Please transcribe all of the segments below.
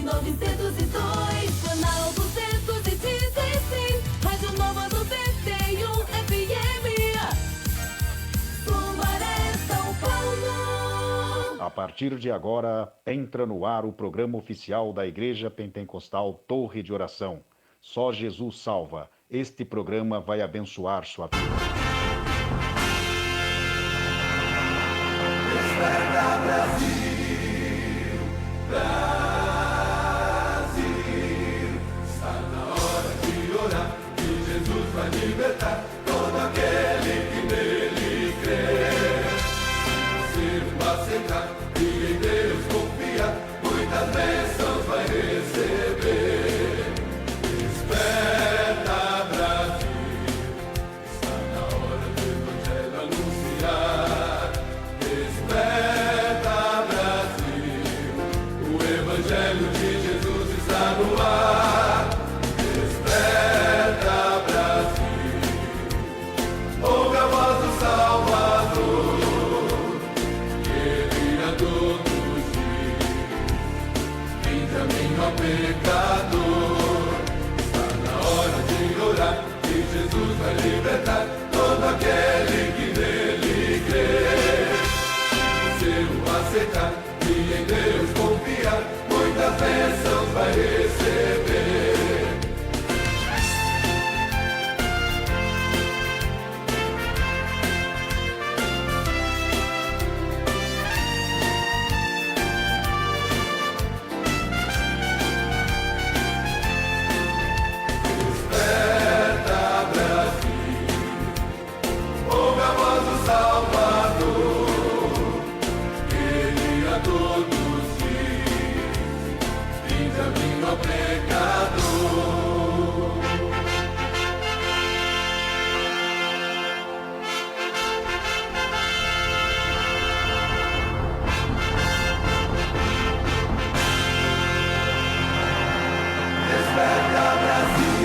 902, canal 216, Rádio Nova 91 FM, Sumaré, São Paulo. A partir de agora, entra no ar o programa oficial da Igreja Pentecostal Torre de Oração. Só Jesus salva. Este programa vai abençoar sua vida. Desperta, Brasil, está na hora de orar, e Jesus vai libertar todo aquele que nele crê. Se não aceitar e em Deus confiar, muitas bênçãos vai receber. Desperta, Brasil, está na hora do Evangelho anunciar. Desperta, Brasil, o Evangelho de Jesus está no ar. Desperta, Brasil, ouve a voz do Salvador, que Ele a todos diz: vinde a mim, ó pecador. Está na hora de orar, e Jesus vai libertar todo aquele que nele crê. Se o aceitar e em Deus confiar, muitas bênçãos vai receber. Desperta, Brasil, ouve a voz do Salvador, Ele a todos diz: vinde a mim, ó pecador. Desperta, Brasil,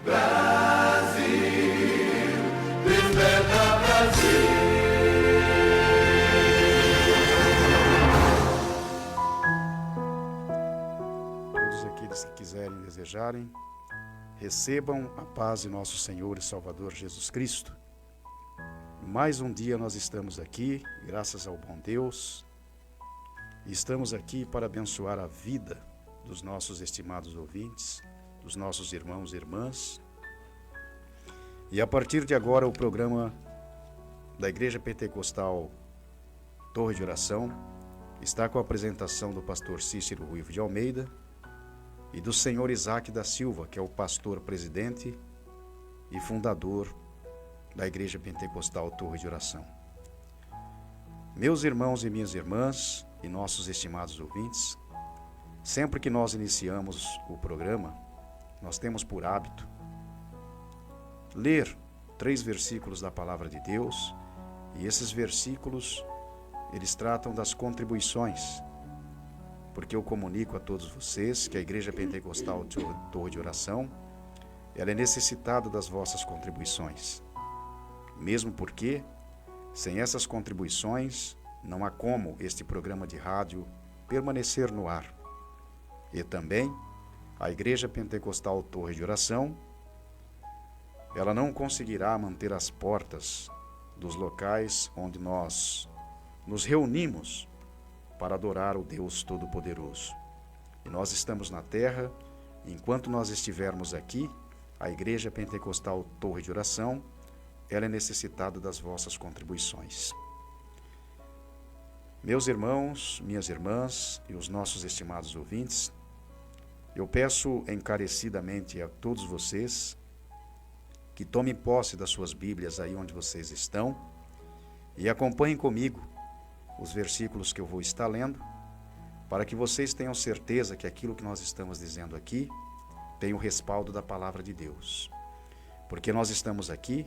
Brasil, desperta, Brasil. Todos aqueles que quiserem e desejarem, recebam a paz de nosso Senhor e Salvador Jesus Cristo. Mais um dia nós estamos aqui, graças ao bom Deus, e estamos aqui para abençoar a vida dos nossos estimados ouvintes, dos nossos irmãos e irmãs. E a partir de agora o programa da Igreja Pentecostal Torre de Oração está com a apresentação do pastor Cícero Ruivo de Almeida e do senhor Isaac da Silva, que é o pastor presidente e fundador da Igreja Pentecostal Torre de Oração. Meus irmãos e minhas irmãs e nossos estimados ouvintes, sempre que nós iniciamos o programa, nós temos por hábito ler 3 versículos da Palavra de Deus, e esses versículos, eles tratam das contribuições, porque eu comunico a todos vocês que a Igreja Pentecostal Torre de Oração, ela é necessitada das vossas contribuições, mesmo porque, sem essas contribuições, não há como este programa de rádio permanecer no ar. E também, a Igreja Pentecostal Torre de Oração, ela não conseguirá manter as portas dos locais onde nós nos reunimos para adorar o Deus Todo-Poderoso. E nós estamos na terra, e enquanto nós estivermos aqui, a Igreja Pentecostal Torre de Oração, ela é necessitada das vossas contribuições. Meus irmãos, minhas irmãs e os nossos estimados ouvintes, eu peço encarecidamente a todos vocês que tomem posse das suas Bíblias aí onde vocês estão e acompanhem comigo os versículos que eu vou estar lendo, para que vocês tenham certeza que aquilo que nós estamos dizendo aqui tem o respaldo da Palavra de Deus. Porque nós estamos aqui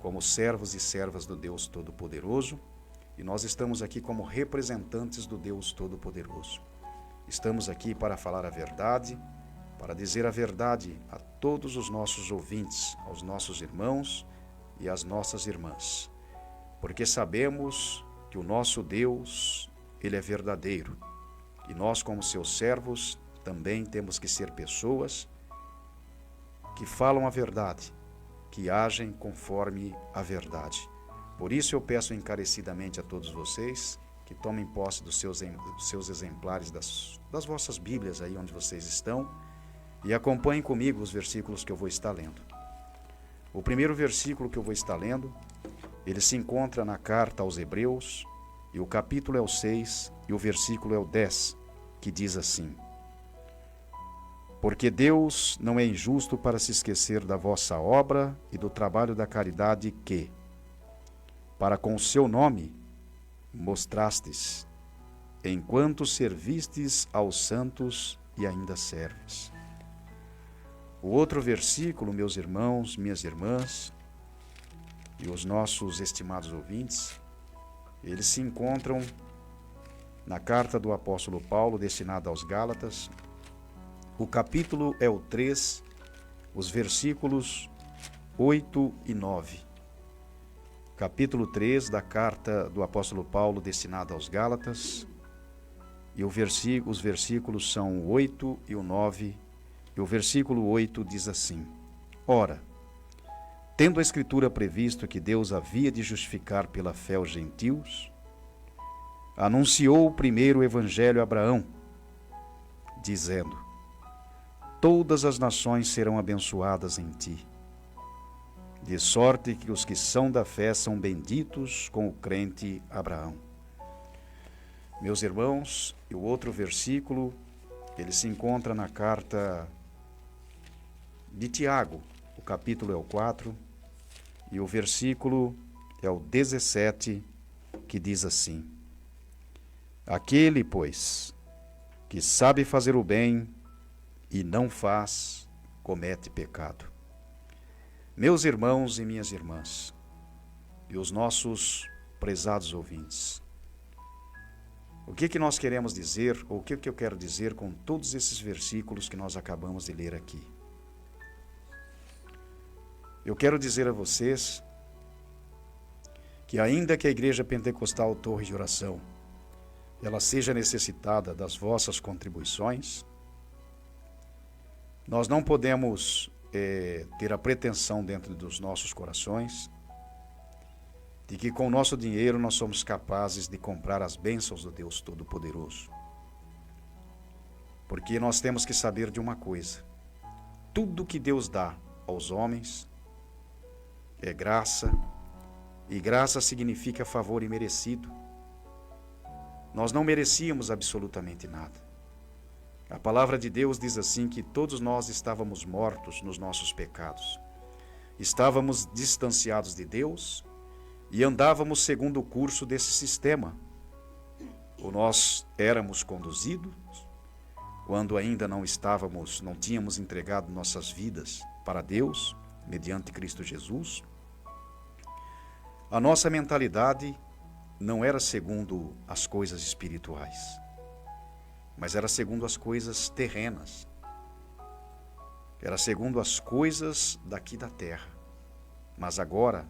como servos e servas do Deus Todo-Poderoso, e nós estamos aqui como representantes do Deus Todo-Poderoso. Estamos aqui para falar a verdade, para dizer a verdade a todos os nossos ouvintes, aos nossos irmãos e às nossas irmãs. Porque sabemos que o nosso Deus, ele é verdadeiro. E nós, como seus servos, também temos que ser pessoas que falam a verdade, que agem conforme a verdade. Por isso eu peço encarecidamente a todos vocês que tomem posse dos seus exemplares das vossas Bíblias aí onde vocês estão e acompanhem comigo os versículos que eu vou estar lendo. O primeiro versículo que eu vou estar lendo, ele se encontra na carta aos Hebreus, e o capítulo é o 6 e o versículo é o 10, que diz assim: Porque Deus não é injusto para se esquecer da vossa obra e do trabalho da caridade que, para com o seu nome, mostrastes, enquanto servistes aos santos e ainda serves. O outro versículo, meus irmãos, minhas irmãs e os nossos estimados ouvintes, eles se encontram na carta do apóstolo Paulo destinada aos Gálatas. O capítulo é o 3, os versículos 8 e 9. Capítulo 3 da carta do apóstolo Paulo destinada aos Gálatas, e os versículos são o 8 e o 9, e o versículo 8 diz assim: Ora, tendo a Escritura previsto que Deus havia de justificar pela fé os gentios, anunciou primeiro o evangelho a Abraão, dizendo: Todas as nações serão abençoadas em ti, de sorte que os que são da fé são benditos com o crente Abraão. Meus irmãos, e o outro versículo, ele se encontra na carta de Tiago, o capítulo é o 4, e o versículo é o 17, que diz assim: Aquele, pois, que sabe fazer o bem e não faz, comete pecado. Meus irmãos e minhas irmãs, e os nossos prezados ouvintes, o que nós queremos dizer, ou o que eu quero dizer com todos esses versículos que nós acabamos de ler aqui? Eu quero dizer a vocês que ainda que a Igreja Pentecostal Torre de Oração ela seja necessitada das vossas contribuições, nós não podemos ter a pretensão dentro dos nossos corações de que com o nosso dinheiro nós somos capazes de comprar as bênçãos do Deus Todo-Poderoso. Porque nós temos que saber de uma coisa: tudo que Deus dá aos homens é graça, e graça significa favor imerecido. Nós não merecíamos absolutamente nada. A palavra de Deus diz assim que todos nós estávamos mortos nos nossos pecados. Estávamos distanciados de Deus e andávamos segundo o curso desse sistema. Ou nós éramos conduzidos, quando ainda não tínhamos entregado nossas vidas para Deus, mediante Cristo Jesus. A nossa mentalidade não era segundo as coisas espirituais, mas era segundo as coisas terrenas. Era segundo as coisas daqui da terra. Mas agora,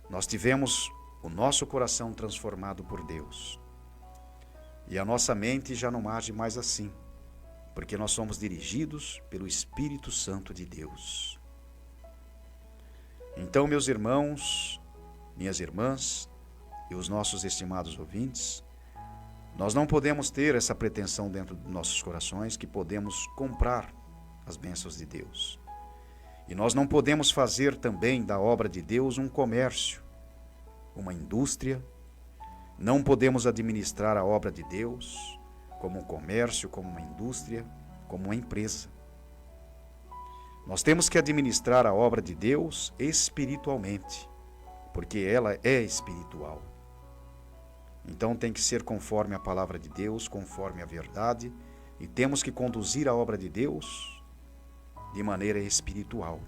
nós tivemos o nosso coração transformado por Deus. E a nossa mente já não age mais assim, porque nós somos dirigidos pelo Espírito Santo de Deus. Então, meus irmãos, minhas irmãs e os nossos estimados ouvintes, nós não podemos ter essa pretensão dentro de nossos corações que podemos comprar as bênçãos de Deus. E nós não podemos fazer também da obra de Deus um comércio, uma indústria. Não podemos administrar a obra de Deus como um comércio, como uma indústria, como uma empresa. Nós temos que administrar a obra de Deus espiritualmente, porque ela é espiritual. Então tem que ser conforme a palavra de Deus, conforme a verdade, e temos que conduzir a obra de Deus de maneira espiritual.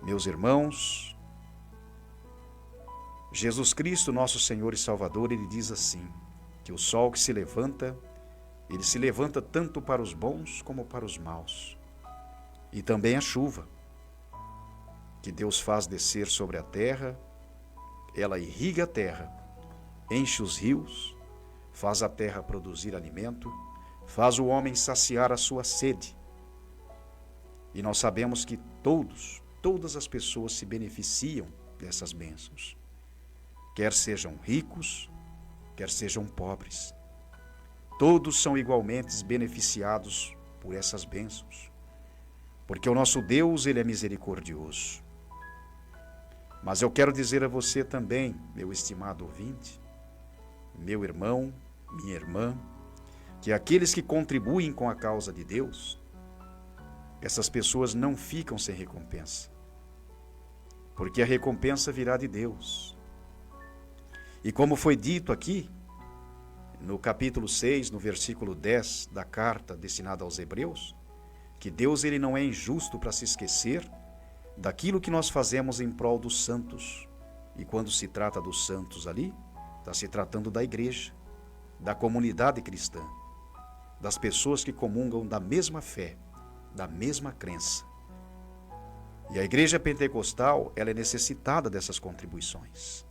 Meus irmãos, Jesus Cristo, nosso Senhor e Salvador, ele diz assim, que o sol que se levanta, ele se levanta tanto para os bons como para os maus. E também a chuva, que Deus faz descer sobre a terra, ela irriga a terra, enche os rios, faz a terra produzir alimento, faz o homem saciar a sua sede. E nós sabemos que todas as pessoas se beneficiam dessas bênçãos, quer sejam ricos, quer sejam pobres. Todos são igualmente beneficiados por essas bênçãos, porque o nosso Deus, ele é misericordioso. Mas eu quero dizer a você também, meu estimado ouvinte, meu irmão, minha irmã, que aqueles que contribuem com a causa de Deus, essas pessoas não ficam sem recompensa, porque a recompensa virá de Deus. E como foi dito aqui, no capítulo 6, no versículo 10 da carta destinada aos Hebreus, que Deus, ele não é injusto para se esquecer daquilo que nós fazemos em prol dos santos. E quando se trata dos santos ali, está se tratando da igreja, da comunidade cristã, das pessoas que comungam da mesma fé, da mesma crença. E a igreja pentecostal, ela é necessitada dessas contribuições.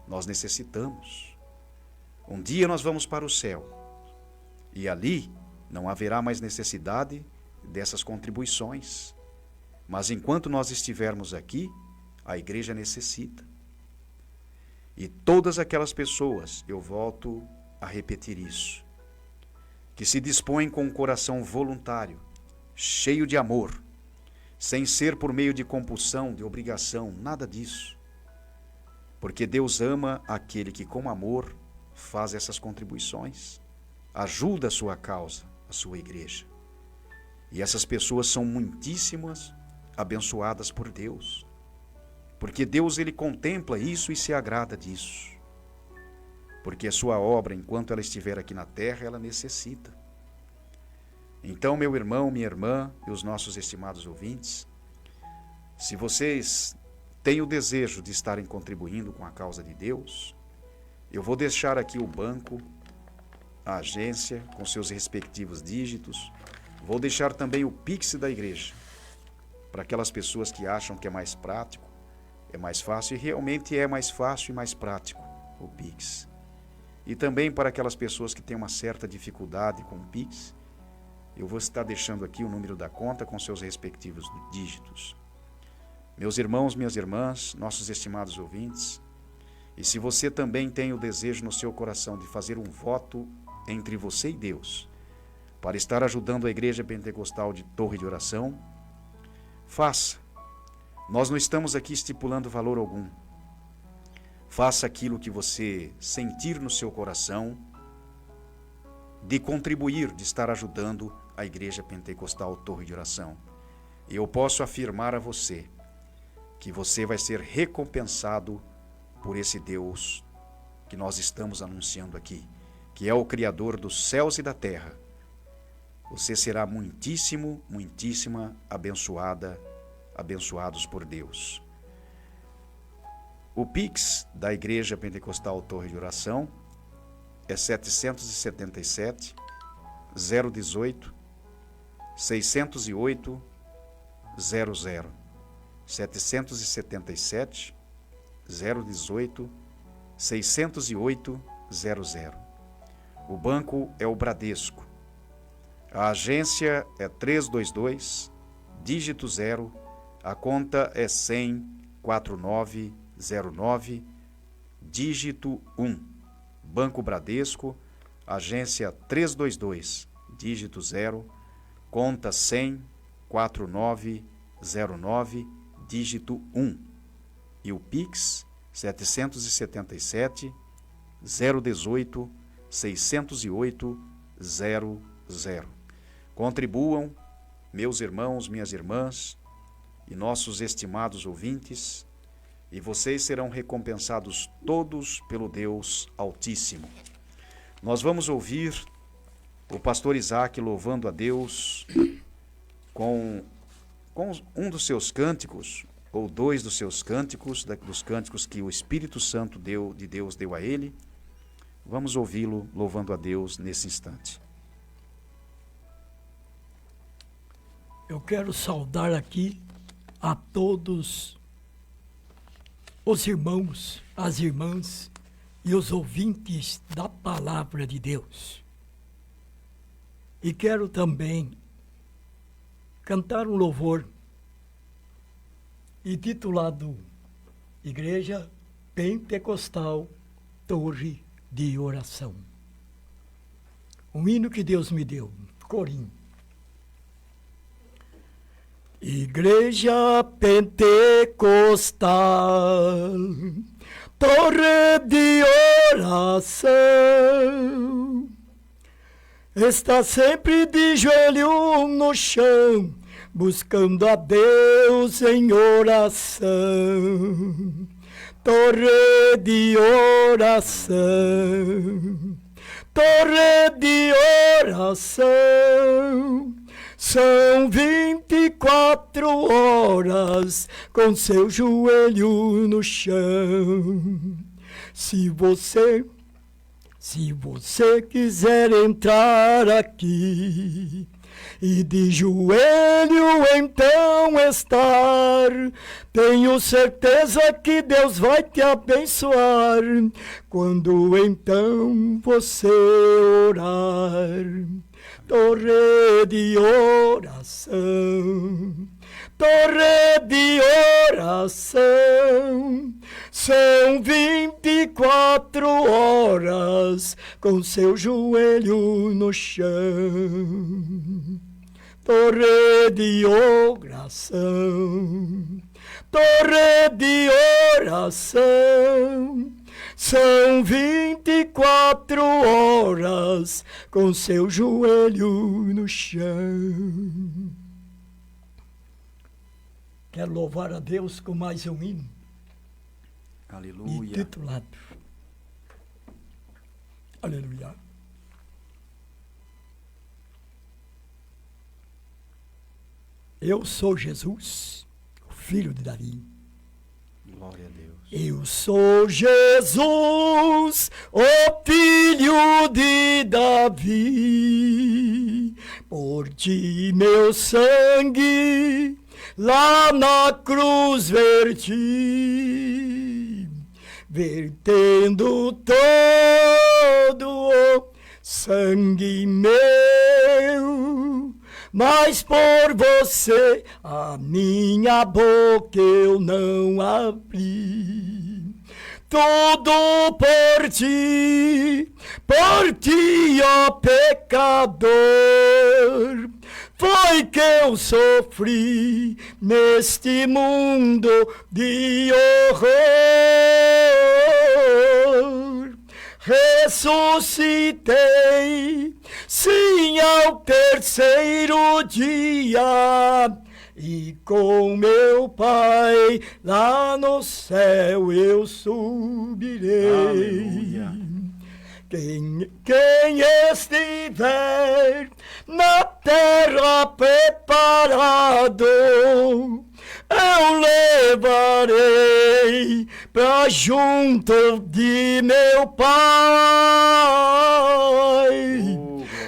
Nós necessitamos. Um dia nós vamos para o céu, e ali não haverá mais necessidade dessas contribuições. Mas enquanto nós estivermos aqui, a igreja necessita. E todas aquelas pessoas, eu volto a repetir isso, que se dispõem com um coração voluntário, cheio de amor, sem ser por meio de compulsão, de obrigação, nada disso. Porque Deus ama aquele que com amor faz essas contribuições, ajuda a sua causa, a sua igreja. E essas pessoas são muitíssimas abençoadas por Deus, porque Deus, ele contempla isso e se agrada disso, porque a sua obra, enquanto ela estiver aqui na terra, ela necessita. Então, meu irmão, minha irmã e os nossos estimados ouvintes, se vocês têm o desejo de estarem contribuindo com a causa de Deus, eu vou deixar aqui o banco, a agência, com seus respectivos dígitos. Vou deixar também o Pix da igreja, para aquelas pessoas que acham que é mais prático, é mais fácil, e realmente é mais fácil e mais prático o Pix. E também para aquelas pessoas que têm uma certa dificuldade com o Pix, eu vou estar deixando aqui o número da conta com seus respectivos dígitos. Meus irmãos, minhas irmãs, nossos estimados ouvintes, e se você também tem o desejo no seu coração de fazer um voto entre você e Deus, para estar ajudando a Igreja Pentecostal de Torre de Oração, faça. Nós não estamos aqui estipulando valor algum. Faça aquilo que você sentir no seu coração de contribuir, de estar ajudando a Igreja Pentecostal Torre de Oração. E eu posso afirmar a você que você vai ser recompensado por esse Deus que nós estamos anunciando aqui, que é o Criador dos céus e da terra. Você será muitíssima abençoados por Deus. O Pix da Igreja Pentecostal Torre de Oração é 777 018 608 00. 777 018 608 00. O banco é o Bradesco. A agência é 322, dígito 0, a conta é 1004909, dígito 1. Banco Bradesco, agência 322, dígito 0, conta 1004909, dígito 1. E o Pix 777 018 608 00. Contribuam, meus irmãos, minhas irmãs e nossos estimados ouvintes, e vocês serão recompensados todos pelo Deus Altíssimo. Nós vamos ouvir o pastor Isaac louvando a Deus com um dos seus cânticos, ou dois dos seus cânticos, dos cânticos que o Espírito Santo de Deus deu a ele. Vamos ouvi-lo louvando a Deus nesse instante. Eu quero saudar aqui a todos os irmãos, as irmãs e os ouvintes da Palavra de Deus. E quero também cantar um louvor intitulado Igreja Pentecostal Torre de Oração. Um hino que Deus me deu, corinho. Igreja Pentecostal, torre de oração, está sempre de joelho no chão, buscando a Deus em oração. Torre de oração, torre de oração, são 24 horas com seu joelho no chão. Se você quiser entrar aqui e de joelho então estar, tenho certeza que Deus vai te abençoar quando então você orar. Torre de oração, torre de oração, são 24 horas com seu joelho no chão. Torre de oração, torre de oração, são 24 horas com seu joelho no chão. Quero louvar a Deus com mais um hino. Aleluia. Intitulado. Aleluia. Eu sou Jesus, o filho de Davi. Glória a Deus. Eu sou Jesus, o filho de Davi. Por ti meu sangue lá na cruz verti, vertendo todo o sangue meu. Mas por você a minha boca eu não abri. Tudo por ti, ó pecador, foi que eu sofri neste mundo de horror. Ressuscitei, sim, ao terceiro dia, e com meu Pai lá no céu eu subirei. Aleluia. Quem estiver na terra preparado, eu levarei pra junto de meu Pai.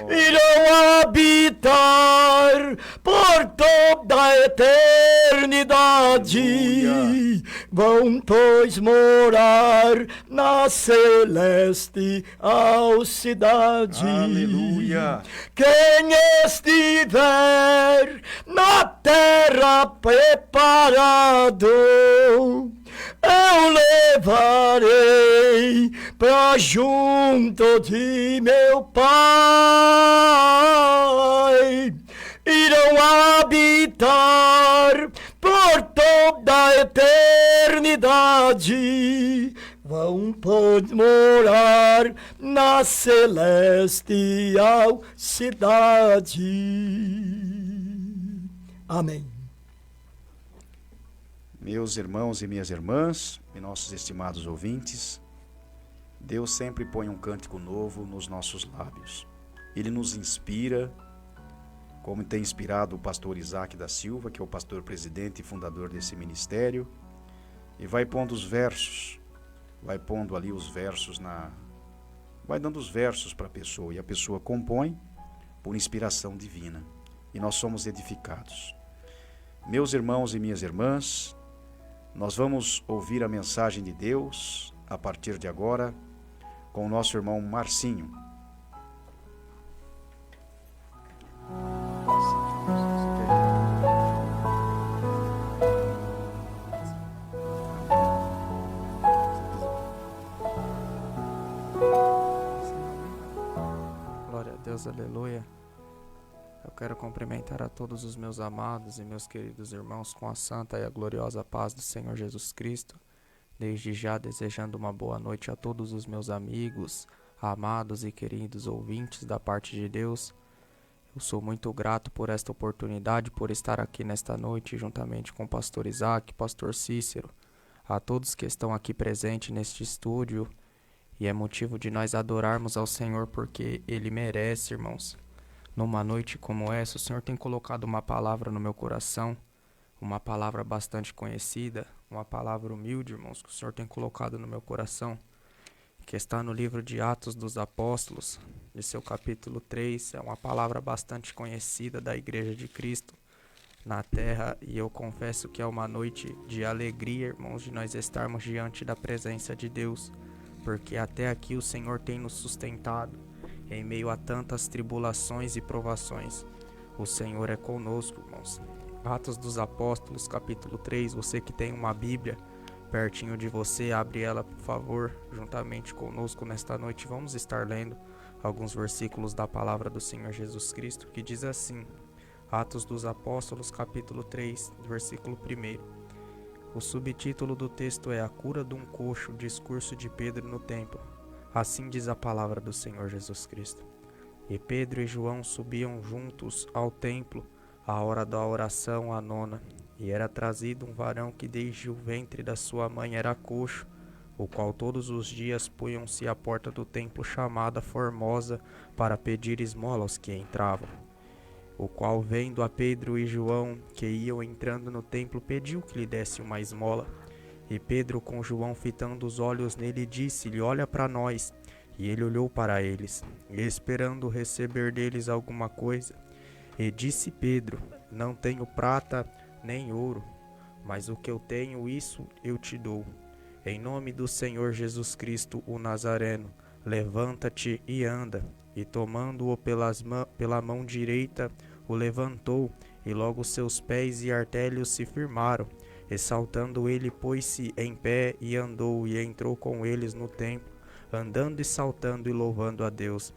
Irão habitar por toda a eternidade. Aleluia. Vão, pois, morar na celestial cidade. Aleluia. Quem estiver na terra preparado, eu levarei pra junto de meu Pai. Irão habitar por toda a eternidade, vão, pois, morar na celestial cidade. Amém. Meus irmãos e minhas irmãs, e nossos estimados ouvintes, Deus sempre põe um cântico novo nos nossos lábios. Ele nos inspira, como tem inspirado o pastor Isaac da Silva, que é o pastor presidente e fundador desse ministério, e vai pondo os versos, vai pondo ali os versos vai dando os versos para a pessoa, e a pessoa compõe por inspiração divina, e nós somos edificados. Meus irmãos e minhas irmãs, nós vamos ouvir a mensagem de Deus a partir de agora, com o nosso irmão Marcinho. Glória a Deus, aleluia. Eu quero cumprimentar a todos os meus amados e meus queridos irmãos com a santa e a gloriosa paz do Senhor Jesus Cristo. Desde já desejando uma boa noite a todos os meus amigos, amados e queridos ouvintes da parte de Deus. Eu sou muito grato por esta oportunidade, por estar aqui nesta noite juntamente com o pastor Isaac, pastor Cícero, a todos que estão aqui presentes neste estúdio. E é motivo de nós adorarmos ao Senhor porque Ele merece, irmãos. Numa noite como essa, o Senhor tem colocado uma palavra no meu coração, uma palavra bastante conhecida, uma palavra humilde, irmãos, que o Senhor tem colocado no meu coração, que está no livro de Atos dos Apóstolos, de seu capítulo 3, é uma palavra bastante conhecida da Igreja de Cristo na terra, e eu confesso que é uma noite de alegria, irmãos, de nós estarmos diante da presença de Deus, porque até aqui o Senhor tem nos sustentado, em meio a tantas tribulações e provações. O Senhor é conosco, irmãos. Atos dos Apóstolos, capítulo 3, você que tem uma Bíblia pertinho de você, abre ela, por favor, juntamente conosco nesta noite. Vamos estar lendo alguns versículos da palavra do Senhor Jesus Cristo, que diz assim, Atos dos Apóstolos, capítulo 3, versículo 1. O subtítulo do texto é A Cura de um Coxo, Discurso de Pedro no Templo. Assim diz a palavra do Senhor Jesus Cristo. E Pedro e João subiam juntos ao templo, à hora da oração, a nona, e era trazido um varão que desde o ventre da sua mãe era coxo, o qual todos os dias punham-se à porta do templo chamada Formosa para pedir esmola aos que entravam. O qual, vendo a Pedro e João que iam entrando no templo, pediu que lhe desse uma esmola. E Pedro, com João fitando os olhos nele, disse-lhe, olha para nós. E ele olhou para eles, esperando receber deles alguma coisa. E disse Pedro, não tenho prata nem ouro, mas o que eu tenho, isso eu te dou. Em nome do Senhor Jesus Cristo, o Nazareno, levanta-te e anda. E tomando-o pela mão direita, o levantou, e logo seus pés e artérios se firmaram. E saltando ele, pôs-se em pé e andou, e entrou com eles no templo, andando e saltando e louvando a Deus.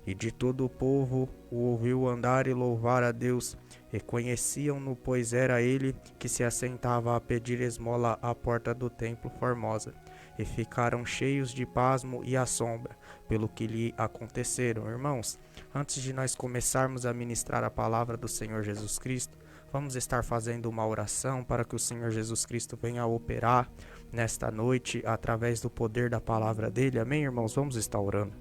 E de todo o povo o ouviu andar e louvar a Deus, e conheciam-no, pois era ele que se assentava a pedir esmola à porta do templo Formosa. E ficaram cheios de pasmo e assombro pelo que lhe aconteceram. Irmãos, antes de nós começarmos a ministrar a palavra do Senhor Jesus Cristo, vamos estar fazendo uma oração para que o Senhor Jesus Cristo venha operar nesta noite através do poder da palavra dele. Amém, irmãos? Vamos estar orando.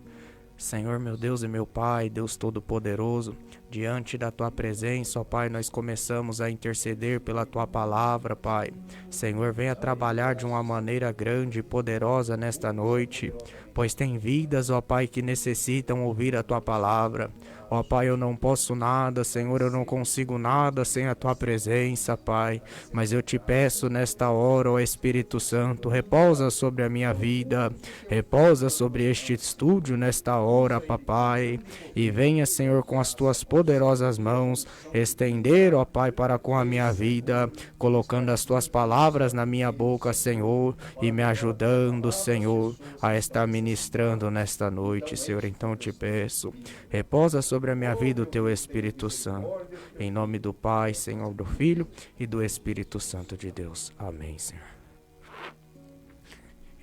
Senhor, meu Deus e meu Pai, Deus Todo-Poderoso, diante da Tua presença, ó Pai, nós começamos a interceder pela Tua palavra, Pai. Senhor, venha trabalhar de uma maneira grande e poderosa nesta noite, pois tem vidas, ó Pai, que necessitam ouvir a Tua palavra. Ó Pai, eu não posso nada, Senhor, eu não consigo nada sem a Tua presença, Pai. Mas eu te peço nesta hora, ó Espírito Santo, repousa sobre a minha vida, repousa sobre este estúdio nesta hora, Papai. E venha, Senhor, com as Tuas poderosas mãos, estender, ó Pai, para com a minha vida, colocando as Tuas palavras na minha boca, Senhor, e me ajudando, Senhor, a estar ministrando nesta noite, Senhor. Então eu te peço, repousa sobre a minha vida o Teu Espírito Santo. Em nome do Pai, Senhor, do Filho e do Espírito Santo de Deus. Amém, Senhor.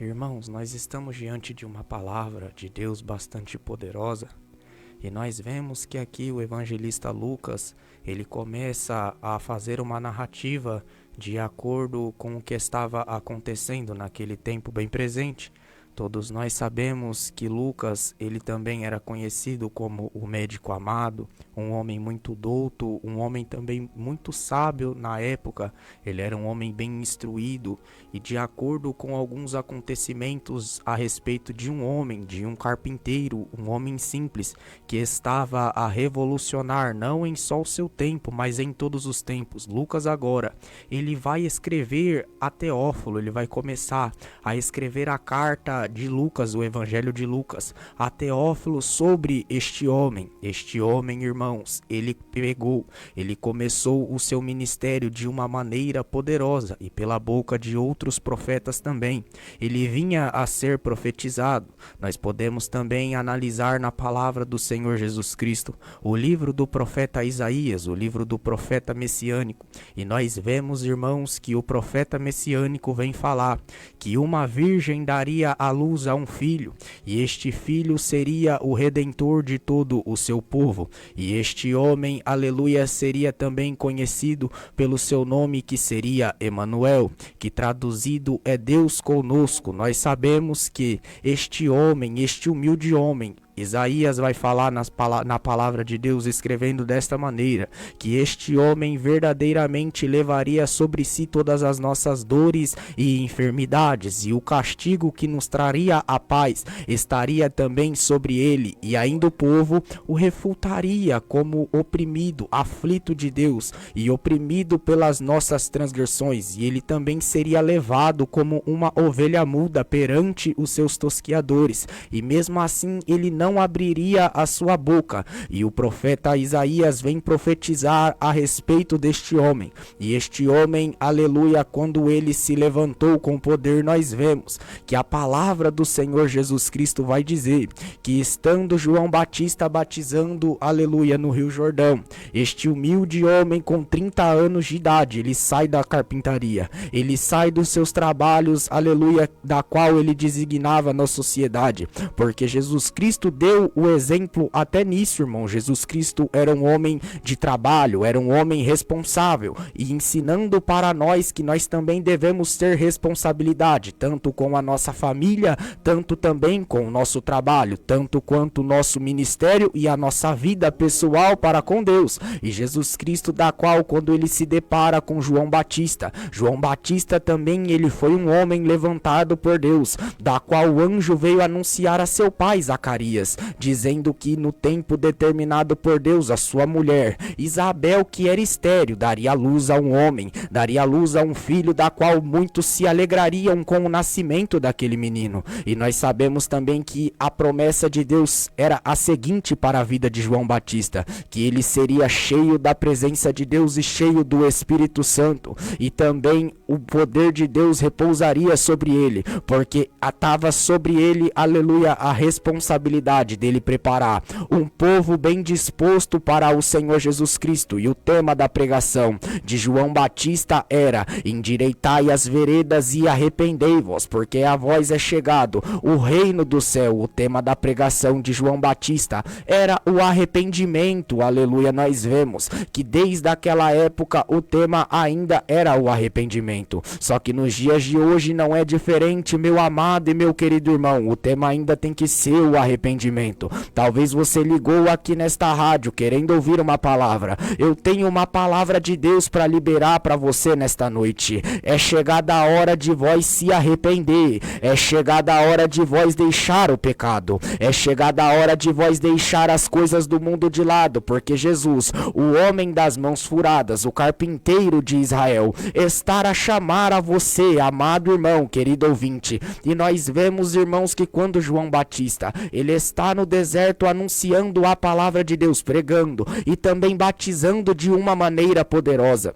Irmãos, nós estamos diante de uma palavra de Deus bastante poderosa. E nós vemos que aqui o evangelista Lucas, ele começa a fazer uma narrativa de acordo com o que estava acontecendo naquele tempo bem presente. Todos nós sabemos que Lucas, ele também era conhecido como o médico amado, um homem muito douto, um homem também muito sábio na época. Ele era um homem bem instruído e de acordo com alguns acontecimentos a respeito de um homem, de um carpinteiro, um homem simples, que estava a revolucionar não em só o seu tempo, mas em todos os tempos. Lucas agora, ele vai escrever a Teófilo, ele vai começar a escrever a carta de Lucas, o Evangelho de Lucas, a Teófilo sobre este homem. Este homem, irmãos, ele começou o seu ministério de uma maneira poderosa e pela boca de outros profetas também. Ele vinha a ser profetizado. Nós podemos também analisar na palavra do Senhor Jesus Cristo o livro do profeta Isaías, o livro do profeta messiânico, e nós vemos, irmãos, que o profeta messiânico vem falar que uma virgem daria à luz a um filho, e este filho seria o redentor de todo o seu povo, e este homem, aleluia, seria também conhecido pelo seu nome, que seria Emanuel, que traduzido é Deus conosco. Nós sabemos que este homem, este humilde homem, Isaías vai falar na palavra de Deus, escrevendo desta maneira, que este homem verdadeiramente levaria sobre si todas as nossas dores e enfermidades, e o castigo que nos traria a paz estaria também sobre ele, e ainda o povo o refutaria como oprimido, aflito de Deus e oprimido pelas nossas transgressões, e ele também seria levado como uma ovelha muda perante os seus tosquiadores, e mesmo assim ele não abriria a sua boca. E o profeta Isaías vem profetizar a respeito deste homem, e este homem, aleluia, quando ele se levantou com poder, nós vemos que a palavra do Senhor Jesus Cristo vai dizer que estando João Batista batizando, aleluia, no Rio Jordão, este humilde homem com 30 anos de idade, ele sai da carpintaria, ele sai dos seus trabalhos, aleluia, da qual ele designava na sociedade, porque Jesus Cristo deu o exemplo até nisso, irmão. Jesus Cristo era um homem de trabalho, era um homem responsável, e ensinando para nós que nós também devemos ter responsabilidade, tanto com a nossa família, tanto também com o nosso trabalho, tanto quanto o nosso ministério e a nossa vida pessoal para com Deus. E Jesus Cristo, da qual, quando ele se depara com João Batista também, ele foi um homem levantado por Deus, da qual o anjo veio anunciar a seu pai Zacarias, dizendo que no tempo determinado por Deus, a sua mulher Isabel, que era estéril, daria luz a um homem, daria luz a um filho, da qual muitos se alegrariam com o nascimento daquele menino. E nós sabemos também que a promessa de Deus era a seguinte para a vida de João Batista, que ele seria cheio da presença de Deus e cheio do Espírito Santo, e também o poder de Deus repousaria sobre ele, porque estava sobre ele, aleluia, a responsabilidade dele preparar um povo bem disposto para o Senhor Jesus Cristo. E o tema da pregação de João Batista era: endireitai as veredas e arrependei-vos, porque a vós é chegado o reino do céu. O tema da pregação de João Batista era o arrependimento, aleluia. Nós vemos que desde aquela época o tema ainda era o arrependimento, só que nos dias de hoje não é diferente, meu amado e meu querido irmão. O tema ainda tem que ser o arrependimento. Talvez você ligou aqui nesta rádio querendo ouvir uma palavra. Eu tenho uma palavra de Deus para liberar para você nesta noite. É chegada a hora de vós se arrepender. É chegada a hora de vós deixar o pecado. É chegada a hora de vós deixar as coisas do mundo de lado, porque Jesus, o homem das mãos furadas, o carpinteiro de Israel, está a chamar a você, amado irmão, querido ouvinte. E nós vemos, irmãos, que quando João Batista, ele está no deserto anunciando a palavra de Deus, pregando e também batizando de uma maneira poderosa,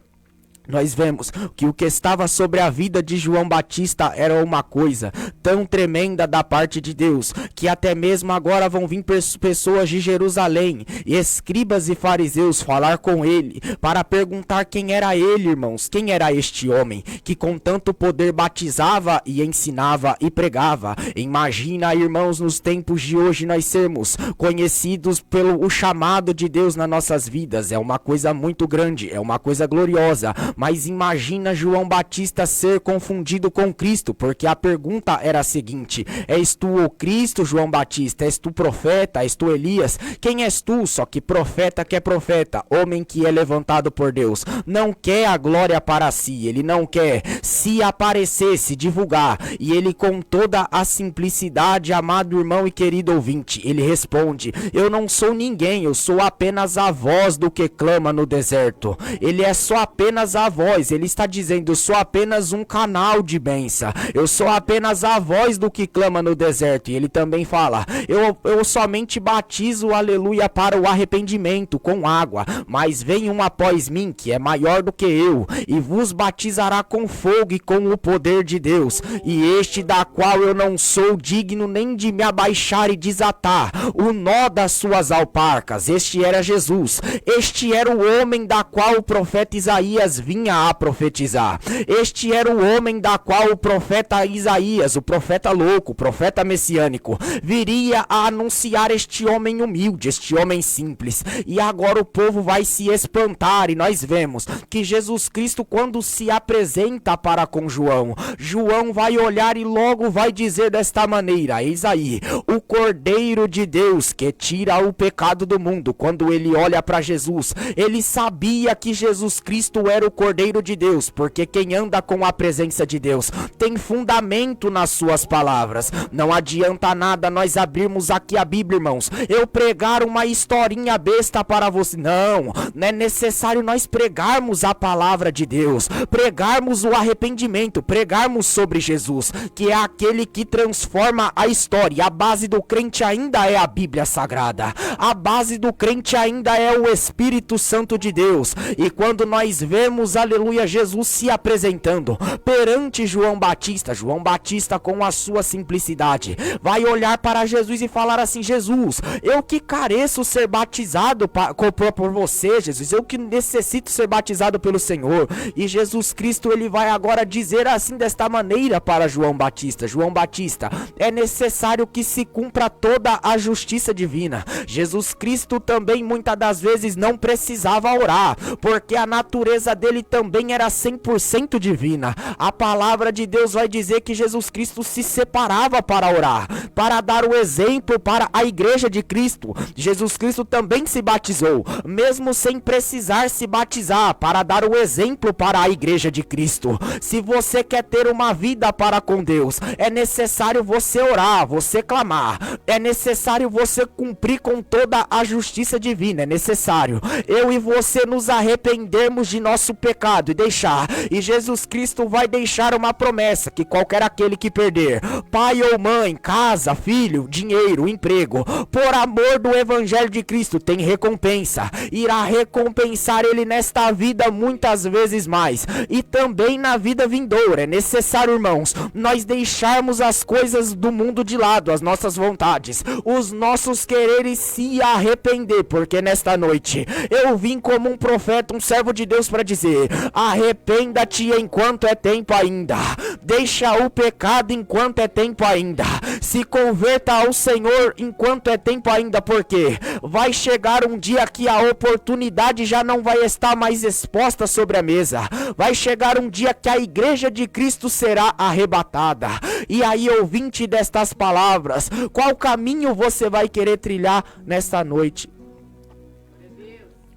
nós vemos que o que estava sobre a vida de João Batista era uma coisa tão tremenda da parte de Deus, que até mesmo agora vão vir pessoas de Jerusalém, escribas e fariseus, falar com ele, para perguntar quem era ele, irmãos, quem era este homem, que com tanto poder batizava e ensinava e pregava. Imagina, irmãos, nos tempos de hoje nós sermos conhecidos pelo chamado de Deus nas nossas vidas. É uma coisa muito grande, é uma coisa gloriosa. Mas imagina João Batista ser confundido com Cristo, porque a pergunta era a seguinte: és tu o Cristo, João Batista? És tu profeta? És tu Elias? Quem és tu? Só que profeta que é profeta, homem que é levantado por Deus, não quer a glória para si, ele não quer se aparecer, se divulgar. E ele, com toda a simplicidade, amado irmão e querido ouvinte, ele responde: eu não sou ninguém, eu sou apenas a voz do que clama no deserto. Ele é só apenas a a voz. Ele está dizendo: eu sou apenas um canal de bênção, eu sou apenas a voz do que clama no deserto. E ele também fala: eu somente batizo, aleluia, para o arrependimento com água, mas vem um após mim que é maior do que eu, e vos batizará com fogo e com o poder de Deus, e este da qual eu não sou digno nem de me abaixar e desatar o nó das suas alparcas. Este era Jesus, este era o homem da qual o profeta Isaías vinha a profetizar, este era o homem da qual o profeta Isaías, o profeta louco, o profeta messiânico, viria a anunciar este homem humilde, este homem simples. E agora o povo vai se espantar, e nós vemos que Jesus Cristo, quando se apresenta para com João, João vai olhar e logo vai dizer desta maneira: eis aí o Cordeiro de Deus que tira o pecado do mundo. Quando ele olha para Jesus, ele sabia que Jesus Cristo era o Cordeiro de Deus, porque quem anda com a presença de Deus tem fundamento nas suas palavras. Não adianta nada nós abrirmos aqui a Bíblia, irmãos, eu pregar uma historinha besta para você. Não é necessário nós pregarmos a palavra de Deus, pregarmos o arrependimento, pregarmos sobre Jesus, que é aquele que transforma a história. A base do crente ainda é a Bíblia Sagrada, a base do crente ainda é o Espírito Santo de Deus. E quando nós vemos, aleluia, Jesus se apresentando perante João Batista com a sua simplicidade, vai olhar para Jesus e falar assim: Jesus, eu que careço ser batizado por você, Jesus, eu que necessito ser batizado pelo Senhor. E Jesus Cristo, ele vai agora dizer assim desta maneira para João Batista: João Batista, é necessário que se cumpra toda a justiça divina. Jesus Cristo também muitas das vezes não precisava orar, porque a natureza dele também era 100% divina. A palavra de Deus vai dizer que Jesus Cristo se separava para orar, para dar o exemplo para a igreja de Cristo. Jesus Cristo também se batizou, mesmo sem precisar se batizar, para dar o exemplo para a igreja de Cristo. Se você quer ter uma vida para com Deus, é necessário você orar, você clamar, é necessário você cumprir com toda a justiça divina, é necessário eu e você nos arrependermos de nosso pecado e deixar, e Jesus Cristo vai deixar uma promessa: que qualquer aquele que perder pai ou mãe, casa, filho, dinheiro, emprego, por amor do evangelho de Cristo, tem recompensa, irá recompensar ele nesta vida muitas vezes mais, e também na vida vindoura. É necessário, irmãos, nós deixarmos as coisas do mundo de lado, as nossas vontades, os nossos quereres, se arrepender, porque nesta noite eu vim como um profeta, um servo de Deus, para dizer: arrependa-te enquanto é tempo ainda, deixa o pecado enquanto é tempo ainda, se converta ao Senhor enquanto é tempo ainda, porque vai chegar um dia que a oportunidade já não vai estar mais exposta sobre a mesa, vai chegar um dia que a igreja de Cristo será arrebatada. E aí, ouvinte destas palavras, qual caminho você vai querer trilhar nesta noite?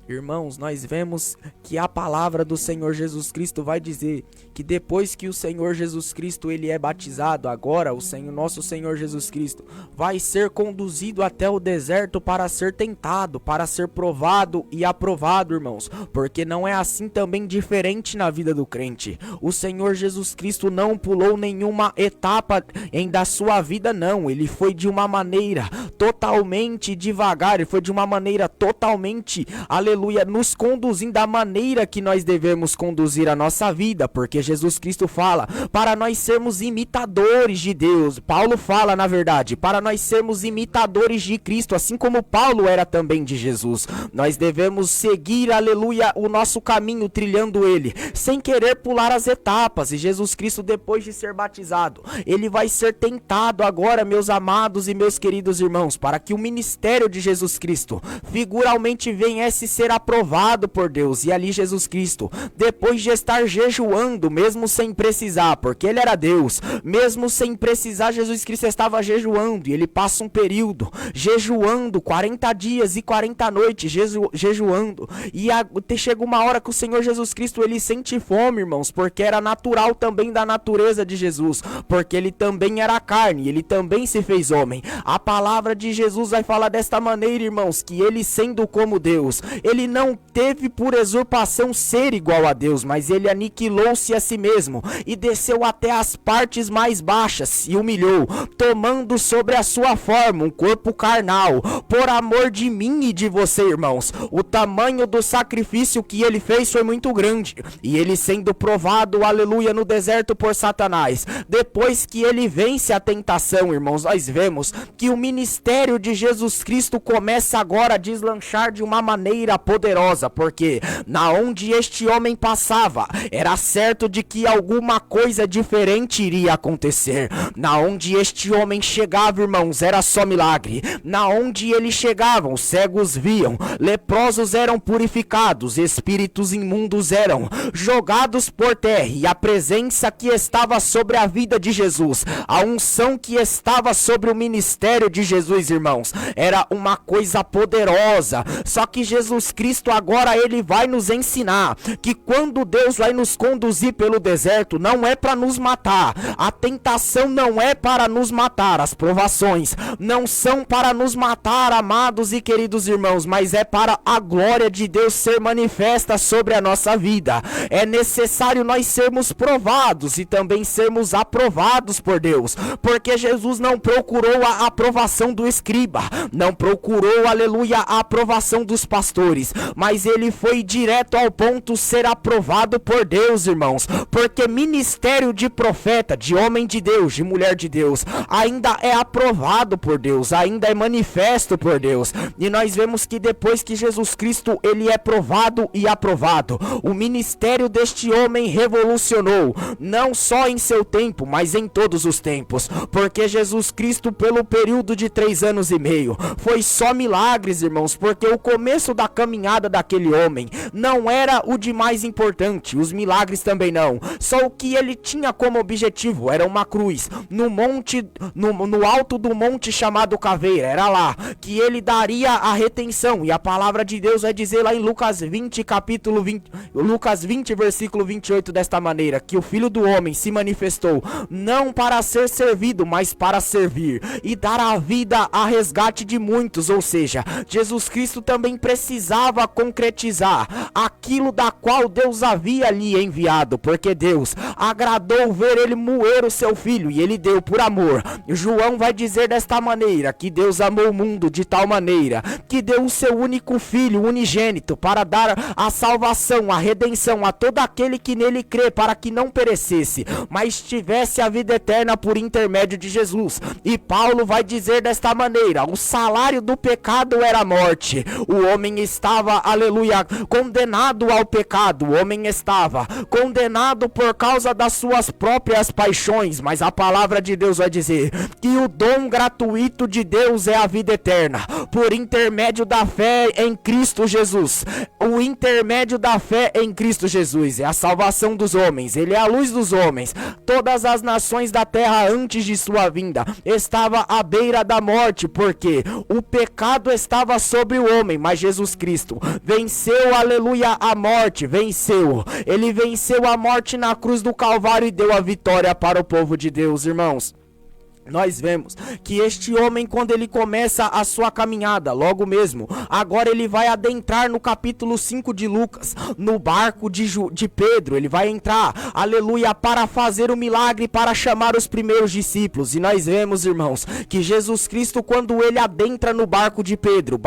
Irmãos, nós vemos que a palavra do Senhor Jesus Cristo vai dizer que depois que o Senhor Jesus Cristo ele é batizado, agora nosso Senhor Jesus Cristo vai ser conduzido até o deserto para ser tentado, para ser provado e aprovado, irmãos, porque não é assim também diferente na vida do crente. O Senhor Jesus Cristo não pulou nenhuma etapa da sua vida, não. Ele foi de uma maneira totalmente devagar, ele foi de uma maneira totalmente, aleluia, nos conduzindo da maneira que nós devemos conduzir a nossa vida, porque Jesus Cristo fala para nós sermos imitadores de Deus. Paulo fala, na verdade, para nós sermos imitadores de Cristo, assim como Paulo era também de Jesus. Nós devemos seguir, aleluia, o nosso caminho, trilhando ele, sem querer pular as etapas. E Jesus Cristo, depois de ser batizado, ele vai ser tentado agora, meus amados e meus queridos irmãos, para que o ministério de Jesus Cristo figuralmente viesse ser aprovado por Deus. E ali Jesus Cristo, depois de estar jejuando, mesmo sem precisar, porque ele era Deus, mesmo sem precisar, Jesus Cristo estava jejuando, e ele passa um período jejuando, 40 dias e 40 noites jejuando, e chega uma hora que o Senhor Jesus Cristo, ele sente fome, irmãos, porque era natural também da natureza de Jesus, porque ele também era carne, ele também se fez homem. A palavra de Jesus vai falar desta maneira, irmãos, que ele, sendo como Deus, ele ele não teve por usurpação ser igual a Deus, mas ele aniquilou-se a si mesmo e desceu até as partes mais baixas e humilhou, tomando sobre a sua forma um corpo carnal, por amor de mim e de você, irmãos. O tamanho do sacrifício que ele fez foi muito grande, e ele sendo provado, aleluia, no deserto por Satanás, depois que ele vence a tentação, irmãos, nós vemos que o ministério de Jesus Cristo começa agora a deslanchar de uma maneira poderosa, porque na onde este homem passava, era certo de que alguma coisa diferente iria acontecer. Na onde este homem chegava, irmãos, era só milagre. Na onde ele chegava, os cegos viam, leprosos eram purificados, espíritos imundos eram jogados por terra, e a presença que estava sobre a vida de Jesus, a unção que estava sobre o ministério de Jesus, irmãos, era uma coisa poderosa. Só que Jesus Cristo agora ele vai nos ensinar que quando Deus vai nos conduzir pelo deserto, não é para nos matar. A tentação não é para nos matar, as provações não são para nos matar, amados e queridos irmãos, mas é para a glória de Deus ser manifesta sobre a nossa vida. É necessário nós sermos provados e também sermos aprovados por Deus, porque Jesus não procurou a aprovação do escriba, não procurou, aleluia, a aprovação dos pastores, mas ele foi direto ao ponto ser aprovado por Deus, irmãos, porque ministério de profeta, de homem de Deus, de mulher de Deus, ainda é aprovado por Deus, ainda é manifesto por Deus. E nós vemos que depois que Jesus Cristo ele é provado e aprovado, o ministério deste homem revolucionou, não só em seu tempo, mas em todos os tempos, porque Jesus Cristo, pelo período de 3 anos e meio, foi só milagres, irmãos, porque o começo da caminhada daquele homem não era o de mais importante, os milagres também não, só o que ele tinha como objetivo era uma cruz, no monte, no alto do monte chamado Caveira, era lá que ele daria a retenção, e a palavra de Deus vai dizer lá em Lucas 20, capítulo 20, Lucas 20, versículo 28, desta maneira, que o Filho do Homem se manifestou, não para ser servido, mas para servir, e dar a vida a resgate de muitos, ou seja, Jesus Cristo também precisava concretizar aquilo da qual Deus havia lhe enviado, porque Deus agradou ver ele moer o seu filho, e ele deu por amor. João vai dizer desta maneira, que Deus amou o mundo de tal maneira, que deu o seu único filho, unigênito, para dar a salvação, a redenção a todo aquele que nele crê, para que não perecesse, mas tivesse a vida eterna por intermédio de Jesus. E Paulo vai dizer desta maneira, o salário do pecado era a morte, o homem estava, aleluia, condenado ao pecado, o homem estava condenado por causa das suas próprias paixões, mas a palavra de Deus vai dizer que o dom gratuito de Deus é a vida eterna, por intermédio da fé em Cristo Jesus. O intermédio da fé em Cristo Jesus é a salvação dos homens, ele é a luz dos homens. Todas as nações da terra antes de sua vinda estava à beira da morte, porque o pecado estava sobre o homem, mas Jesus Cristo venceu, aleluia, a morte, venceu. Ele venceu a morte na cruz do Calvário e deu a vitória para o povo de Deus, irmãos. Nós vemos que este homem, quando ele começa a sua caminhada, logo mesmo, agora ele vai adentrar no capítulo 5 de Lucas, no barco de Pedro, ele vai entrar, aleluia, para fazer o milagre, para chamar os primeiros discípulos. E nós vemos, irmãos, que Jesus Cristo, quando ele adentra no barco de Pedro,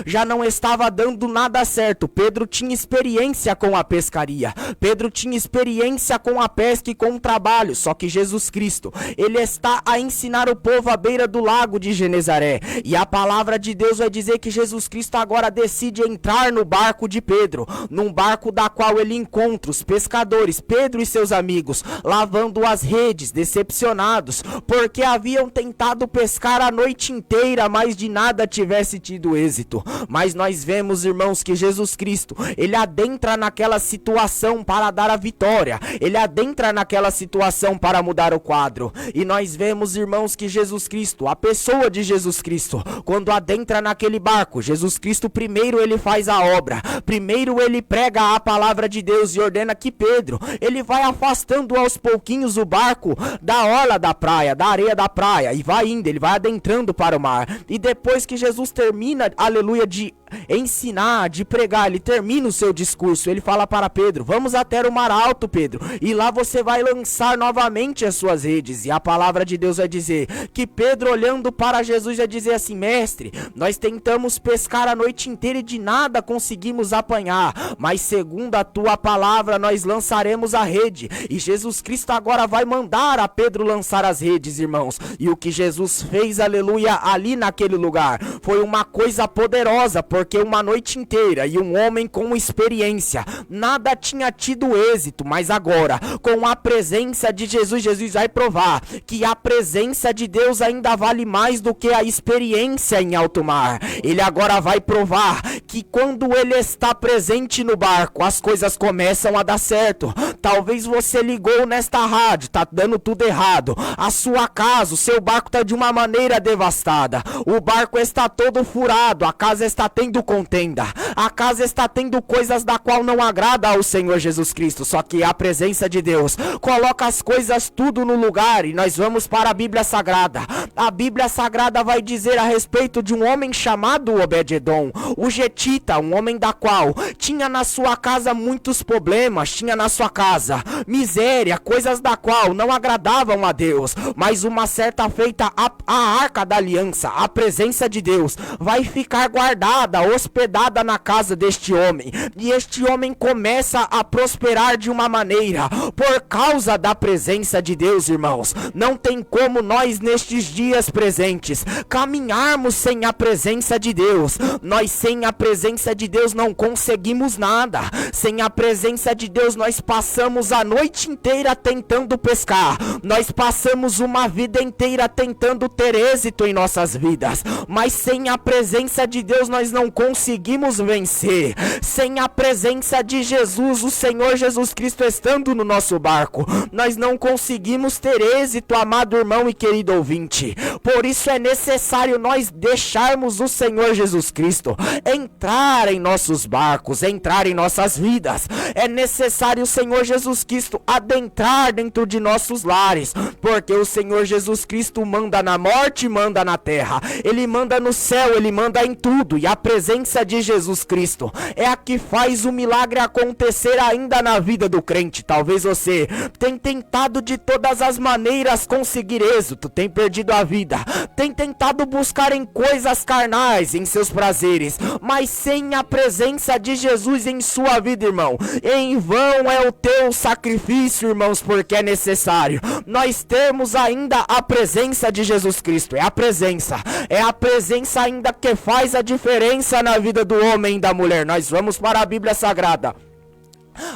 já não estava dando nada certo. Pedro tinha experiência com a pescaria, Pedro tinha experiência com a pesca e com o trabalho, só que Jesus Cristo, ele está a ensinar o povo à beira do lago de Genezaré, e a palavra de Deus vai dizer que Jesus Cristo agora decide entrar no barco de Pedro, num barco da qual ele encontra os pescadores, Pedro e seus amigos, lavando as redes, decepcionados, porque haviam tentado pescar a noite inteira, mas de nada tivesse tido êxito. Mas nós vemos, irmãos, que Jesus Cristo, ele adentra naquela situação para dar a vitória, ele adentra naquela situação para mudar o quadro, e nós vemos, irmãos, que Jesus Cristo, a pessoa de Jesus Cristo, quando adentra naquele barco, Jesus Cristo primeiro ele faz a obra, primeiro ele prega a palavra de Deus e ordena que Pedro, ele vai afastando aos pouquinhos o barco da orla da praia, da areia da praia, e vai indo, ele vai adentrando para o mar, e depois que Jesus termina, aleluia, de ensinar, de pregar, ele termina o seu discurso, ele fala para Pedro: vamos até o mar alto, Pedro, e lá você vai lançar novamente as suas redes. E a palavra de Deus vai dizer que Pedro, olhando para Jesus, vai dizer assim: mestre, nós tentamos pescar a noite inteira e de nada conseguimos apanhar, mas segundo a tua palavra nós lançaremos a rede. E Jesus Cristo agora vai mandar a Pedro lançar as redes, irmãos. E o que Jesus fez, aleluia, ali naquele lugar foi uma coisa poderosa, porque uma noite inteira e um homem com experiência, nada tinha tido êxito, mas agora, com a presença de Jesus, Jesus vai provar que a presença de Deus ainda vale mais do que a experiência em alto mar. Ele agora vai provar que quando ele está presente no barco, as coisas começam a dar certo. Talvez você ligou nesta rádio, tá dando tudo errado. A sua casa, o seu barco está de uma maneira devastada. O barco está todo furado, a casa está tendo contenda, a casa está tendo coisas da qual não agrada ao Senhor Jesus Cristo. Só que a presença de Deus coloca as coisas tudo no lugar. E nós vamos para a Bíblia Sagrada. A Bíblia Sagrada vai dizer a respeito de um homem chamado Obed-edom, o Getita, um homem da qual tinha na sua casa muitos problemas, tinha na sua casa miséria, coisas da qual não agradavam a Deus. Mas uma certa feita, a arca da aliança, a presença de Deus, vai ficar guardada, hospedada na casa deste homem. E este homem começa a prosperar de uma maneira, por causa da presença de Deus, irmãos. Não tem como nós nestes dias presentes caminharmos sem a presença de Deus. Nós sem a presença de Deus não conseguimos nada. Sem a presença de Deus nós passamos a noite inteira tentando pescar. Nós passamos uma vida inteira tentando ter êxito em nossas vidas. Mas sem a presença de Deus nós não conseguimos vencer. Sem a presença de Jesus, o Senhor Jesus Cristo estando no nosso barco, nós não conseguimos ter êxito, amado irmão e querido ouvinte. Por isso é necessário nós deixarmos o Senhor Jesus Cristo entrar em nossos barcos, entrar em nossas vidas. É necessário o Senhor Jesus Cristo adentrar dentro de nossos lares, porque o Senhor Jesus Cristo manda na morte, manda na terra, Ele manda no céu, Ele manda em tudo. E a presença de Jesus Cristo é a que faz o milagre acontecer ainda na vida do crente. Talvez você tenha tentado de todas as maneiras conseguir êxito, tem perdido a vida, tem tentado buscar em coisas carnais, em seus prazeres, mas sem a presença de Jesus em sua vida, irmão, em vão é o teu sacrifício, irmãos, porque é necessário nós termos ainda a presença de Jesus Cristo. É a presença ainda que faz a diferença na vida do homem e da mulher. Nós vamos para a Bíblia Sagrada.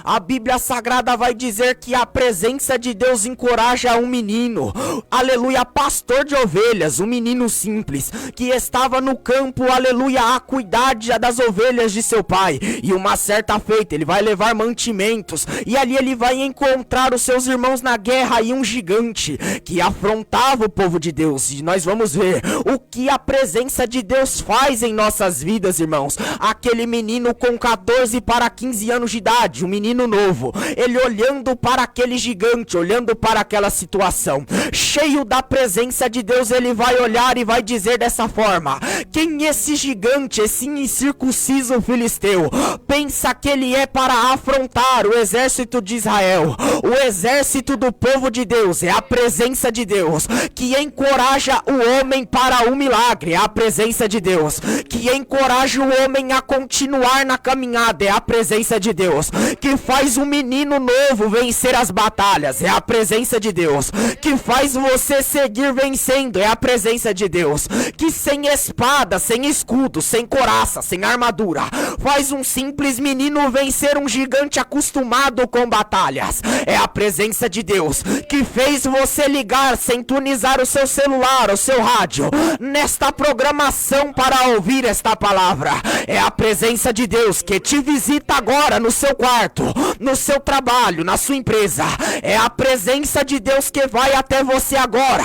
A Bíblia Sagrada vai dizer que a presença de Deus encoraja um menino, aleluia, pastor de ovelhas, um menino simples, que estava no campo, aleluia, a cuidar das ovelhas de seu pai. E uma certa feita, ele vai levar mantimentos, e ali ele vai encontrar os seus irmãos na guerra, e um gigante que afrontava o povo de Deus. E nós vamos ver o que a presença de Deus faz em nossas vidas, irmãos. Aquele menino com 14 para 15 anos de idade, um menino novo, ele olhando para aquele gigante, olhando para aquela situação, cheio da presença de Deus, ele vai olhar e vai dizer dessa forma: quem esse gigante, esse incircunciso filisteu, pensa que ele é para afrontar o exército de Israel, o exército do povo de Deus? É a presença de Deus que encoraja o homem para o milagre. É a presença de Deus que encoraja o homem a continuar na caminhada. É a presença de Deus que faz um menino novo vencer as batalhas. É a presença de Deus que faz você seguir vencendo. É a presença de Deus que sem espada, sem escudo, sem coraça, sem armadura, faz um simples menino vencer um gigante acostumado com batalhas. É a presença de Deus que fez você ligar, sintonizar o seu celular, o seu rádio, nesta programação para ouvir esta palavra. É a presença de Deus que te visita agora no seu quarto, no seu trabalho, na sua empresa. É a presença de Deus que vai até você agora,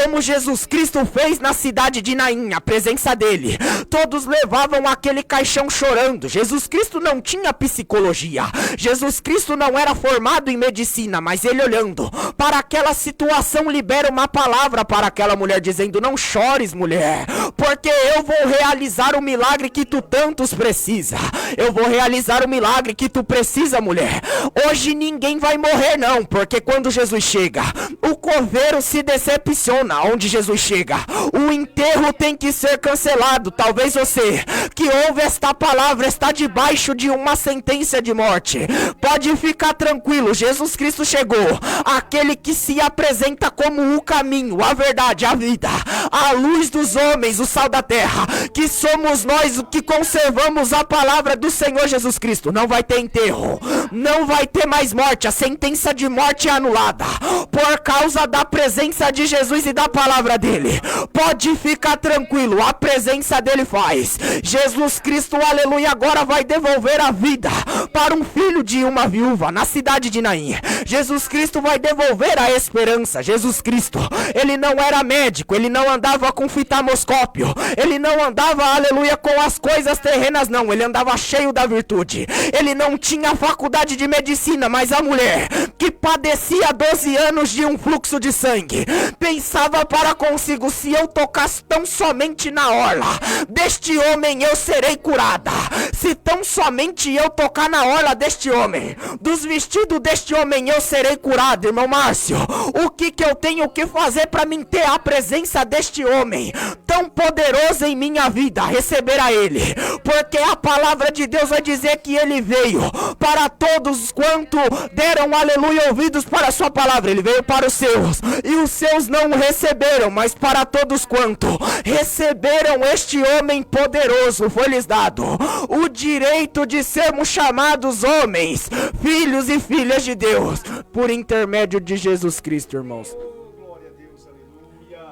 como Jesus Cristo fez na cidade de Naim, a presença dele. Todos levavam aquele caixão chorando. Jesus Cristo não tinha psicologia. Jesus Cristo não era formado em medicina, mas ele olhando para aquela situação libera uma palavra para aquela mulher dizendo: não chores, mulher, porque eu vou realizar o milagre que tu tantos precisa. Eu vou realizar o milagre que tu precisa, mulher. Hoje ninguém vai morrer não, porque quando Jesus chega, o coveiro se decepciona onde Jesus chega. O enterro tem que ser cancelado. Talvez você que ouve esta palavra está debaixo de uma sentença de morte. Pode ficar tranquilo, Jesus Cristo chegou. Aquele que se apresenta como o caminho, a verdade, a vida, a luz dos homens, o sal da terra, que somos nós que conservamos a palavra do Senhor Jesus Cristo. Não vai ter enterro, não vai ter mais morte. A sentença de morte é anulada por causa da presença de Jesus e da palavra dele. Pode ficar tranquilo, a presença dele faz. Jesus Cristo, aleluia, agora vai devolver a vida para um filho de uma viúva na cidade de Naim. Jesus Cristo vai devolver a esperança. Jesus Cristo, ele não era médico, ele não andava com fitamoscópio, ele não andava, aleluia, com as coisas terrenas não, ele andava cheio da virtude. Ele não tinha faculdade de medicina, mas a mulher que padecia 12 anos de um fluxo de sangue pensava para consigo: se eu tocasse tão somente na orla deste homem eu serei curada. Se tão somente eu tocar na orla deste homem, dos vestidos deste homem eu serei curado. Irmão Márcio, o que eu tenho que fazer para mim ter a presença deste homem tão poderoso em minha vida? Receber a ele, porque a palavra de Deus vai dizer que ele veio para todos quanto deram, aleluia, ouvidos para a sua palavra. Ele veio para os seus e os seus não o receberam, mas para todos quanto receberam este homem poderoso foi-lhes dado o direito de sermos chamados homens, filhos e filhas de Deus, por intermédio de Jesus Cristo, irmãos.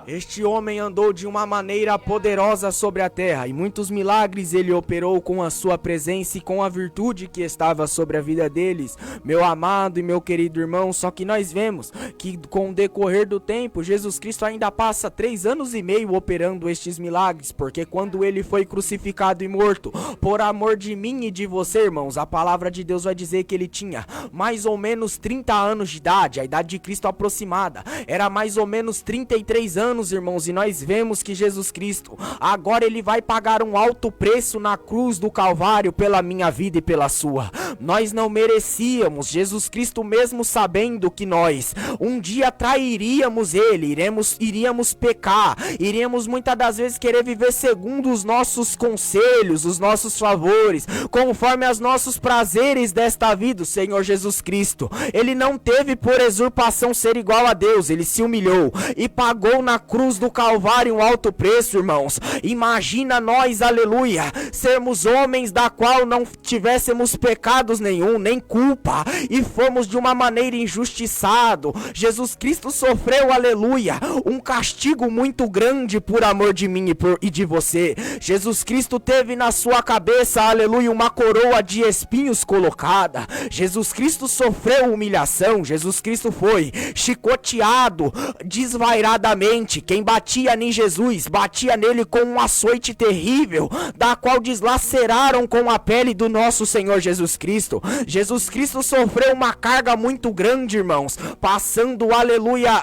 Este homem andou de uma maneira poderosa sobre a terra, e muitos milagres ele operou com a sua presença e com a virtude que estava sobre a vida deles, meu amado e meu querido irmão. Só que nós vemos que com o decorrer do tempo, Jesus Cristo ainda passa 3 anos e meio operando estes milagres, porque quando ele foi crucificado e morto, por amor de mim e de você, irmãos, a palavra de Deus vai dizer que ele tinha mais ou menos 30 anos de idade, a idade de Cristo aproximada, era mais ou menos 33 anos, irmãos, e nós vemos que Jesus Cristo, agora ele vai pagar um alto preço na cruz do Calvário pela minha vida e pela sua. Nós não merecíamos, Jesus Cristo mesmo sabendo que nós um dia trairíamos ele, iríamos pecar, iríamos muitas das vezes querer viver segundo os nossos conselhos, os nossos favores, conforme os nossos prazeres desta vida. O Senhor Jesus Cristo, ele não teve por usurpação ser igual a Deus, ele se humilhou e pagou na cruz do Calvário um alto preço, irmãos. Imagina nós, aleluia, sermos homens da qual não tivéssemos pecados nenhum, nem culpa, e fomos de uma maneira injustiçado. Jesus Cristo sofreu, aleluia, um castigo muito grande por amor de mim e de você. Jesus Cristo teve na sua cabeça, aleluia, uma coroa de espinhos colocada. Jesus Cristo sofreu humilhação. Jesus Cristo foi chicoteado desvairadamente. Quem batia em Jesus, batia nele com um açoite terrível, da qual deslaceraram com a pele do nosso Senhor Jesus Cristo. Jesus Cristo sofreu uma carga muito grande, irmãos, passando, aleluia,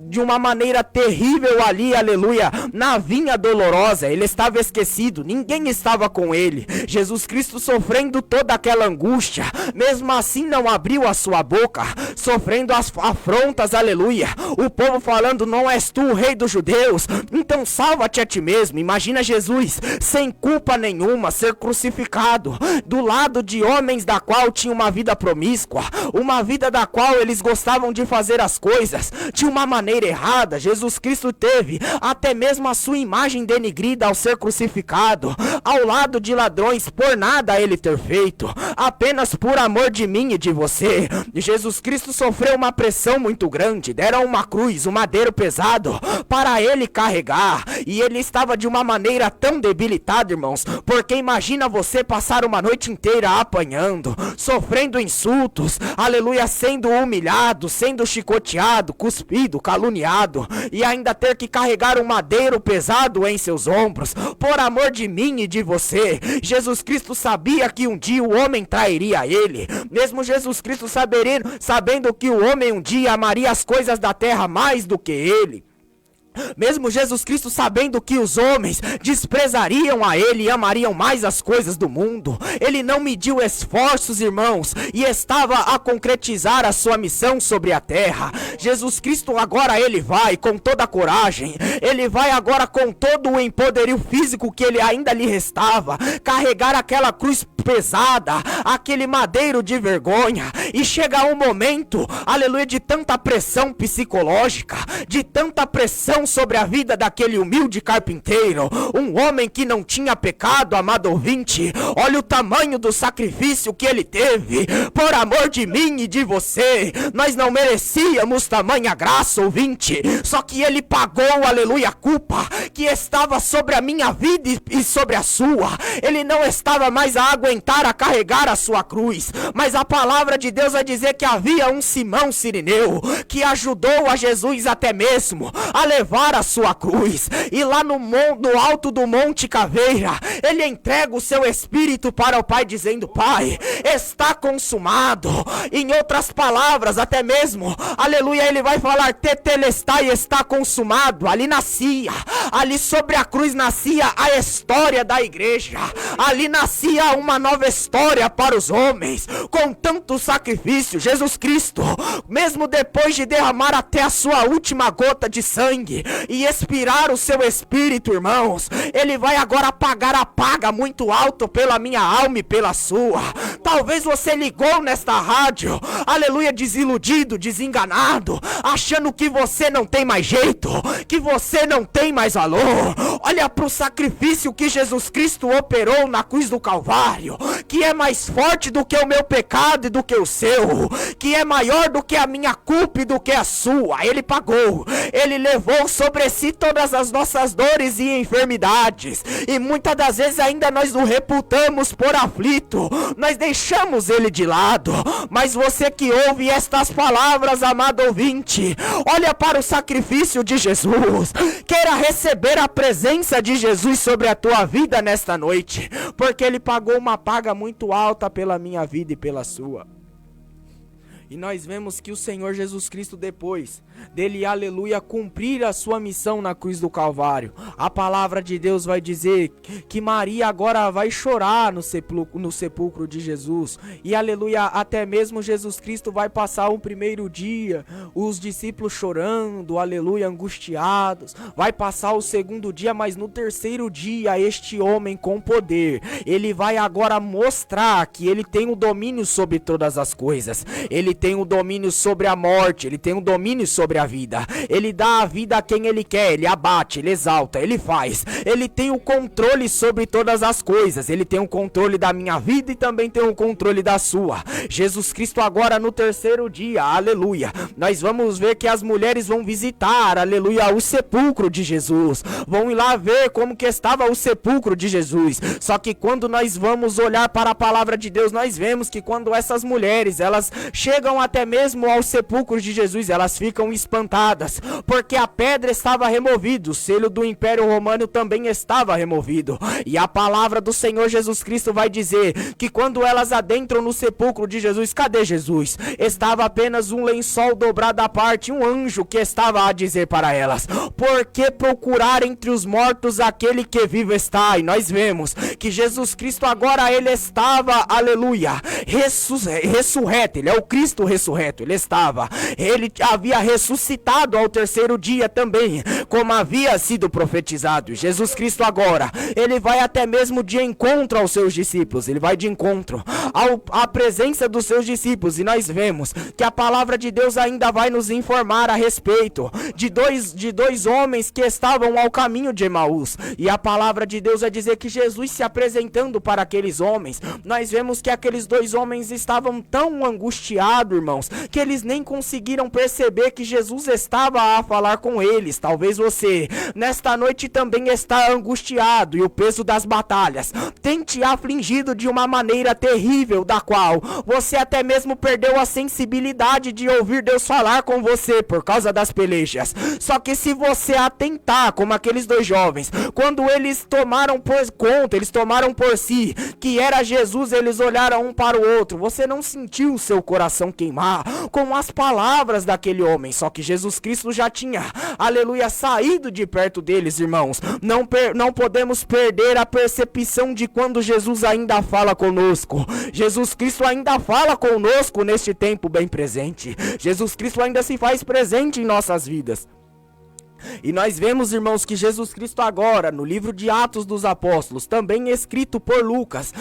de uma maneira terrível ali, aleluia, na vinha dolorosa. Ele estava esquecido, ninguém estava com ele. Jesus Cristo sofrendo toda aquela angústia, mesmo assim não abriu a sua boca, sofrendo as afrontas, aleluia, o povo falando: não és tu o rei dos judeus, então salva-te a ti mesmo. Imagina Jesus sem culpa nenhuma ser crucificado do lado de homens da qual tinha uma vida promíscua, uma vida da qual eles gostavam de fazer as coisas de uma maneira errada. Jesus Cristo teve até mesmo a sua imagem denigrida ao ser crucificado ao lado de ladrões, por nada ele ter feito, apenas por amor de mim e de você. Jesus Cristo sofreu uma pressão muito grande, deram uma cruz, um madeiro pesado, para ele carregar. E ele estava de uma maneira tão debilitado, irmãos, porque imagina você passar uma noite inteira apanhando, sofrendo insultos, aleluia, sendo humilhado, sendo chicoteado, cuspido, caluniado, e ainda ter que carregar um madeiro pesado em seus ombros, por amor de mim e de você. Jesus Cristo sabia que um dia o homem trairia ele, mesmo Jesus Cristo sabendo que o homem um dia amaria as coisas da terra mais do que ele. Mesmo Jesus Cristo sabendo que os homens desprezariam a ele e amariam mais as coisas do mundo, ele não mediu esforços, irmãos, e estava a concretizar a sua missão sobre a terra. Jesus Cristo agora ele vai com toda a coragem, ele vai agora com todo o empoderio físico que ele ainda lhe restava, carregar aquela cruz pesada, aquele madeiro de vergonha, e chega um momento, aleluia, de tanta pressão psicológica, de tanta pressão sobre a vida daquele humilde carpinteiro, um homem que não tinha pecado, amado ouvinte. Olha o tamanho do sacrifício que ele teve, por amor de mim e de você. Nós não merecíamos tamanha graça, ouvinte, só que ele pagou, aleluia, a culpa que estava sobre a minha vida e sobre a sua. Ele não estava mais a aguentar a carregar a sua cruz, mas a palavra de Deus vai dizer que havia um Simão Cirineu que ajudou a Jesus até mesmo a levar a sua cruz, e lá no alto do Monte Caveira, ele entrega o seu espírito para o Pai dizendo: Pai, está consumado. Em outras palavras, até mesmo, aleluia, ele vai falar tetelestai, está consumado. Ali nascia, ali sobre a cruz nascia a história da igreja, ali nascia uma nova história para os homens. Com tanto sacrifício, Jesus Cristo, mesmo depois de derramar até a sua última gota de sangue e expirar o seu espírito, irmãos, ele vai agora pagar a paga muito alto pela minha alma e pela sua. Talvez você ligou nesta rádio, aleluia, desiludido, desenganado, achando que você não tem mais jeito, que você não tem mais valor. Olha para o sacrifício que Jesus Cristo operou na cruz do Calvário, que é mais forte do que o meu pecado e do que o seu, que é maior do que a minha culpa e do que a sua. Ele pagou, ele levou sobre si todas as nossas dores e enfermidades, e muitas das vezes ainda nós o reputamos por aflito, nós deixamos ele de lado. Mas você que ouve estas palavras, amado ouvinte, olha para o sacrifício de Jesus, queira receber a presença de Jesus sobre a tua vida nesta noite, porque ele pagou uma paga muito alta pela minha vida e pela sua. E nós vemos que o Senhor Jesus Cristo, depois dele, aleluia, cumprir a sua missão na cruz do Calvário, a palavra de Deus vai dizer que Maria agora vai chorar no sepulcro de Jesus. E aleluia, até mesmo Jesus Cristo vai passar o primeiro dia, os discípulos chorando, aleluia, angustiados. Vai passar o segundo dia, mas no terceiro dia, este homem com poder, ele vai agora mostrar que ele tem o domínio sobre todas as coisas. Ele tem o domínio sobre a morte, ele tem o domínio sobre a vida. Ele dá a vida a quem ele quer, ele abate, ele exalta, ele faz. Ele tem o controle sobre todas as coisas. Ele tem o controle da minha vida e também tem o controle da sua. Jesus Cristo agora no terceiro dia, aleluia, nós vamos ver que as mulheres vão visitar, aleluia, o sepulcro de Jesus. Vão ir lá ver como que estava o sepulcro de Jesus. Só que quando nós vamos olhar para a palavra de Deus, nós vemos que quando essas mulheres, elas chegam até mesmo ao sepulcro de Jesus, elas ficam espantadas, porque a pedra estava removida, o selo do Império Romano também estava removido. E a palavra do Senhor Jesus Cristo vai dizer que quando elas adentram no sepulcro de Jesus, cadê Jesus? Estava apenas um lençol dobrado à parte, um anjo que estava a dizer para elas: por que procurar entre os mortos aquele que vivo está? E nós vemos que Jesus Cristo agora ele estava, aleluia, ressurreto, ele é o Cristo ressurreto, ele havia ressuscitado ao terceiro dia também, como havia sido profetizado. Jesus Cristo agora, ele vai até mesmo de encontro aos seus discípulos, ele vai de encontro à presença dos seus discípulos, e nós vemos que a palavra de Deus ainda vai nos informar a respeito de dois homens que estavam ao caminho de Emaús, e a palavra de Deus vai dizer que Jesus se apresentando para aqueles homens, nós vemos que aqueles dois homens estavam tão angustiados, irmãos, que eles nem conseguiram perceber que Jesus estava a falar com eles. Talvez você nesta noite também está angustiado e o peso das batalhas tem te afligido de uma maneira terrível, da qual você até mesmo perdeu a sensibilidade de ouvir Deus falar com você por causa das pelejas. Só que se você atentar, como aqueles dois jovens, quando eles tomaram por conta, eles tomaram por si que era Jesus, eles olharam um para o outro, você não sentiu o seu coração queimar com as palavras daquele homem. Só que Jesus Cristo já tinha, aleluia, saído de perto deles, irmãos. Não podemos perder a percepção de quando Jesus ainda fala conosco. Jesus Cristo ainda fala conosco neste tempo bem presente. Jesus Cristo ainda se faz presente em nossas vidas. E nós vemos, irmãos, que Jesus Cristo agora, no livro de Atos dos Apóstolos, também escrito por Lucas,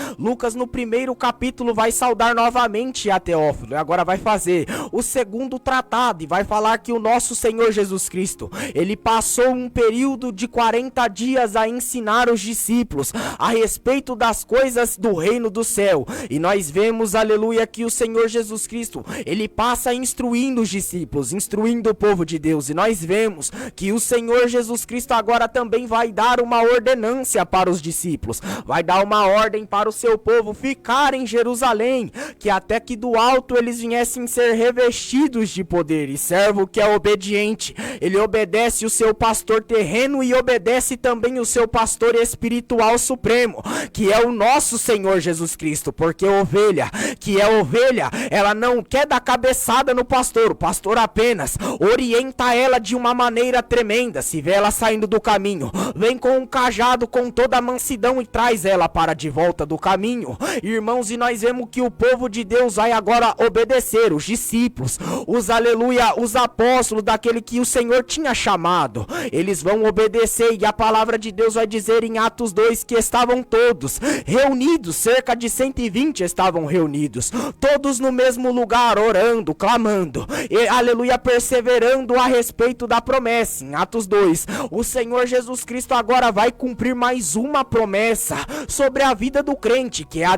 no primeiro capítulo vai saudar novamente a Teófilo, e agora vai fazer o segundo tratado, e vai falar que o nosso Senhor Jesus Cristo, ele passou um período de 40 dias a ensinar os discípulos a respeito das coisas do reino do céu, e nós vemos, aleluia, que o Senhor Jesus Cristo, ele passa instruindo os discípulos, instruindo o povo de Deus, e nós vemos que o Senhor Jesus Cristo agora também vai dar uma ordenância para os discípulos, vai dar uma ordem para o seu povo ficar em Jerusalém, que até que do alto eles viessem ser revestidos de poder. E servo que é obediente, ele obedece o seu pastor terreno e obedece também o seu pastor espiritual supremo, que é o nosso Senhor Jesus Cristo, porque ovelha, que é ovelha, ela não quer dar cabeçada no pastor, o pastor apenas orienta ela de uma maneira tremenda. Se vê ela saindo do caminho, vem com um cajado com toda a mansidão e traz ela para de volta do caminho. Irmãos, e nós vemos que o povo de Deus vai agora obedecer, os discípulos, os apóstolos daquele que o Senhor tinha chamado, eles vão obedecer, e a palavra de Deus vai dizer em Atos 2 que estavam todos reunidos, cerca de 120 estavam reunidos, todos no mesmo lugar, orando, clamando, e, aleluia, perseverando a respeito da promessa. Em Atos 2, o Senhor Jesus Cristo agora vai cumprir mais uma promessa sobre a vida do crente, que é a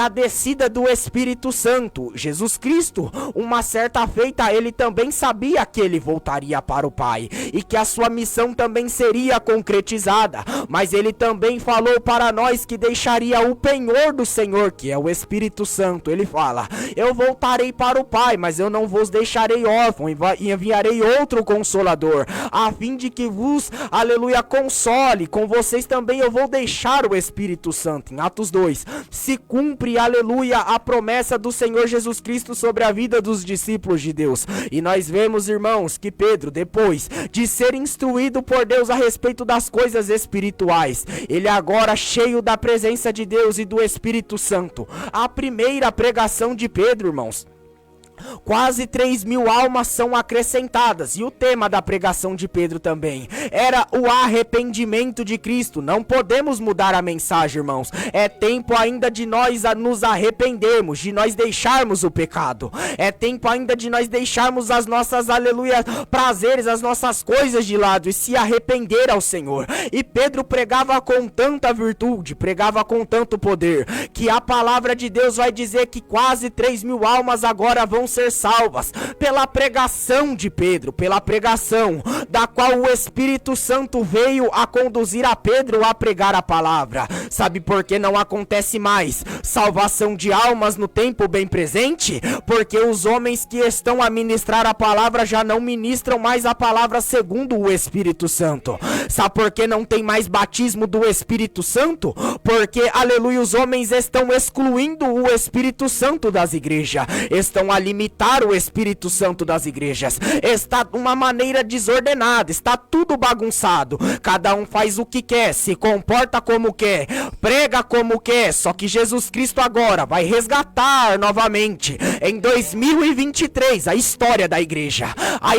descida do Espírito Santo. Jesus Cristo, uma certa feita, ele também sabia que ele voltaria para o Pai e que a sua missão também seria concretizada, mas ele também falou para nós que deixaria o penhor do Senhor, que é o Espírito Santo. Ele fala: eu voltarei para o Pai, mas eu não vos deixarei órfão, e enviarei outro Consolador, a fim de que vos, aleluia, console. Com vocês também eu vou deixar o Espírito Santo. Em Atos 2, se cumpre, aleluia, a promessa do Senhor Jesus Cristo sobre a vida dos discípulos de Deus. E nós vemos, irmãos, que Pedro, depois de ser instruído por Deus a respeito das coisas espirituais, ele agora, cheio da presença de Deus e do Espírito Santo, a primeira pregação de Pedro, irmãos, quase 3.000 almas são acrescentadas, e o tema da pregação de Pedro também era o arrependimento de Cristo. Não podemos mudar a mensagem, irmãos. É tempo ainda de nós nos arrependermos, de nós deixarmos o pecado. É tempo ainda de nós deixarmos as nossas, aleluia, prazeres, as nossas coisas de lado e se arrepender ao Senhor. E Pedro pregava com tanta virtude, pregava com tanto poder, que a palavra de Deus vai dizer que quase 3.000 almas agora vão ser salvas pela pregação de Pedro, pela pregação da qual o Espírito Santo veio a conduzir a Pedro a pregar a palavra. Sabe por que não acontece mais salvação de almas no tempo bem presente? Porque os homens que estão a ministrar a palavra já não ministram mais a palavra segundo o Espírito Santo. Sabe por que não tem mais batismo do Espírito Santo? Porque, aleluia, os homens estão excluindo o Espírito Santo das igrejas, estão a limitar o Espírito Santo das igrejas. Está uma maneira desordenada, está tudo bagunçado, cada um faz o que quer, se comporta como quer, prega como quer. Só que Jesus Cristo agora vai resgatar novamente em 2023 a história da igreja. A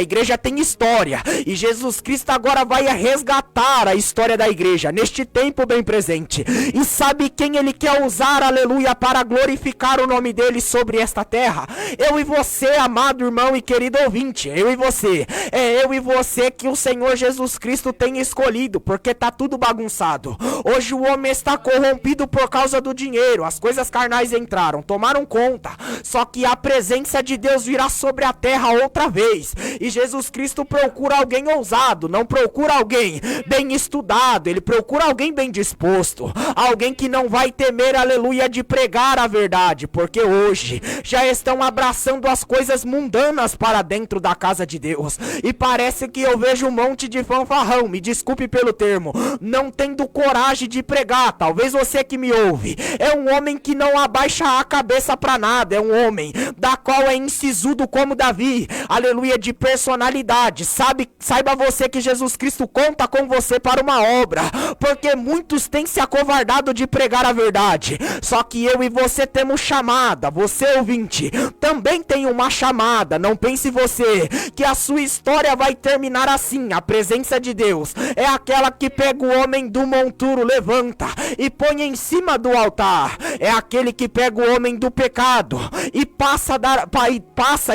igreja tem história, e Jesus Cristo agora vai resgatar a história da igreja neste tempo bem presente. E sabe quem ele quer usar, aleluia, para glorificar o nome dele sobre esta terra? Eu e você, amado irmão e querido ouvinte, eu e você. você. É eu e você que o Senhor Jesus Cristo tem escolhido, porque tá tudo bagunçado. Hoje o homem está corrompido por causa do dinheiro. As coisas carnais entraram, tomaram conta. Só que a presença de Deus virá sobre a terra outra vez. E Jesus Cristo procura alguém ousado, não procura alguém bem estudado. Ele procura alguém bem disposto, alguém que não vai temer, aleluia, de pregar a verdade, porque hoje já estão abraçando as coisas mundanas para dentro da casa de Deus. E parece que eu vejo um monte de fanfarrão, me desculpe pelo termo, não tendo coragem de pregar. Talvez você que me ouve é um homem que não abaixa a cabeça para nada, é um homem da qual é incisudo como Davi, aleluia, de personalidade. Saiba você que Jesus Cristo conta com você para uma obra, porque muitos têm se acovardado de pregar a verdade. Só que eu e você temos chamada. Você, ouvinte, também tem uma chamada. Não pense você que a sua história vai terminar assim. A presença de Deus é aquela que pega o homem do monturo, levanta e põe em cima do altar. É aquele que pega o homem do pecado e passa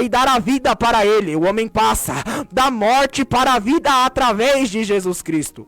e dar a vida para ele. O homem passa da morte para a vida através de Jesus Cristo.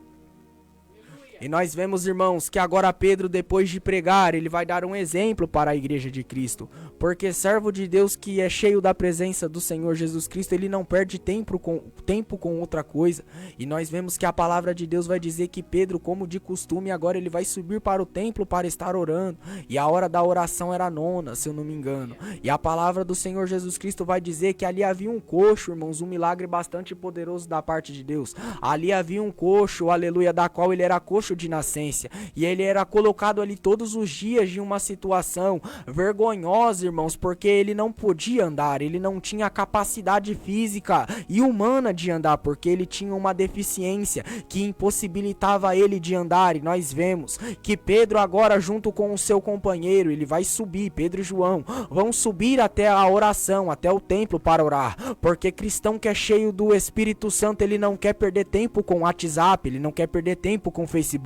E nós vemos, irmãos, que agora Pedro, depois de pregar, ele vai dar um exemplo para a igreja de Cristo. Porque servo de Deus que é cheio da presença do Senhor Jesus Cristo, ele não perde tempo com outra coisa. E nós vemos que a palavra de Deus vai dizer que Pedro, como de costume, agora ele vai subir para o templo para estar orando. E a hora da oração era 9, se eu não me engano. E a palavra do Senhor Jesus Cristo vai dizer que ali havia um coxo, irmãos, um milagre bastante poderoso da parte de Deus. Ali havia um coxo, aleluia, da qual ele era coxo de nascença, e ele era colocado ali todos os dias de uma situação vergonhosa, irmãos, porque ele não podia andar, ele não tinha a capacidade física e humana de andar, porque ele tinha uma deficiência que impossibilitava ele de andar. E nós vemos que Pedro agora, junto com o seu companheiro, ele vai subir, Pedro e João, vão subir até a oração, até o templo para orar, porque cristão que é cheio do Espírito Santo, ele não quer perder tempo com o WhatsApp, ele não quer perder tempo com o Facebook,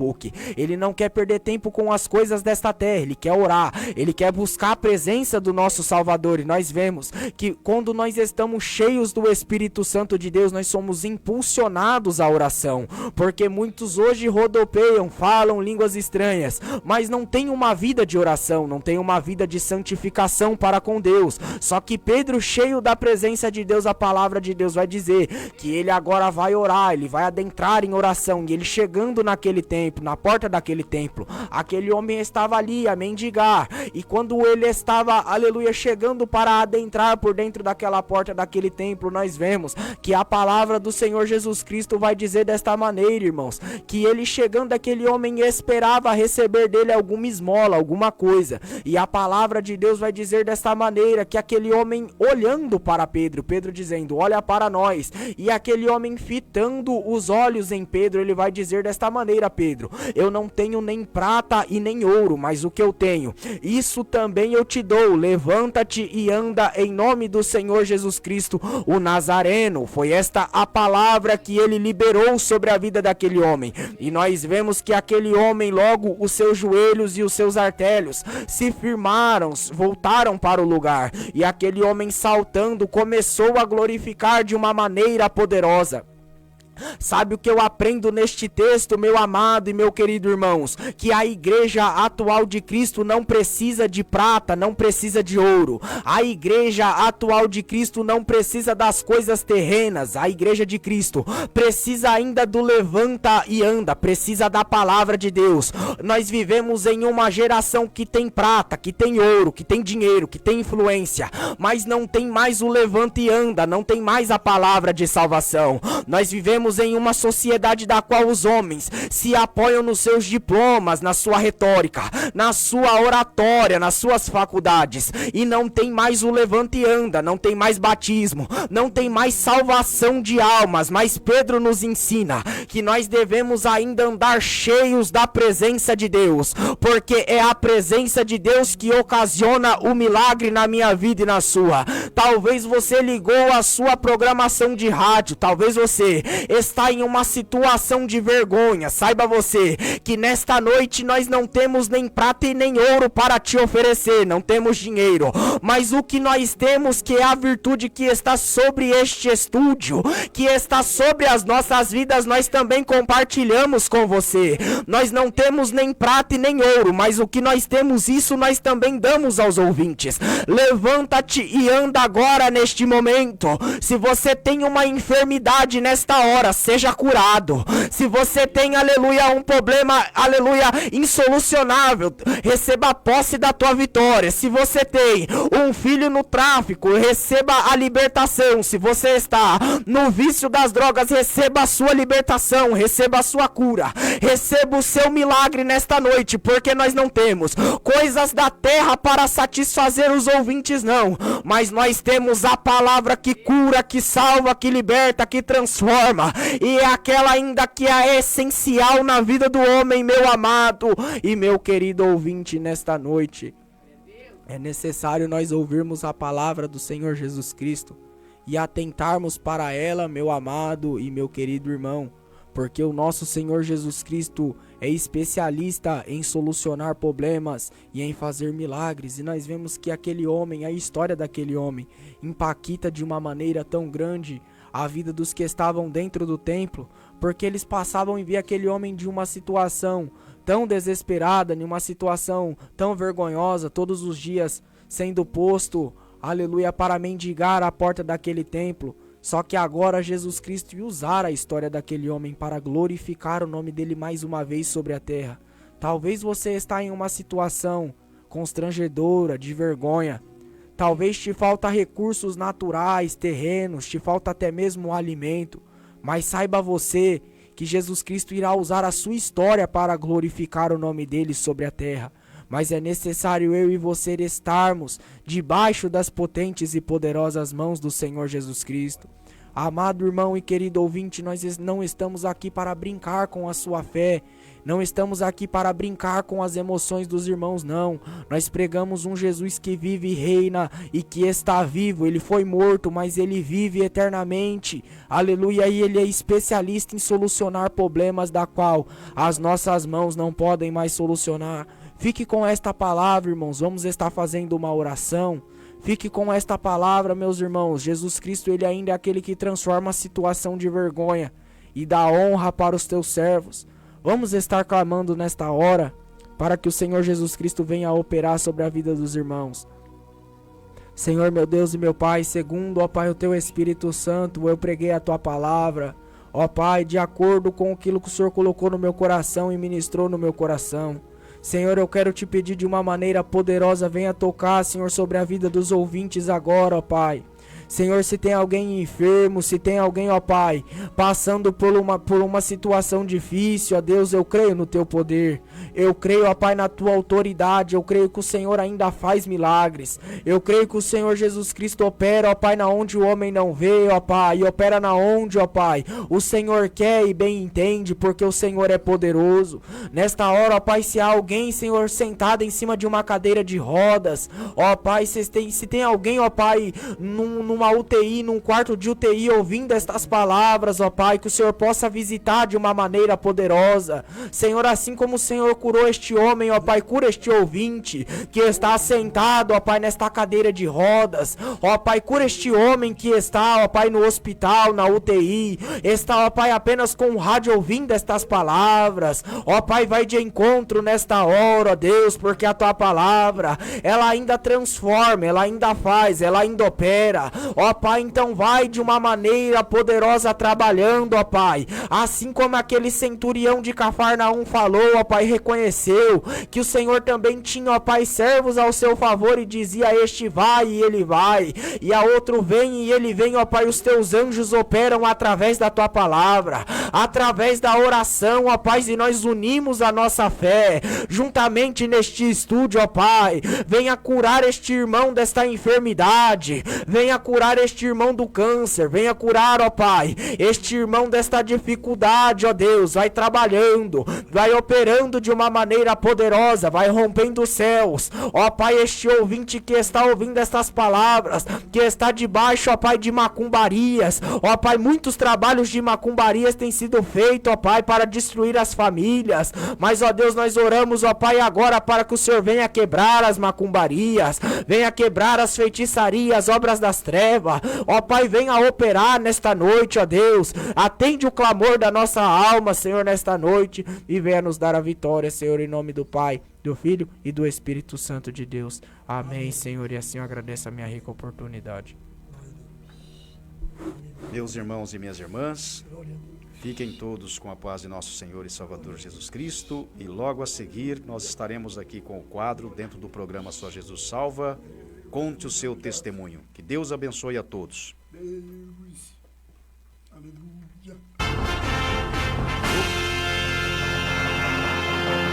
ele não quer perder tempo com as coisas desta terra, ele quer orar, ele quer buscar a presença do nosso Salvador. E nós vemos que quando nós estamos cheios do Espírito Santo de Deus, nós somos impulsionados à oração, porque muitos hoje rodopeiam, falam línguas estranhas, mas não tem uma vida de oração, não tem uma vida de santificação para com Deus. Só que Pedro, cheio da presença de Deus, a palavra de Deus vai dizer que ele agora vai orar, ele vai adentrar em oração, e ele chegando naquele templo, na porta daquele templo, aquele homem estava ali a mendigar, e quando ele estava, aleluia, chegando para adentrar por dentro daquela porta daquele templo, nós vemos que a palavra do Senhor Jesus Cristo vai dizer desta maneira, irmãos, que ele chegando, aquele homem esperava receber dele alguma esmola, alguma coisa, e a palavra de Deus vai dizer desta maneira, que aquele homem olhando para Pedro, Pedro dizendo, olha para nós, e aquele homem fitando os olhos em Pedro, ele vai dizer desta maneira, Pedro, eu não tenho nem prata e nem ouro, mas o que eu tenho, isso também eu te dou. Levanta-te e anda em nome do Senhor Jesus Cristo, o Nazareno. Foi esta a palavra que ele liberou sobre a vida daquele homem. E nós vemos que aquele homem, logo os seus joelhos e os seus artérios se firmaram, voltaram para o lugar. E aquele homem, saltando, começou a glorificar de uma maneira poderosa. Sabe o que eu aprendo neste texto, meu amado e meu querido irmãos? Que a igreja atual de Cristo não precisa de prata, não precisa de ouro. A igreja atual de Cristo não precisa das coisas terrenas. A igreja de Cristo precisa ainda do levanta e anda, precisa da palavra de Deus. Nós vivemos em uma geração que tem prata, que tem ouro, que tem dinheiro, que tem influência, mas não tem mais o levanta e anda, não tem mais a palavra de salvação. Nós vivemos em uma sociedade da qual os homens se apoiam nos seus diplomas, na sua retórica, na sua oratória, nas suas faculdades, e não tem mais o levanta e anda, não tem mais batismo, não tem mais salvação de almas. Mas Pedro nos ensina que nós devemos ainda andar cheios da presença de Deus, porque é a presença de Deus que ocasiona o milagre na minha vida e na sua. Talvez você ligou a sua programação de rádio, talvez você está em uma situação de vergonha. Saiba você que nesta noite nós não temos nem prata e nem ouro para te oferecer, não temos dinheiro, mas o que nós temos, que é a virtude que está sobre este estúdio, que está sobre as nossas vidas, nós também compartilhamos com você. Nós não temos nem prata e nem ouro, mas o que nós temos, isso nós também damos aos ouvintes. Levanta-te e anda agora neste momento. Se você tem uma enfermidade nesta hora, seja curado. Se você tem, aleluia, um problema, aleluia, insolucionável, receba a posse da tua vitória. Se você tem um filho no tráfico, receba a libertação. Se você está no vício das drogas, receba a sua libertação, receba a sua cura, receba o seu milagre nesta noite, porque nós não temos coisas da terra para satisfazer os ouvintes, não, mas nós temos a palavra que cura, que salva, que liberta, que transforma, e é aquela ainda que é essencial na vida do homem, meu amado e meu querido ouvinte. Nesta noite é necessário nós ouvirmos a palavra do Senhor Jesus Cristo e atentarmos para ela, meu amado e meu querido irmão, porque o nosso Senhor Jesus Cristo é especialista em solucionar problemas e em fazer milagres. E nós vemos que aquele homem, a história daquele homem, impacta de uma maneira tão grande a vida dos que estavam dentro do templo, porque eles passavam e via aquele homem de uma situação tão desesperada, em uma situação tão vergonhosa, todos os dias sendo posto, aleluia, para mendigar à porta daquele templo. Só que agora Jesus Cristo ia usar a história daquele homem para glorificar o nome dele mais uma vez sobre a terra. Talvez você está em uma situação constrangedora, de vergonha. Talvez te falta recursos naturais, terrenos, te falta até mesmo alimento. Mas saiba você que Jesus Cristo irá usar a sua história para glorificar o nome dele sobre a terra. Mas é necessário eu e você estarmos debaixo das potentes e poderosas mãos do Senhor Jesus Cristo. Amado irmão e querido ouvinte, nós não estamos aqui para brincar com a sua fé. Não estamos aqui para brincar com as emoções dos irmãos, não. Nós pregamos um Jesus que vive e reina e que está vivo. Ele foi morto, mas ele vive eternamente. Aleluia, e ele é especialista em solucionar problemas da qual as nossas mãos não podem mais solucionar. Fique com esta palavra, irmãos. Vamos estar fazendo uma oração. Fique com esta palavra, meus irmãos. Jesus Cristo, ele ainda é aquele que transforma a situação de vergonha e dá honra para os teus servos. Vamos estar clamando nesta hora para que o Senhor Jesus Cristo venha a operar sobre a vida dos irmãos. Senhor, meu Deus e meu Pai, segundo, ó Pai, o teu Espírito Santo, eu preguei a tua palavra. Ó Pai, de acordo com aquilo que o Senhor colocou no meu coração e ministrou no meu coração. Senhor, eu quero te pedir de uma maneira poderosa, venha tocar, Senhor, sobre a vida dos ouvintes agora, ó Pai. Senhor, se tem alguém enfermo, se tem alguém, ó Pai, passando por uma situação difícil, ó Deus, eu creio no teu poder. Eu creio, ó Pai, na tua autoridade. Eu creio que o Senhor ainda faz milagres. Eu creio que o Senhor Jesus Cristo opera, ó Pai, na onde o homem não vê, ó Pai, e opera na onde, ó Pai, o Senhor quer e bem entende, porque o Senhor é poderoso. Nesta hora, ó Pai, se há alguém, Senhor, sentado em cima de uma cadeira de rodas, ó Pai, se tem alguém, ó Pai, numa UTI, num quarto de UTI, ouvindo estas palavras, ó Pai, que o Senhor possa visitar de uma maneira poderosa. Senhor, assim como o Senhor curou este homem, ó Pai, cura este ouvinte que está sentado, ó Pai, nesta cadeira de rodas. Ó Pai, cura este homem que está, ó Pai, no hospital, na UTI, está, ó Pai, apenas com o rádio ouvindo estas palavras. Ó Pai, vai de encontro nesta hora, ó Deus, porque a tua palavra, ela ainda transforma, ela ainda faz, ela ainda opera. Ó Pai, então vai de uma maneira poderosa trabalhando, ó Pai, assim como aquele centurião de Cafarnaum falou, ó Pai, reconheceu que o Senhor também tinha, ó Pai, servos ao seu favor e dizia: este vai e ele vai, e a outro vem e ele vem, ó Pai. Os teus anjos operam através da tua palavra, através da oração, ó Pai, e nós unimos a nossa fé juntamente neste estúdio, ó Pai. Venha curar este irmão desta enfermidade, venha curar curar este irmão do câncer, venha curar, ó Pai, este irmão desta dificuldade, ó Deus, vai trabalhando, vai operando de uma maneira poderosa, vai rompendo os céus, ó Pai, este ouvinte que está ouvindo estas palavras, que está debaixo, ó Pai, de macumbarias, ó Pai, muitos trabalhos de macumbarias têm sido feitos, ó Pai, para destruir as famílias, mas, ó Deus, nós oramos, ó Pai, agora para que o Senhor venha quebrar as macumbarias, venha quebrar as feitiçarias, obras das trevas, ó Pai, venha operar nesta noite, ó Deus, atende o clamor da nossa alma, Senhor, nesta noite, e venha nos dar a vitória, Senhor, em nome do Pai, do Filho e do Espírito Santo de Deus. Amém, Senhor, e assim eu agradeço a minha rica oportunidade. Meus irmãos e minhas irmãs, fiquem todos com a paz de nosso Senhor e Salvador Jesus Cristo, e logo a seguir nós estaremos aqui com o quadro dentro do programa Só Jesus Salva. Conte o seu testemunho. Que Deus abençoe a todos. Deus. Aleluia.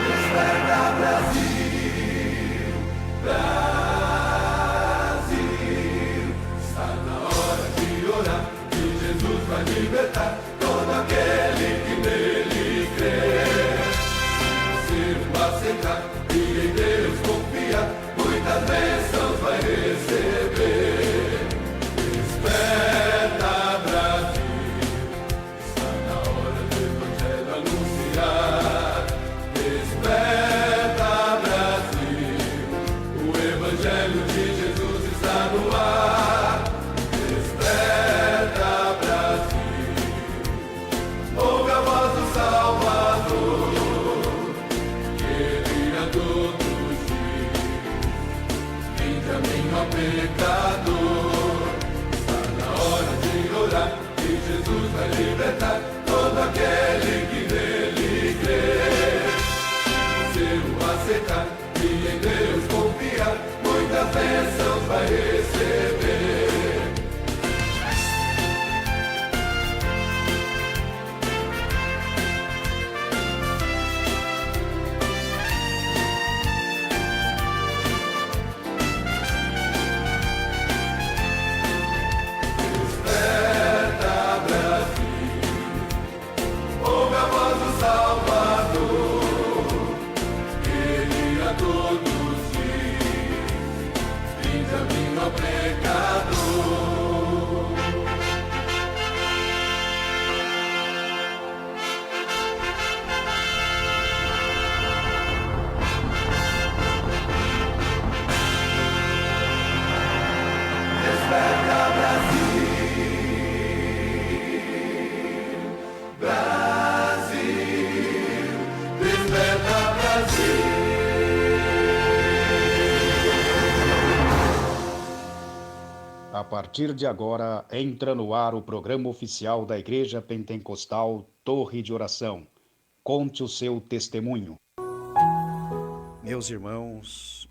Desperta, Brasil, Brasil. Está na hora de orar, que Jesus vai libertar todo aquele que nele crê. Se o aceitar e em Deus confiar, muitas bênçãos vai receber. Desperta, Brasil, está na hora do Evangelho anunciar. Desperta, Brasil, o Evangelho de Jesus está no ar. Desperta, Brasil, ouve a voz do Salvador, que ele irá conduzir. Vinde a mim, ó pecador, está na hora de orar, que Jesus vai libertar todo aquele que nele crê. Se o aceitar e em Deus confiar, muitas bênçãos vai receber. Desperta, Brasil, ouve a voz do Salvador, ele irá conduzir. Vinde a mim, ó pecador. Desperta, Brasil, Brasil, desperta, Brasil. A partir de agora, entra no ar o programa oficial da Igreja Pentecostal Torre de Oração. Conte o seu testemunho. Meus irmãos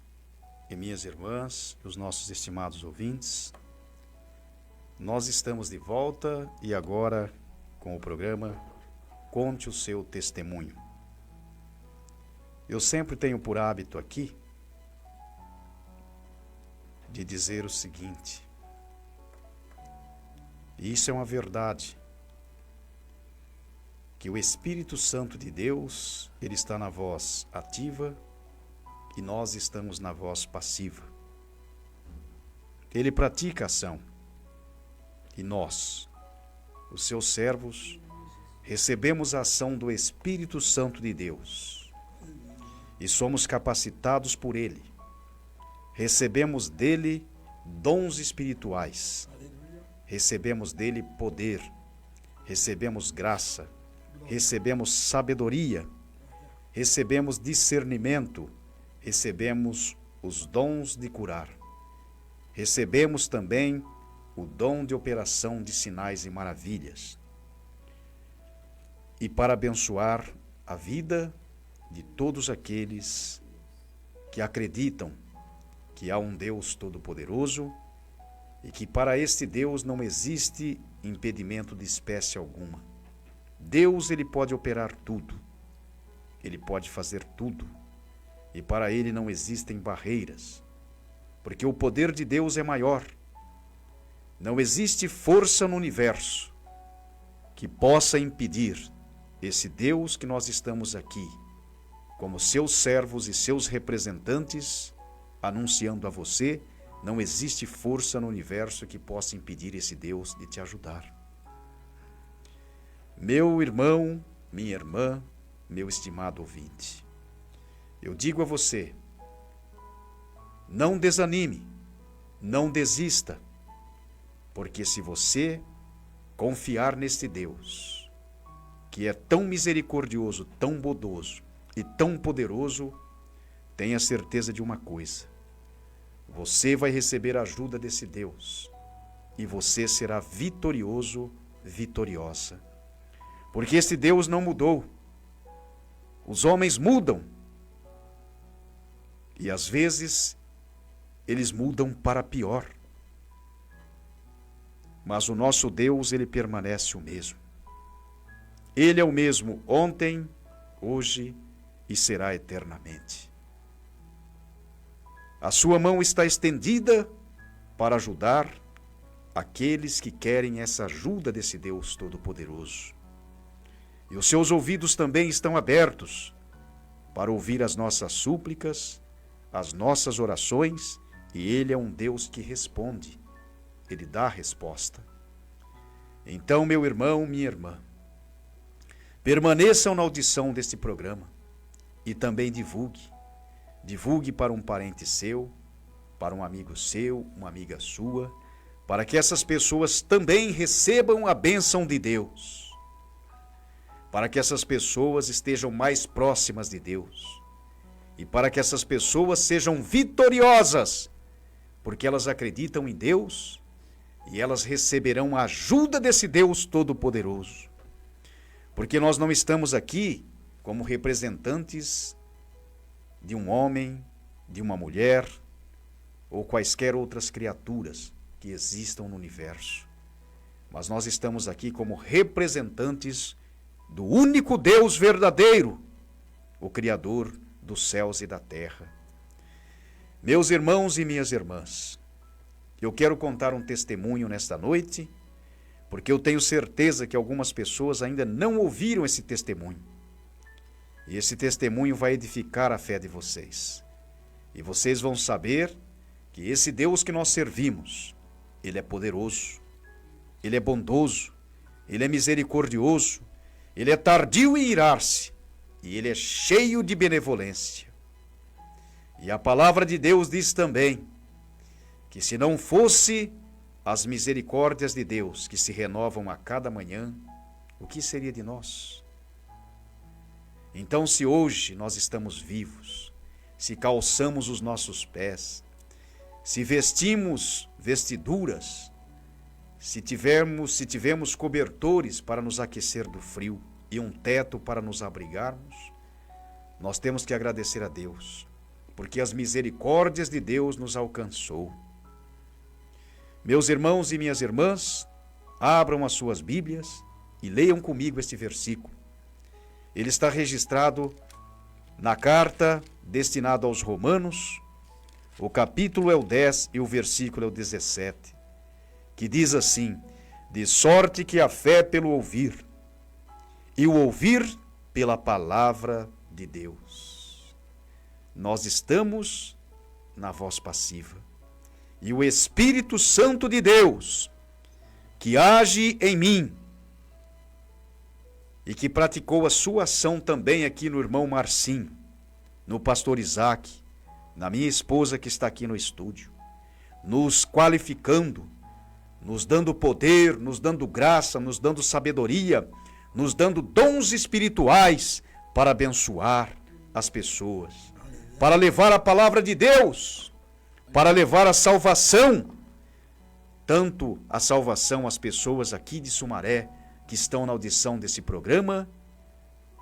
e minhas irmãs, os nossos estimados ouvintes, nós estamos de volta e agora com o programa Conte o seu testemunho. Eu sempre tenho por hábito aqui de dizer o seguinte, e isso é uma verdade, que o Espírito Santo de Deus, ele está na voz ativa e nós estamos na voz passiva. Ele pratica a ação e nós, os seus servos, recebemos a ação do Espírito Santo de Deus e somos capacitados por ele. Recebemos dele dons espirituais, recebemos dele poder, recebemos graça, recebemos sabedoria, recebemos discernimento, recebemos os dons de curar, recebemos também o dom de operação de sinais e maravilhas. E para abençoar a vida de todos aqueles que acreditam que há um Deus Todo-Poderoso e que para este Deus não existe impedimento de espécie alguma. Deus, ele pode operar tudo, ele pode fazer tudo, e para ele não existem barreiras, porque o poder de Deus é maior. Não existe força no universo que possa impedir esse Deus que nós estamos aqui, como seus servos e seus representantes, anunciando a você. Não existe força no universo que possa impedir esse Deus de te ajudar. Meu irmão, minha irmã, meu estimado ouvinte, eu digo a você, não desanime, não desista, porque se você confiar neste Deus, que é tão misericordioso, tão bondoso e tão poderoso, tenha certeza de uma coisa: você vai receber a ajuda desse Deus e você será vitorioso, vitoriosa. Porque esse Deus não mudou. Os homens mudam. E às vezes eles mudam para pior. Mas o nosso Deus, ele permanece o mesmo. Ele é o mesmo ontem, hoje e será eternamente. A sua mão está estendida para ajudar aqueles que querem essa ajuda desse Deus Todo-Poderoso. E os seus ouvidos também estão abertos para ouvir as nossas súplicas, as nossas orações, e Ele é um Deus que responde, Ele dá a resposta. Então, meu irmão, minha irmã, permaneçam na audição deste programa e também divulgue. Divulgue para um parente seu, para um amigo seu, uma amiga sua, para que essas pessoas também recebam a bênção de Deus. Para que essas pessoas estejam mais próximas de Deus. E para que essas pessoas sejam vitoriosas, porque elas acreditam em Deus e elas receberão a ajuda desse Deus Todo-Poderoso. Porque nós não estamos aqui como representantes de um homem, de uma mulher ou quaisquer outras criaturas que existam no universo. Mas nós estamos aqui como representantes do único Deus verdadeiro, o Criador dos céus e da terra. Meus irmãos e minhas irmãs, eu quero contar um testemunho nesta noite, porque eu tenho certeza que algumas pessoas ainda não ouviram esse testemunho. E esse testemunho vai edificar a fé de vocês. E vocês vão saber que esse Deus que nós servimos, Ele é poderoso, Ele é bondoso, Ele é misericordioso, Ele é tardio em irar-se e Ele é cheio de benevolência. E a palavra de Deus diz também que se não fosse as misericórdias de Deus que se renovam a cada manhã, o que seria de nós? Então, se hoje nós estamos vivos, se calçamos os nossos pés, se vestimos vestiduras, se tivermos cobertores para nos aquecer do frio e um teto para nos abrigarmos, nós temos que agradecer a Deus, porque as misericórdias de Deus nos alcançou. Meus irmãos e minhas irmãs, abram as suas Bíblias e leiam comigo este versículo. Ele está registrado na carta destinada aos Romanos, o capítulo é o 10 e o versículo é o 17. Que diz assim: de sorte que a fé pelo ouvir, e o ouvir pela palavra de Deus. Nós estamos na voz passiva. E o Espírito Santo de Deus, que age em mim, e que praticou a sua ação também aqui no irmão Marcinho, no pastor Isaac, na minha esposa que está aqui no estúdio, nos qualificando, nos dando poder, nos dando graça, nos dando sabedoria, nos dando dons espirituais para abençoar as pessoas, para levar a palavra de Deus, para levar a salvação, tanto a salvação às pessoas aqui de Sumaré, que estão na audição desse programa,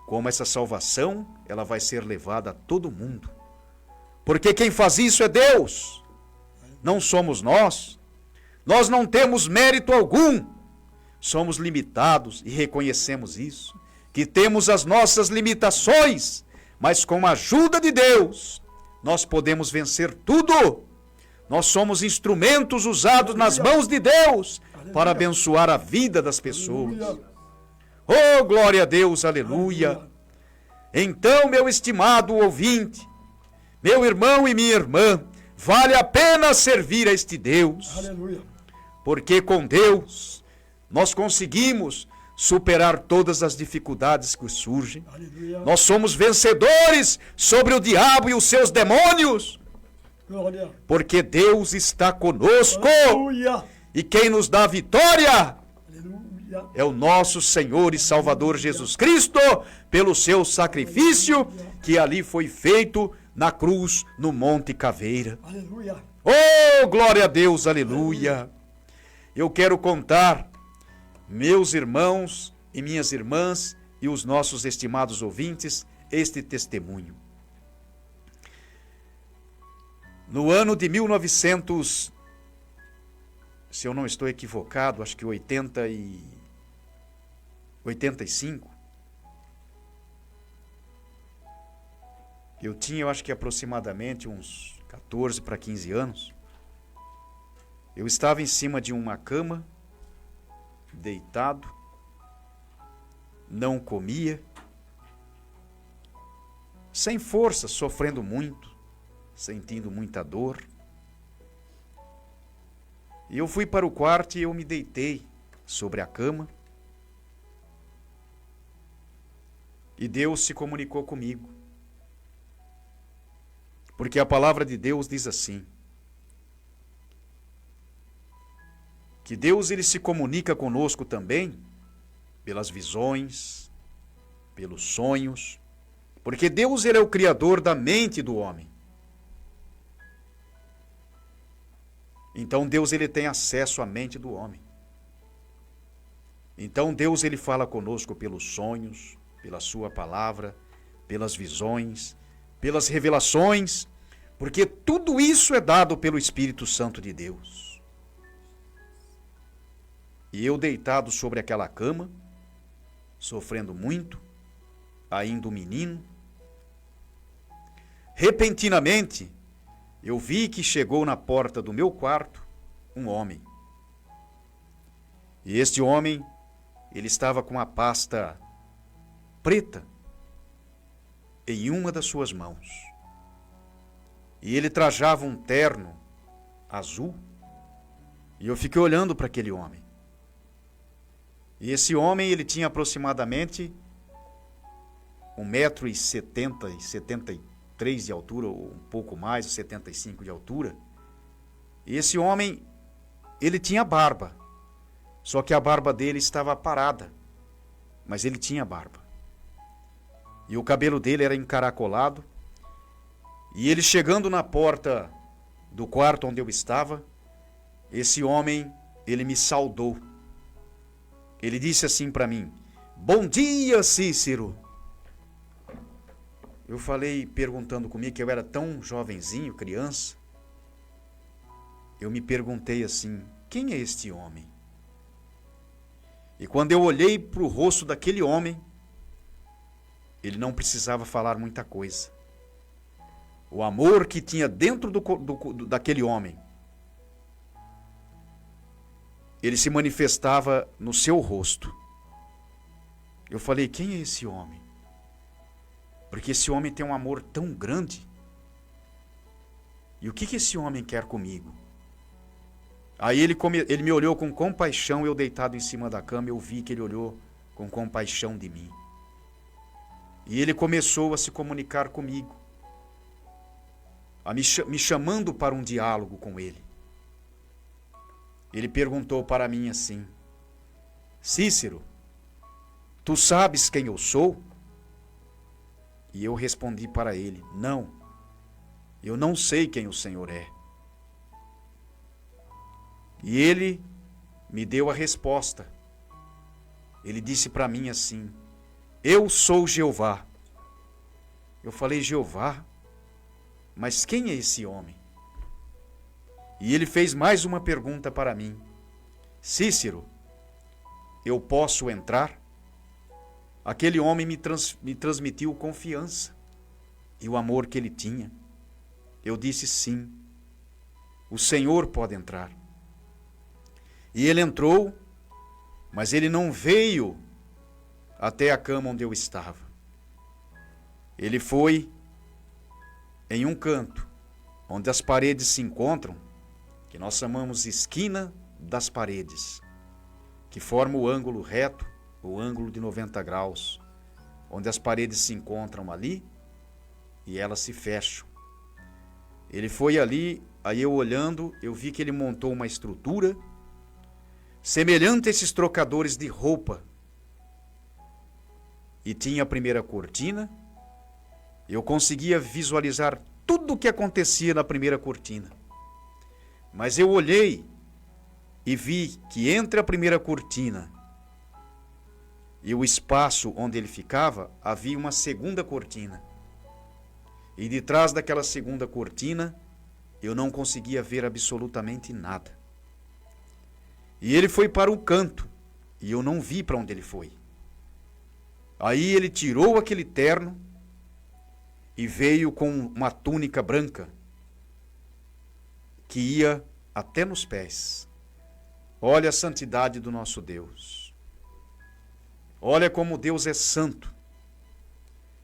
como essa salvação, ela vai ser levada a todo mundo. Porque quem faz isso é Deus, não somos nós. Nós não temos mérito algum, somos limitados e reconhecemos isso, que temos as nossas limitações, mas com a ajuda de Deus, nós podemos vencer tudo, Nós somos instrumentos usados nas mãos de Deus para abençoar a vida das pessoas. Oh, glória a Deus, aleluia. Então, meu estimado ouvinte, meu irmão e minha irmã, vale a pena servir a este Deus, Aleluia. porque com Deus nós conseguimos superar todas as dificuldades que surgem. Aleluia. Nós somos vencedores sobre o diabo e os seus demônios, Glória. porque Deus está conosco. Aleluia. E quem nos dá vitória Aleluia. é o nosso Senhor e Salvador Jesus Cristo, pelo seu sacrifício que ali foi feito na cruz, no Monte Caveira. Aleluia. Oh, glória a Deus, aleluia. Eu quero contar, meus irmãos e minhas irmãs e os nossos estimados ouvintes, este testemunho. No ano de 1900, se eu não estou equivocado, acho que 85, eu tinha, eu acho que aproximadamente uns 14 para 15 anos. Eu estava em cima de uma cama, deitado, não comia, sem força, sofrendo muito, sentindo muita dor. E eu fui para o quarto e eu me deitei sobre a cama. E Deus se comunicou comigo. Porque a palavra de Deus diz assim: que Deus ele se comunica conosco também pelas visões, pelos sonhos, porque Deus ele é o criador da mente do homem. Então Deus ele tem acesso à mente do homem. Então Deus ele fala conosco pelos sonhos, pela sua palavra, pelas visões, pelas revelações, porque tudo isso é dado pelo Espírito Santo de Deus. E eu deitado sobre aquela cama, sofrendo muito, ainda um menino, repentinamente eu vi que chegou na porta do meu quarto um homem. E este homem, ele estava com a pasta preta em uma das suas mãos. E ele trajava um terno azul. E eu fiquei olhando para aquele homem. E esse homem, ele tinha aproximadamente 1,70 m, 73 de altura, ou um pouco mais, 75 de altura. E esse homem, ele tinha barba. Só que a barba dele estava parada. Mas ele tinha barba. E o cabelo dele era encaracolado. E ele chegando na porta do quarto onde eu estava, esse homem, ele me saudou. Ele disse assim para mim: "Bom dia, Cícero." Eu falei, perguntando comigo, que eu era tão jovenzinho, criança. Eu me perguntei assim: quem é este homem? E quando eu olhei para o rosto daquele homem, ele não precisava falar muita coisa. O amor que tinha dentro daquele homem, ele se manifestava no seu rosto. Eu falei: quem é esse homem? Porque esse homem tem um amor tão grande. E o que esse homem quer comigo? Aí ele me olhou com compaixão, eu deitado em cima da cama, eu vi que ele olhou com compaixão de mim. E ele começou a se comunicar comigo, a me chamando para um diálogo com ele. Ele perguntou para mim assim: "Cícero, tu sabes quem eu sou?" E eu respondi para ele: "Não, eu não sei quem o Senhor é." E ele me deu a resposta. Ele disse para mim assim: "Eu sou Jeová." Eu falei: "Jeová? Mas quem é esse homem?" E ele fez mais uma pergunta para mim: "Cícero, eu posso entrar?" Aquele homem me transmitiu confiança e o amor que ele tinha. Eu disse sim. o Senhor pode entrar. E ele entrou, mas ele não veio até a cama onde eu estava. Ele foi em um canto, onde as paredes se encontram, que nós chamamos esquina das paredes, que forma o ângulo reto, o ângulo de 90 graus, onde as paredes se encontram ali e elas se fecham. Ele foi ali, aí eu olhando, eu vi que ele montou uma estrutura semelhante a esses trocadores de roupa. E tinha a primeira cortina. Eu conseguia visualizar tudo o que acontecia na primeira cortina. Mas eu olhei e vi que entre a primeira cortina e o espaço onde ele ficava, havia uma segunda cortina. E de trás daquela segunda cortina, eu não conseguia ver absolutamente nada. E ele foi para o canto, e eu não vi para onde ele foi. Aí ele tirou aquele terno e veio com uma túnica branca que ia até nos pés. Olha a santidade do nosso Deus. Olha como Deus é santo.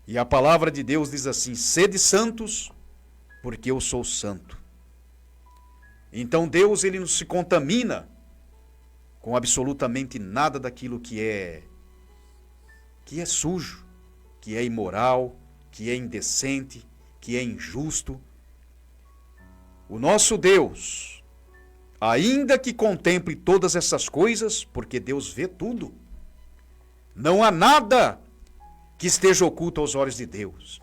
E a palavra de Deus diz assim: sede santos, porque eu sou santo. Então Deus, ele não se contamina com absolutamente nada daquilo que é sujo, que é imoral, que é indecente, que é injusto. O nosso Deus, ainda que contemple todas essas coisas, porque Deus vê tudo, não há nada que esteja oculto aos olhos de Deus.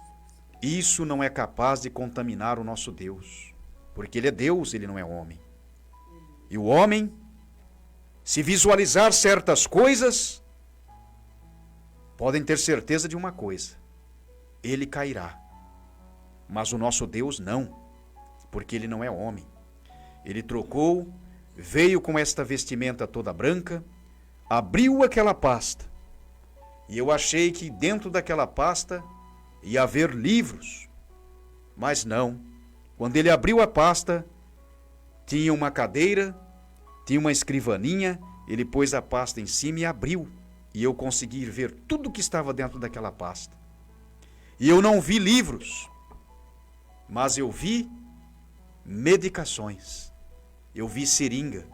Isso não é capaz de contaminar o nosso Deus, porque Ele é Deus, Ele não é homem. E o homem, se visualizar certas coisas, podem ter certeza de uma coisa: ele cairá. Mas o nosso Deus não, porque Ele não é homem. Ele trocou, veio com esta vestimenta toda branca, abriu aquela pasta, e eu achei que dentro daquela pasta ia haver livros, mas não. Quando ele abriu a pasta, tinha uma cadeira, tinha uma escrivaninha, ele pôs a pasta em cima e abriu, e eu consegui ver tudo que estava dentro daquela pasta. E eu não vi livros, mas eu vi medicações, eu vi seringa.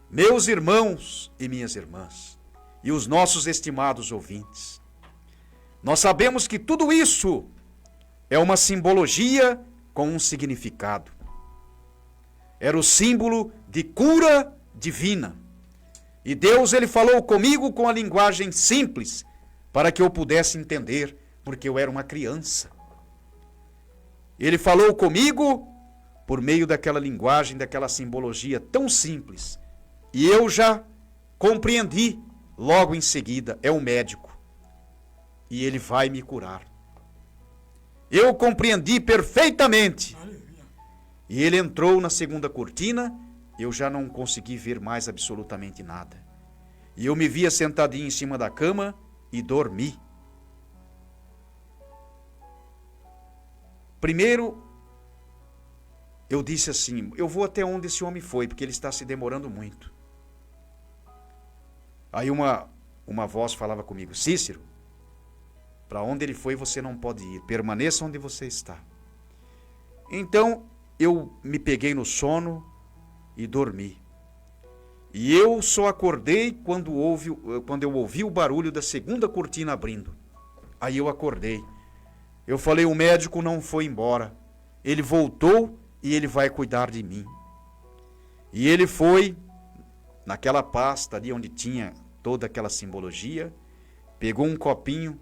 Meus irmãos e minhas irmãs, e os nossos estimados ouvintes, nós sabemos que tudo isso é uma simbologia com um significado. Era o símbolo de cura divina. E Deus, ele falou comigo com a linguagem simples, para que eu pudesse entender, porque eu era uma criança. Ele falou comigo por meio daquela linguagem, daquela simbologia tão simples. E eu já compreendi logo em seguida: é um médico. E ele vai me curar. Eu compreendi perfeitamente. E ele entrou na segunda cortina, eu já não consegui ver mais absolutamente nada. E eu me via sentadinho em cima da cama e dormi. Primeiro, eu disse assim: eu vou até onde esse homem foi, porque ele está se demorando muito. Aí uma voz falava comigo: Cícero, para onde ele foi você não pode ir, permaneça onde você está. Então eu me peguei no sono e dormi. E eu só acordei quando eu ouvi o barulho da segunda cortina abrindo. Aí eu acordei. Eu falei: o médico não foi embora, ele voltou e ele vai cuidar de mim. E ele foi naquela pasta ali onde tinha toda aquela simbologia, pegou um copinho,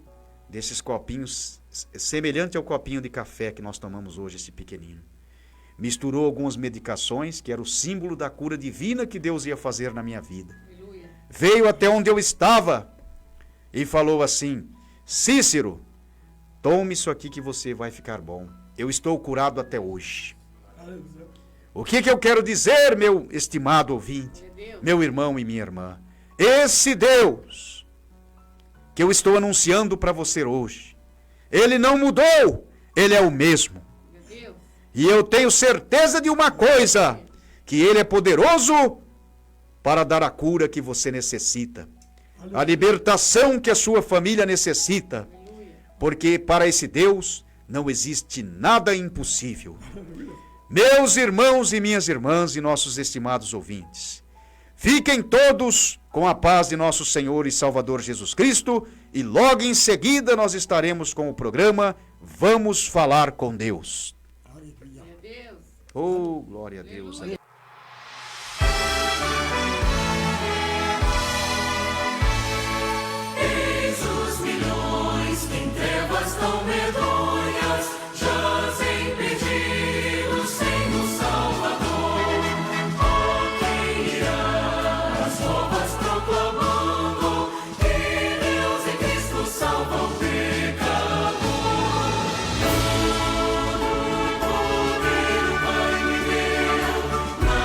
desses copinhos, semelhante ao copinho de café que nós tomamos hoje, esse pequenino. Misturou algumas medicações, que era o símbolo da cura divina que Deus ia fazer na minha vida. Aleluia. Veio até onde eu estava e falou assim: Cícero, tome isso aqui que você vai ficar bom. Eu estou curado até hoje. Aleluia. O que eu quero dizer, meu estimado ouvinte, meu irmão e minha irmã? Esse Deus que eu estou anunciando para você hoje, Ele não mudou, Ele é o mesmo. E eu tenho certeza de uma coisa, que Ele é poderoso para dar a cura que você necessita, a libertação que a sua família necessita, porque para esse Deus não existe nada impossível. Meus irmãos e minhas irmãs e nossos estimados ouvintes, fiquem todos com a paz de nosso Senhor e Salvador Jesus Cristo, e logo em seguida nós estaremos com o programa Vamos Falar com Deus. Oh, glória a Deus. Eis os milhões que em trevas tão medonhas jazem perdidos sem o Salvador. Oh, quem irá as novas proclamando que Deus em Cristo salva o pecador? Todo poder o Pai me deu, na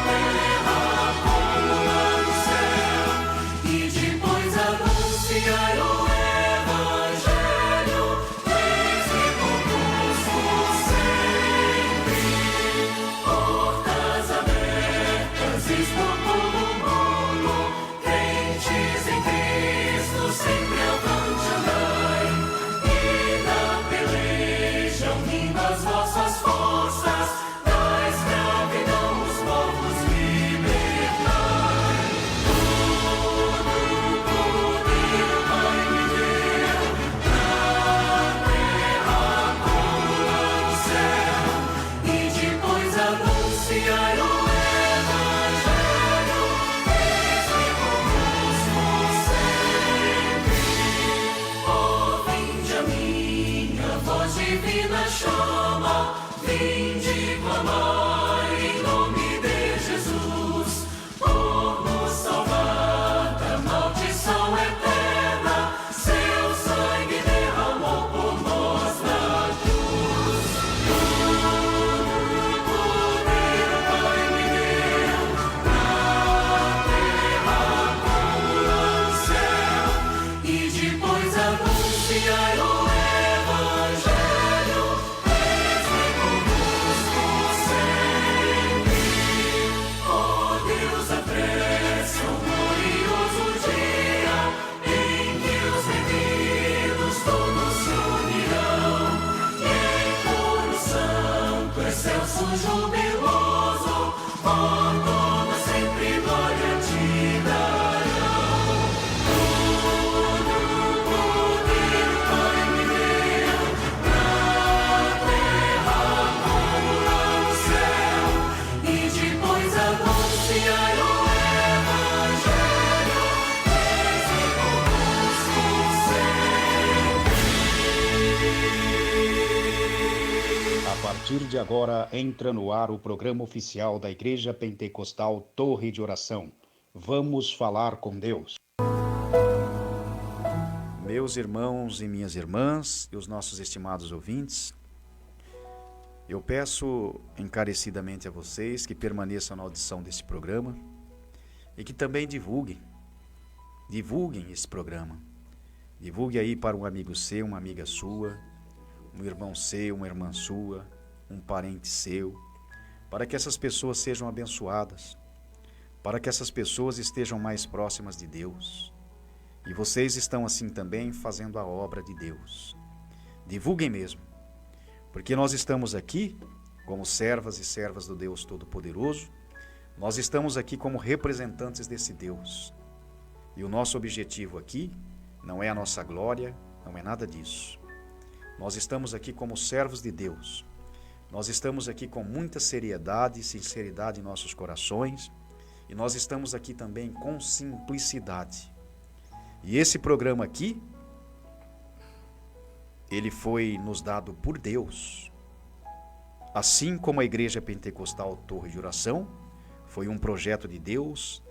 terra como lá no céu, e depois anunciar o Evangelho, desde conosco sempre. Portas abertas, expor todo o mundo, crentes em Cristo, sempre avante andai, e da peleja unindo as vossas forças, da escravidão os povos libertai. Todo poder o Pai me deu, na terra como lá no céu, e depois anunciar o Evangelho, desde conosco sempre. Oh, vinde a minha voz divina chama, vinde clamar em nome de Jesus, por nos salvar da maldição eterna, seu sangue derramou por nós na cruz. Todo poder o Pai me deu, na terra como lá no céu, e depois anunciar o Evangelho, desde conosco sempre. Oh, Deus apressa o glorioso dia em que os redimidos todos se unirão, e em coro santo, excelso, jubiloso, por toda sempre glória te darão. Todo poder o Pai me deu, na terra como lá no céu, e depois anunciar o Evangelho, desde conosco sempre. A partir de agora entra no ar o programa oficial da Igreja Pentecostal Torre de Oração. Vamos falar com Deus. Meus irmãos e minhas irmãs e os nossos estimados ouvintes, eu peço encarecidamente a vocês que permaneçam na audição desse programa e que também divulguem esse programa. Divulgue aí para um amigo seu, uma amiga sua, um irmão seu, uma irmã sua, um parente seu, para que essas pessoas sejam abençoadas, para que essas pessoas estejam mais próximas de Deus. E vocês estão assim também fazendo a obra de Deus. Divulguem mesmo, porque nós estamos aqui como servas e servas do Deus Todo-Poderoso, nós estamos aqui como representantes desse Deus. E o nosso objetivo aqui não é a nossa glória, não é nada disso. Nós estamos aqui como servos de Deus. Nós estamos aqui com muita seriedade e sinceridade em nossos corações, e nós estamos aqui também com simplicidade. E esse programa aqui, ele foi nos dado por Deus. Assim como a Igreja Pentecostal Torre de Oração, foi um projeto de Deus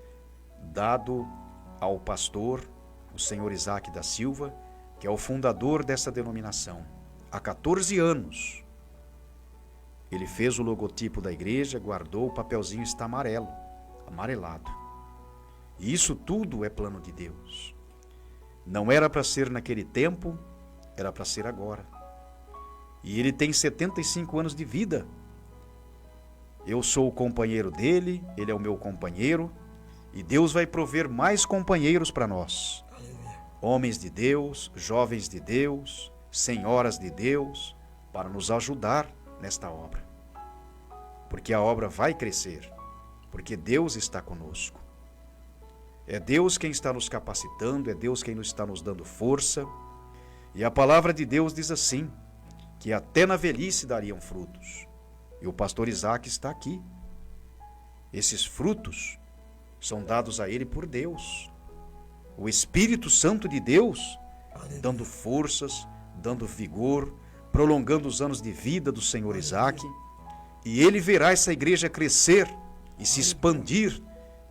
dado ao pastor, o senhor Isaac da Silva, que é o fundador dessa denominação. Há 14 anos, ele fez o logotipo da igreja, guardou, o papelzinho está amarelado. E isso tudo é plano de Deus. Não era para ser naquele tempo, era para ser agora. E ele tem 75 anos de vida. Eu sou o companheiro dele, ele é o meu companheiro, e Deus vai prover mais companheiros para nós. Homens de Deus, jovens de Deus, senhoras de Deus, para nos ajudar nesta obra. Porque a obra vai crescer, porque Deus está conosco. É Deus quem está nos capacitando, é Deus quem está nos dando força. E a palavra de Deus diz assim, que até na velhice dariam frutos. E o pastor Isaac está aqui. Esses frutos são dados a ele por Deus. O Espírito Santo de Deus, dando forças, dando vigor, prolongando os anos de vida do Senhor Isaac. E ele verá essa igreja crescer e se expandir,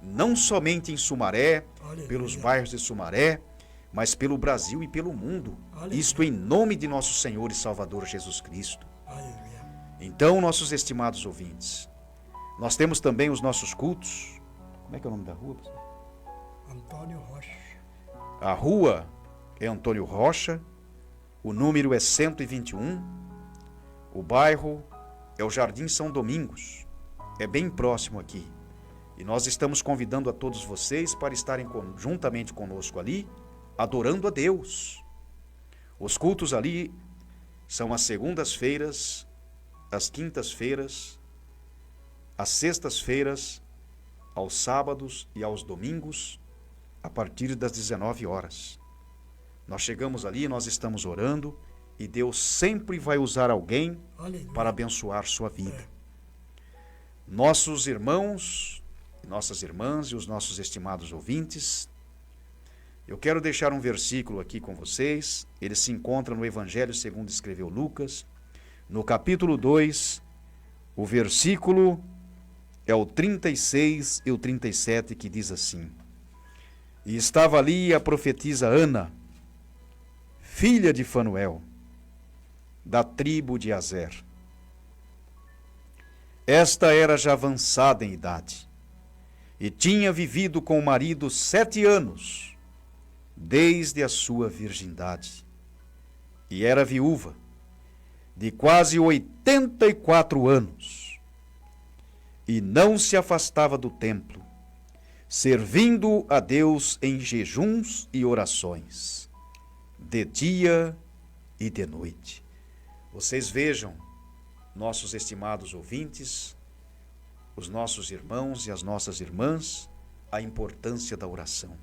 não somente em Sumaré, pelos bairros de Sumaré, mas pelo Brasil e pelo mundo. Isto em nome de nosso Senhor e Salvador Jesus Cristo. Então, nossos estimados ouvintes, nós temos também os nossos cultos. Como é que é o nome da rua? Antônio Rocha. A rua é Antônio Rocha, o número é 121, o bairro é o Jardim São Domingos, é bem próximo aqui. E nós estamos convidando a todos vocês para estarem juntamente conosco ali, adorando a Deus. Os cultos ali são às segundas-feiras, às quintas-feiras, às sextas-feiras, aos sábados e aos domingos, a partir das 19 horas. Nós chegamos ali, nós estamos orando, e Deus sempre vai usar alguém para abençoar sua vida. Nossos irmãos, nossas irmãs e os nossos estimados ouvintes, eu quero deixar um versículo aqui com vocês. Ele se encontra no Evangelho segundo escreveu Lucas, no capítulo 2, o versículo é o 36 e o 37, que diz assim: E estava ali a profetisa Ana, filha de Fanuel, da tribo de Azer. Esta era já avançada em idade, e tinha vivido com o marido 7 anos, desde a sua virgindade, e era viúva, de quase 84 anos, e não se afastava do templo, servindo a Deus em jejuns e orações, de dia e de noite. Vocês vejam, nossos estimados ouvintes, os nossos irmãos e as nossas irmãs, a importância da oração.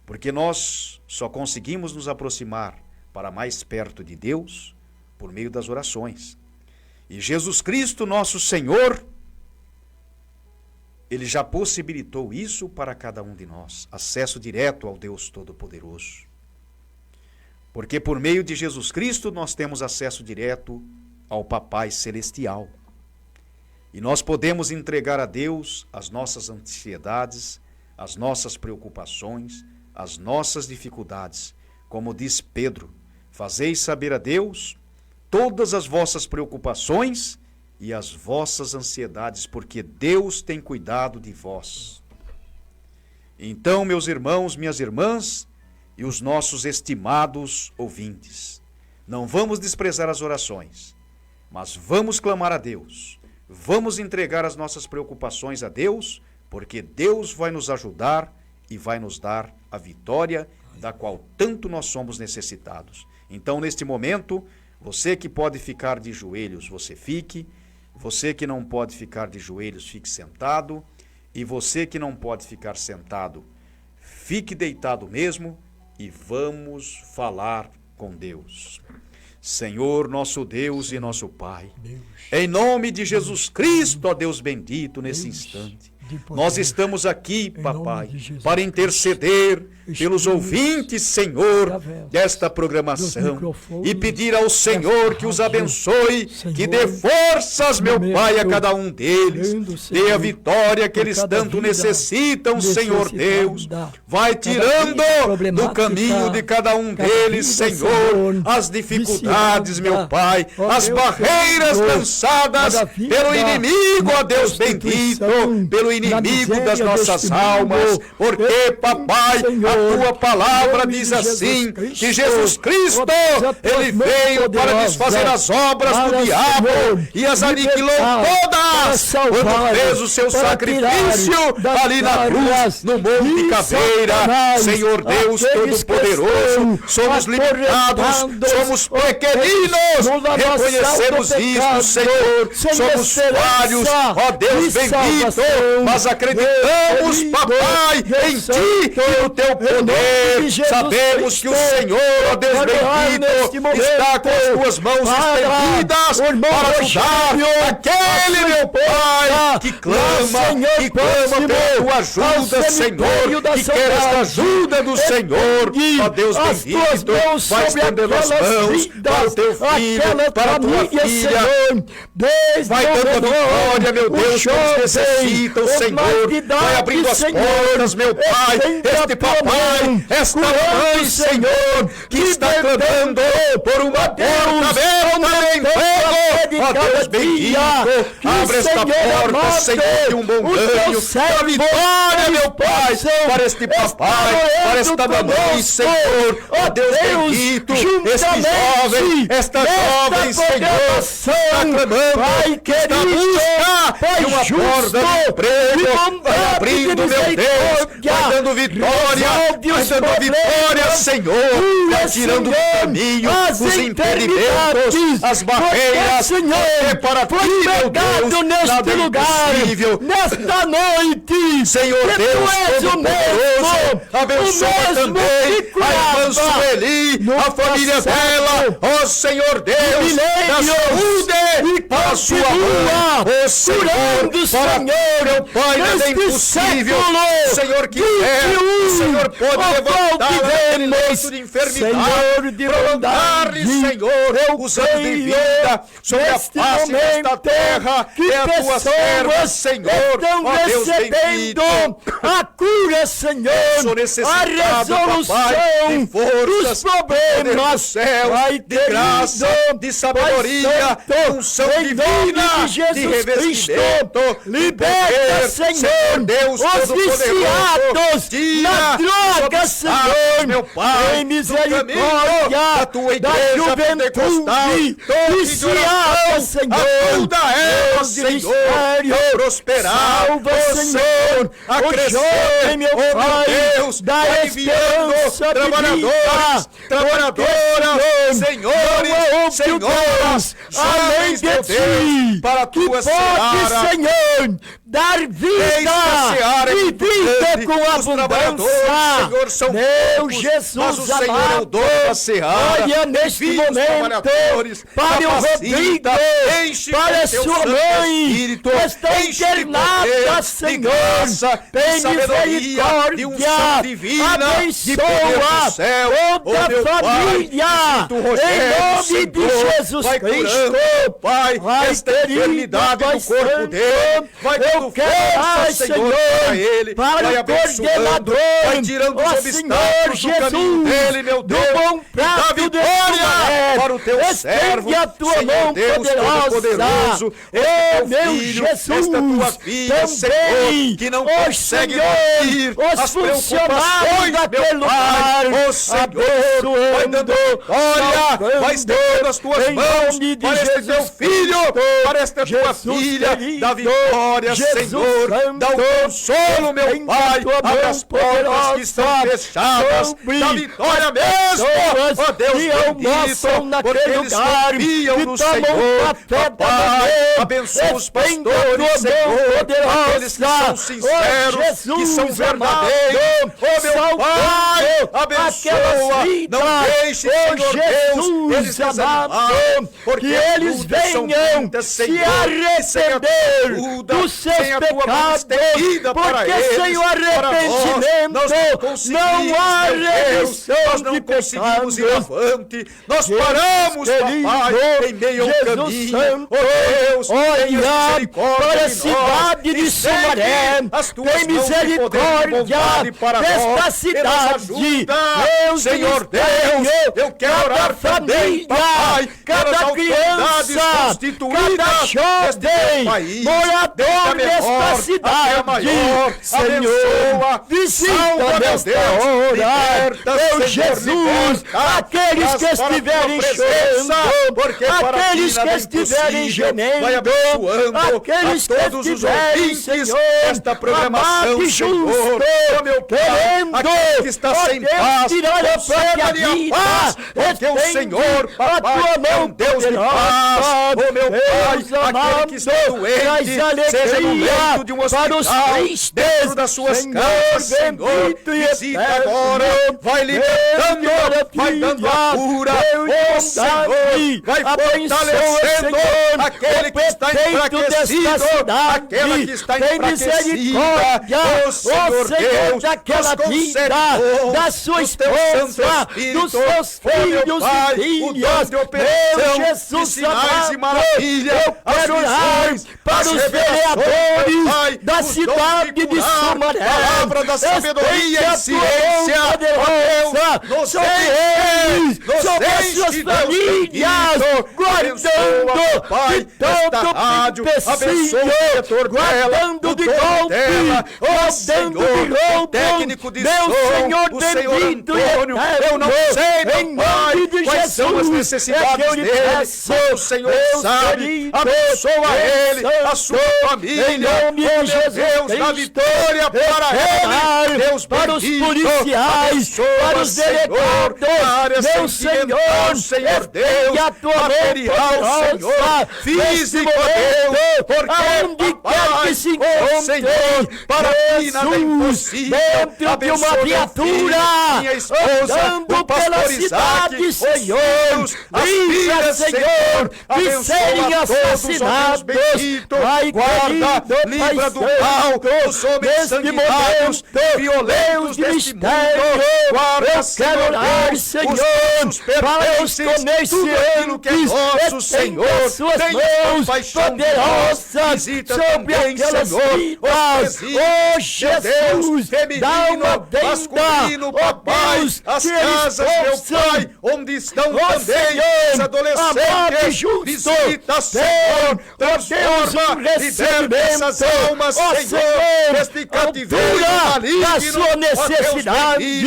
Porque nós só conseguimos nos aproximar para mais perto de Deus por meio das orações. E Jesus Cristo, nosso Senhor, Ele já possibilitou isso para cada um de nós, acesso direto ao Deus Todo-Poderoso. Porque por meio de Jesus Cristo nós temos acesso direto ao Papai Celestial. E nós podemos entregar a Deus as nossas ansiedades, as nossas preocupações, as nossas dificuldades. Como diz Pedro, fazeis saber a Deus todas as vossas preocupações e as vossas ansiedades, porque Deus tem cuidado de vós. Então, meus irmãos, minhas irmãs e os nossos estimados ouvintes, não vamos desprezar as orações, mas vamos clamar a Deus, vamos entregar as nossas preocupações a Deus, porque Deus vai nos ajudar e vai nos dar a vitória da qual tanto nós somos necessitados. Então, neste momento, você que pode ficar de joelhos, você fique. Você que não pode ficar de joelhos, fique sentado. E você que não pode ficar sentado, fique deitado mesmo e vamos falar com Deus. Senhor, nosso Deus e nosso Pai, em nome de Jesus Cristo, ó Deus bendito, nesse instante, nós estamos aqui, papai, para interceder pelos ouvintes, Senhor, desta programação e pedir ao Senhor que os abençoe, que dê forças, meu Pai, a cada um deles, dê a vitória que eles tanto necessitam, Senhor Deus. Vai tirando do caminho de cada um deles, Senhor, as dificuldades, meu Pai, as barreiras lançadas pelo inimigo, ó Deus bendito, pelo inimigo miséria das nossas deste almas, mundo. porque, Eu, papai, Senhor, a tua palavra em nome diz de assim, Jesus que Jesus Cristo, ó Deus, a tua ele mão veio para poderosa desfazer as obras do para, diabo Senhor, e as aniquilou libertar, para todas, salvar, quando fez o seu para sacrifício tirar das ali na cruz, garras no Monte de Caveira. Satanás, Senhor Deus aqueles que Todo-Poderoso, estão somos limitados, acorrentados, somos ó pequeninos, Deus, no reconhecemos lamaçal do isso, pecado, Senhor, sem somos esperança falhos, ó Deus de bendito, salvação. mas acreditamos, Querido papai, Deus em Ti Santo, e no Teu em nome de poder. Jesus Sabemos que o Cristo, Senhor, ó Deus trabalhar neste bendito, momento está com as Tuas mãos para estendidas o irmão para Rogério, ajudar aquele, meu Pai, que clama pela Tua ajuda, Senhor, que quer esta ajuda do Senhor, ó Deus bendito, vai estendendo as mãos para o Teu filho, para a Tua filha, vai dando a vitória, meu Deus, que eles necessitam, Senhor, vai abrindo as portas, meu Pai, este papai, esta mãe, Senhor, que está clamando por uma porta aberta de emprego, ó Deus bendito, abre esta porta, Senhor, de um bom ganho, da vitória, meu Pai, para este papai, para esta mamãe, Senhor, ó Deus bendito, este jovem, esta jovem, Senhor, está clamando, está à busca de uma porta de emprego, vai abrindo, meu Deus, vai dando vitória, vai dando vitória, Senhor, vai tirando do caminho os impedimentos, as barreiras, porque para Ti, meu Deus, nada é impossível. Nesta noite, Senhor que Deus Tu és o Todo-Poderoso, abençoa mesmo também que a irmã curava Sueli, no a família passado, dela, ó Senhor Deus, da milênios, saúde e para a sua continua mãe, ó Senhor, curando, para Senhor, meu Pai, nada é neste impossível, século Senhor que 21, o Senhor pode ó levantar daquele Deus, leito de enfermidade, Senhor de prolongar-lhe, bondade, Senhor, os anos de creio vida sobre a neste face desta momento terra, que é a tua serva, pessoas Senhor, estão ó Deus recebendo bendito. a cura, Senhor, Sou a necessitado, resolução papai, de forças, dos poder do problemas, céu, Pai de graça, querido, de sabedoria, Pai de unção Santo, em nome divina, de Jesus de revestimento, Cristo, de liberta, poder, Senhor, Deus os Todo-Poderoso, viciados tira na droga, os Senhor, obstáculos, meu Pai, tem do misericórdia caminho da tua igreja pentecostal, juventude toque de viciada, oração, Senhor, ajuda ela, Deus Senhor, ministério, a prosperar, salva, ó Senhor, a o crescer, jovem, meu ó Pai, Deus, da vai enviando esperança de trabalhadores, vida, trabalhadoras, porque, senhores, não há outro senhoras, Deus, além jovens, de meu Ti, Deus, para a que tua pode, seara, Senhor, dar Eis vida que a seara é e muito vida grande, com os trabalhadores, abundância. Senhor, são Meu poucos, Jesus mas o Senhor é o amado, dono da seara. olha neste Envia os momento trabalhadores, para o capacita, Rodrigo, enche para com a teu sua Santo mãe, Espírito, que está enche de internada, poder, Senhor, de graça, tem de sabedoria, de misericórdia, unção divina, de poder abençoa do céu, toda ó meu a Pai, família, Espírito Rogério, em nome de Senhor, Jesus vai Cristo, curando, Pai, Vai, esta querido, enfermidade Pai do corpo Santo, dele, vai eu dando quero, força, Senhor, para ele, para vai o abençoando, coordenador, vai tirando os ó obstáculos Senhor do caminho Jesus, dele, meu do Deus, bom e dá prato de vitória Sumaré, para o teu estende servo, a tua Senhor mão Deus Todo-Poderoso, ó este meu teu filho, Jesus, esta tua filha, também, Senhor, que não ó consegue Senhor, dormir, os as funcionários preocupações, daquele meu Pai, lugar, ó Senhor, vai dando vitória, vai estendendo as tuas em mãos nome de para este teu Jesus filho, para esta tua Jesus filha, querido, dá vitória, Jesus Senhor, Santo, dá o consolo, meu estende a Pai, tua abre mão as portas que estão poderosa fechadas, sobre dá vitória mesmo, pessoas ó Deus que bendito, almoçam porque naquele eles lugar, confiam que no tomam Senhor, café da Pai, manhã, abençoa os estende a pastores, tua mão Senhor, poderosa, aqueles que são ó sinceros, Jesus que são amado, verdadeiros, ó meu salvando Pai, aquelas abençoa, vidas, não deixe, ó Senhor Deus, Jesus eles amado, desanimarem, porque que as eles lutas são venham muitas, se Senhor, e sem a tua arrepender ajuda, dos seus sem a tua mão pecados, estendida para porque eles, sem o para nós, arrependimento nós não conseguimos, não há meu Deus, remissão nós não de conseguimos ir pecados. avante, nós Jesus paramos, querido, papai, em meio ao Jesus caminho, Santo, ó Deus, tenha olha misericórdia para a de cidade nós, de e Sumaré, segue as tuas tem mãos de poder e de misericórdia bondade para desta nós, cidade, nos ajuda, Deus Senhor Deus, ministério, eu quero cada orar também, família, papai, pelas cada autoridades criança, constituídas cada deste jovem, país, morador desde a desta menor até a cidade, maior. Senhor, Abençoa, visita salva, meu nesta Deus, hora, liberta, meu Senhor, Jesus, liberta, aqueles traz que para a tua estiverem presença, chorando, porque para ti aqueles nada que é estiverem impossível. gemendo, Vai abençoando aqueles a que todos os estiverem, ouvintes Senhor, esta programação, amado e Senhor, justo, ó meu Pai, querendo, aquele que está ó sem Deus, paz, tirar a própria conceda-lhe a vida, paz, porque o estende Senhor, a papai, tua é mão um Deus de poderosa, paz, ó meu Deus Pai, aquele que está amado, doente, traz seja no alegria leito de um para os hospital, tristes, dentro das suas Senhor, casas, Senhor, bendito e visita eterno, agora, vai libertando, vai dando a cura, ó Senhor, vai fortalecendo aquele que está enfraquecido, aquela que está enfraquecida, ó Senhor Deus, daquela nos vida, concede da sua o teu Santo esposa, Espírito, dos seus ó meu filhos Pai, e o dom filhas, de operação, meu Jesus de sinais amado, e maravilhas, eu quero as orar visões, para as os revelações, meu vereadores Pai, da os dons cidade de curar, Sumaré, palavra da sabedoria e ciência, ó Deus, nos sobre eles, eles, sobre as suas famílias, guardando Pai, de todo rádio, abençoa o empecilho, diretor dela, guardando o de dono golpe, dela, ó guardando Senhor, de o roubo, técnico de meu som, Senhor o Senhor bendito e Antônio, eu não eterno, sei, em meu Pai, nome de quais são as Jesus, necessidades é que eu lhe dele, peço, mas o Senhor Deus sabe, querido, abençoa ele, a Deus sua Santo, família, em nome ó de meu Jesus Deus, da Cristo, vitória para ele, Deus para os bendito, policiais, abençoa, para os Senhor, delegados, na área meu sentimental, Senhor Deus, e a tua mão material, poderosa, Senhor, físico, nesse Deus, porque, aonde quer que se encontre, Senhor, para ti nada é impossível, dentro de uma abençoa meu viatura, filho, minha esposa, andando o pastor pela Isaac, cidade, os Senhor, filhos, as livra, filhas, Senhor, de abençoa serem a todos, ó Deus assassinados, bendito, Pai guarda, querido, livra Pai do mal, Santo, os homens neste sanguinários, momento, violentos Deus de deste mistério, mundo, guarda, eu quero Senhor orar, Deus, Senhor, os para os pertences, tudo aquilo que é nosso, estenda Senhor, as suas tenha mãos compaixão de nós, poderosas visita sobre também, aquelas Senhor, vidas, os oh presídios, Deus, Jesus, feminino, dá uma venda, masculino, oh papai, Deus, as que eles casas, meu possam, Pai, onde estão oh também Senhor, os amado e adolescentes, justo, visita, Senhor, Deus, transforma, liberta essas almas, ó Senhor, deste cativeiro maligno, da sua necessidade,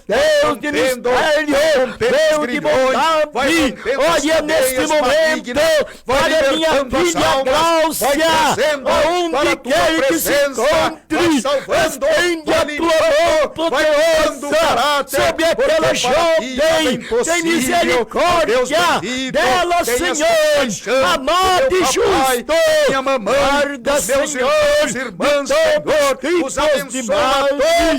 Deus de mistério, Deus de bondade, olha neste momento, para minha filha Gláucia, aonde quer que se encontre, estende a tua mão poderosa sobre aquela jovem, tem misericórdia dela, Senhor, amado e justo, guarda, Senhor, irmãs, Senhor, os abençoa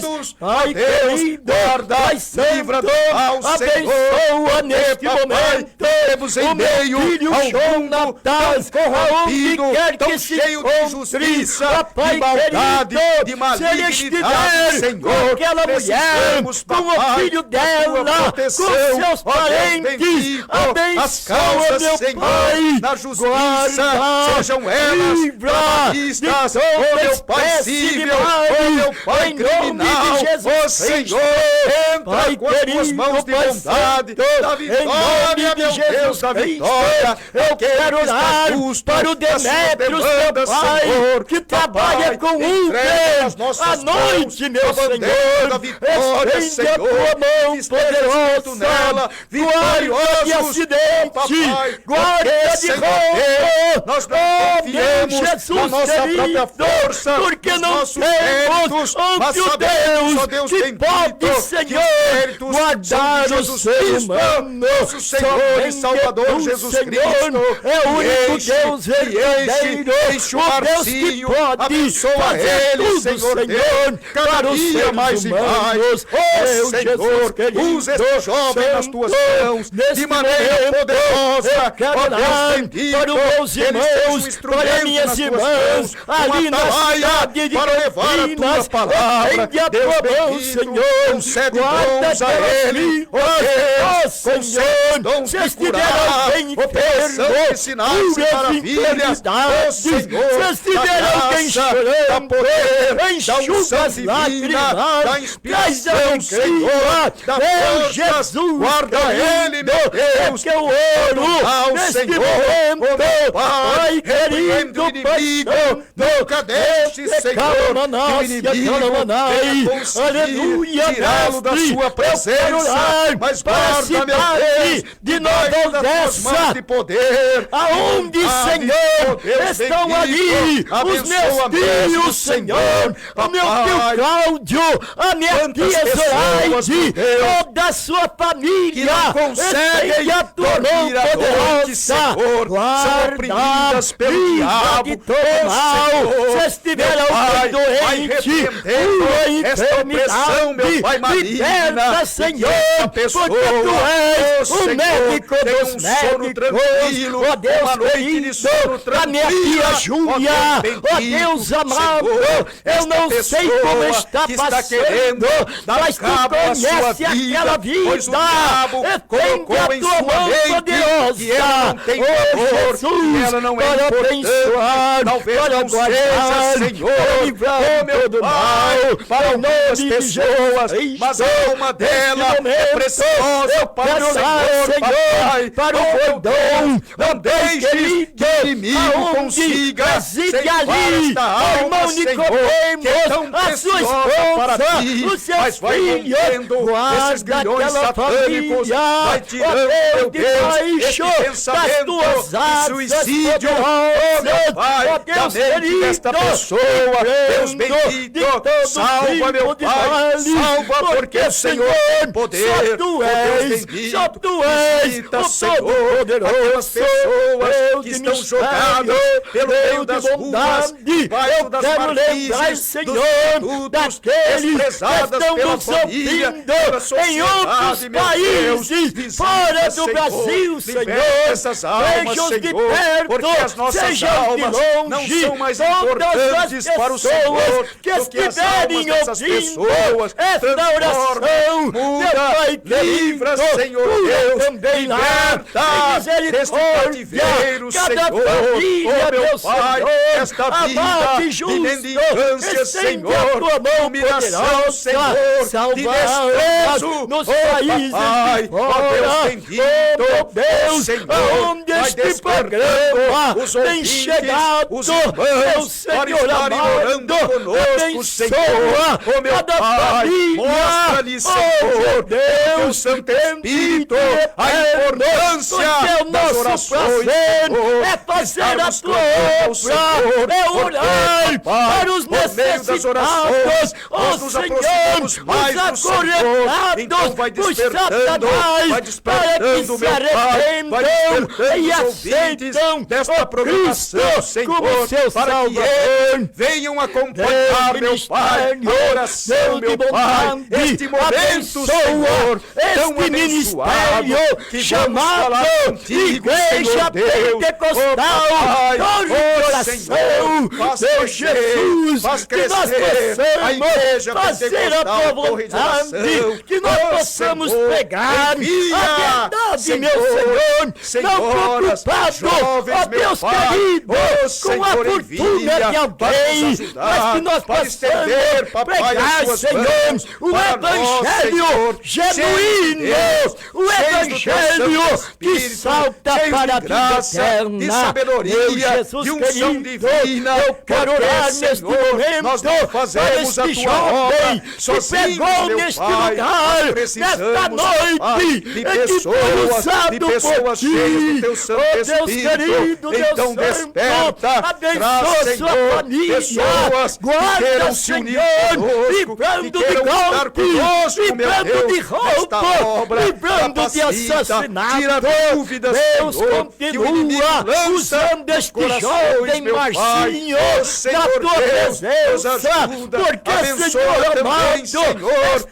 todos, Pai Deus, querido, guarda, Pai livra do Santo, mal, Senhor, abençoa neste papai, momento temos em o meu meio filho ao mundo Jonatas, tão corrompido, aonde quer tão que se cheio de encontre, injustiça, papai de maldade, querido, de se ele malignidade, estiver Senhor, com aquela mulher, precisamos, com o papai, filho da tua dela, proteção, com seus ó Deus parentes, bendito, as abençoa, causas, meu Senhor, Pai, na justiça, guarda, sejam elas livra trabalhistas, de ó toda meu Pai espécie de civil, mal, ó meu Pai em nome de criminal, Jesus ó Senhor, entra Pai com as tuas querido, mãos de Pai bondade, Santo, da em vitória, nome de meu Deus, Jesus da Cristo, vitória, eu aquele quero que está orar justo para o das suas Demétrios, demandas, meu Pai, Senhor, que papai, trabalha com entrega nas Uber nossas à noite, mãos meu a bandeira da Senhor, vitória, estende a Senhor, tua mão esteja escrito nela, poderosa, guarda de vitoriosos, acidente, papai, guarda porque, de Senhor roubo, Deus, nós não oh, confiamos meu Jesus na nossa querido, própria força, porque nos não nossos temos méritos, mas ante o sabemos, ó Deus, Deus que bendito, pode, que os Senhor, méritos guardar são de o Jesus ser Cristo, humano, nosso Senhor e Salvador somente Jesus Senhor, Cristo, é o único enche, Deus verdadeiro, enche o o Deus que Marcinho, pode abençoa fazer ele, tudo, Senhor Deus, cada para os dia seres mais e mais, humanos. ó Meu Senhor, Jesus querido, usa este jovem nas tuas Santo, mãos, neste de maneira momento, poderosa, eu quero ó orar Deus bendito, para os meus que ele seja um irmãos, instrumento para minhas nas tuas irmãs, mãos, ali uma na atalaia cidade de para levar a tua Campinas, palavra, estende a Deus tua mão, bendito, Senhor, concede guarda dons a aquelas ele, ó vidas, Deus, ó concede Senhor, dons se de estiver curar, operação de sinais e maravilhas, o Senhor, se da estiver alguém graça, chorando, da poder, da enxuga unção as divina, lágrimas, da traz inspiração, alegria, Senhor, da meu força, Jesus, guarda Ele, meu Deus, é que eu oro ao neste Senhor, momento, o meu Pai, Pai repreende o querido, Pai inimigo, santo, nunca deixe, Senhor, que o inimigo venha conseguir tirá-lo da sua presença, mas guarda, meu Deus, de debaixo Nova das tuas mãos de poder, aonde, Senhor, estão ali os meus tios, Senhor, o meu tio Cláudio, a minha tia Zoraide, toda a sua família, que não conseguem a tua mão dormir à noite, poderosa, Senhor, são oprimidas pelo diabo, de todo mal, Senhor, se estiver meu Pai, alguém vai doente, repreendendo esta opressão, meu Pai, maligna, liberta, Senhor, essa pessoa, porque tu és o Senhor, médico tem dos um sono médicos, tranquilo, ó Deus uma noite de querido, sono a minha tia tranquila, Júlia, ó Deus amado, Senhor, eu não sei como está que está passando, querendo dar mas tu cabo à sua conhece aquela vida, pois o diabo colocou em sua mente que ela não tem valor, que ela não é importante, talvez não seja, Senhor, oh meu Pai, para algumas pessoas, mas a alma dela é preciosa para o Senhor, Papai, para o oh meu perdão, Deus, não deixe que o inimigo consiga ceifar esta alma, Senhor, que é tão preciosa para ti, mas vai rompendo esses grilhões satânicos, vai tirando, meu Deus, esse pensamento de suicídio, oh meu Pai, da mente desta pessoa, Deus bendito, salva, meu Pai, salva, porque o Senhor tem poder, Deus bendito, visita, Senhor, aquelas pessoas que estão jogadas pelo meio das ruas, debaixo das marquises, dos produtos, desprezadas pela família, pela sociedade, meu Deus, visita, fora do Senhor, Brasil, Senhor, liberta essas almas, sejam de Senhor, perto, porque as nossas sejam de almas longe, não são mais todas importantes as para o Senhor que do que as estiverem almas dessas ouvindo pessoas. esta oração, meu Pai Muda, livra, querido, Senhor cura Deus, também lá, liberta tem deste cativeiro, cada Senhor, família, oh meu meu Pai, Senhor, esta amado e vida justo, de mendicância, estende a Senhor, tua mão humilhação, poderosa, Senhor, de salvar desprezo, nos oh países Papai, de ó fora, Deus bendito, oh meu Deus, Senhor, aonde vai este despertando programa os tem ouvintes, chegado, os meu irmãos, para Senhor estarem amado, orando conosco, Senhor, abençoa oh meu cada Pai, família, mostra-lhe, oh Senhor, Deus, teu Santo Espírito, eterno, a importância porque o das nosso orações, prazer Senhor, é fazer a estarmos tua clamando ao obra, Senhor, é porque, orar Papai, para os por meio das orações, necessitados, nós nos aproximamos mais do Senhor, então vai despertando, meu Pai, vai despertando os ouvintes desta programação, Senhor, para que eles venham acompanhar, meu Pai, a oração, meu Pai, este momento, Senhor, tão abençoado, que vamos falar contigo, Senhor Deus, Pentecostal, Senhor, faz crescer a igreja pentecostal, Torre de Oração, que nós possamos pegar a verdade, meu Senhor, não preocupado, ó Deus querido, com a fortuna de alguém, mas que nós possamos pregar, Senhor, o Evangelho genuíno, o Evangelho que salta para a vida eterna, de sabedoria, de unção divina, eu quero orar neste momento nós não fazemos a tua obra sozinhos, meu Pai, nós precisamos, Pai, de pessoas cheias do teu Santo Espírito, então desperta, traz, Senhor, pessoas que queiram se unir conosco, que queiram estar conosco, meu Deus, nesta obra, capacita, tira dúvidas, Senhor, que o inimigo lança nos corações, meu Pai, ó Senhor Deus, nos ajuda, abençoa também, Senhor,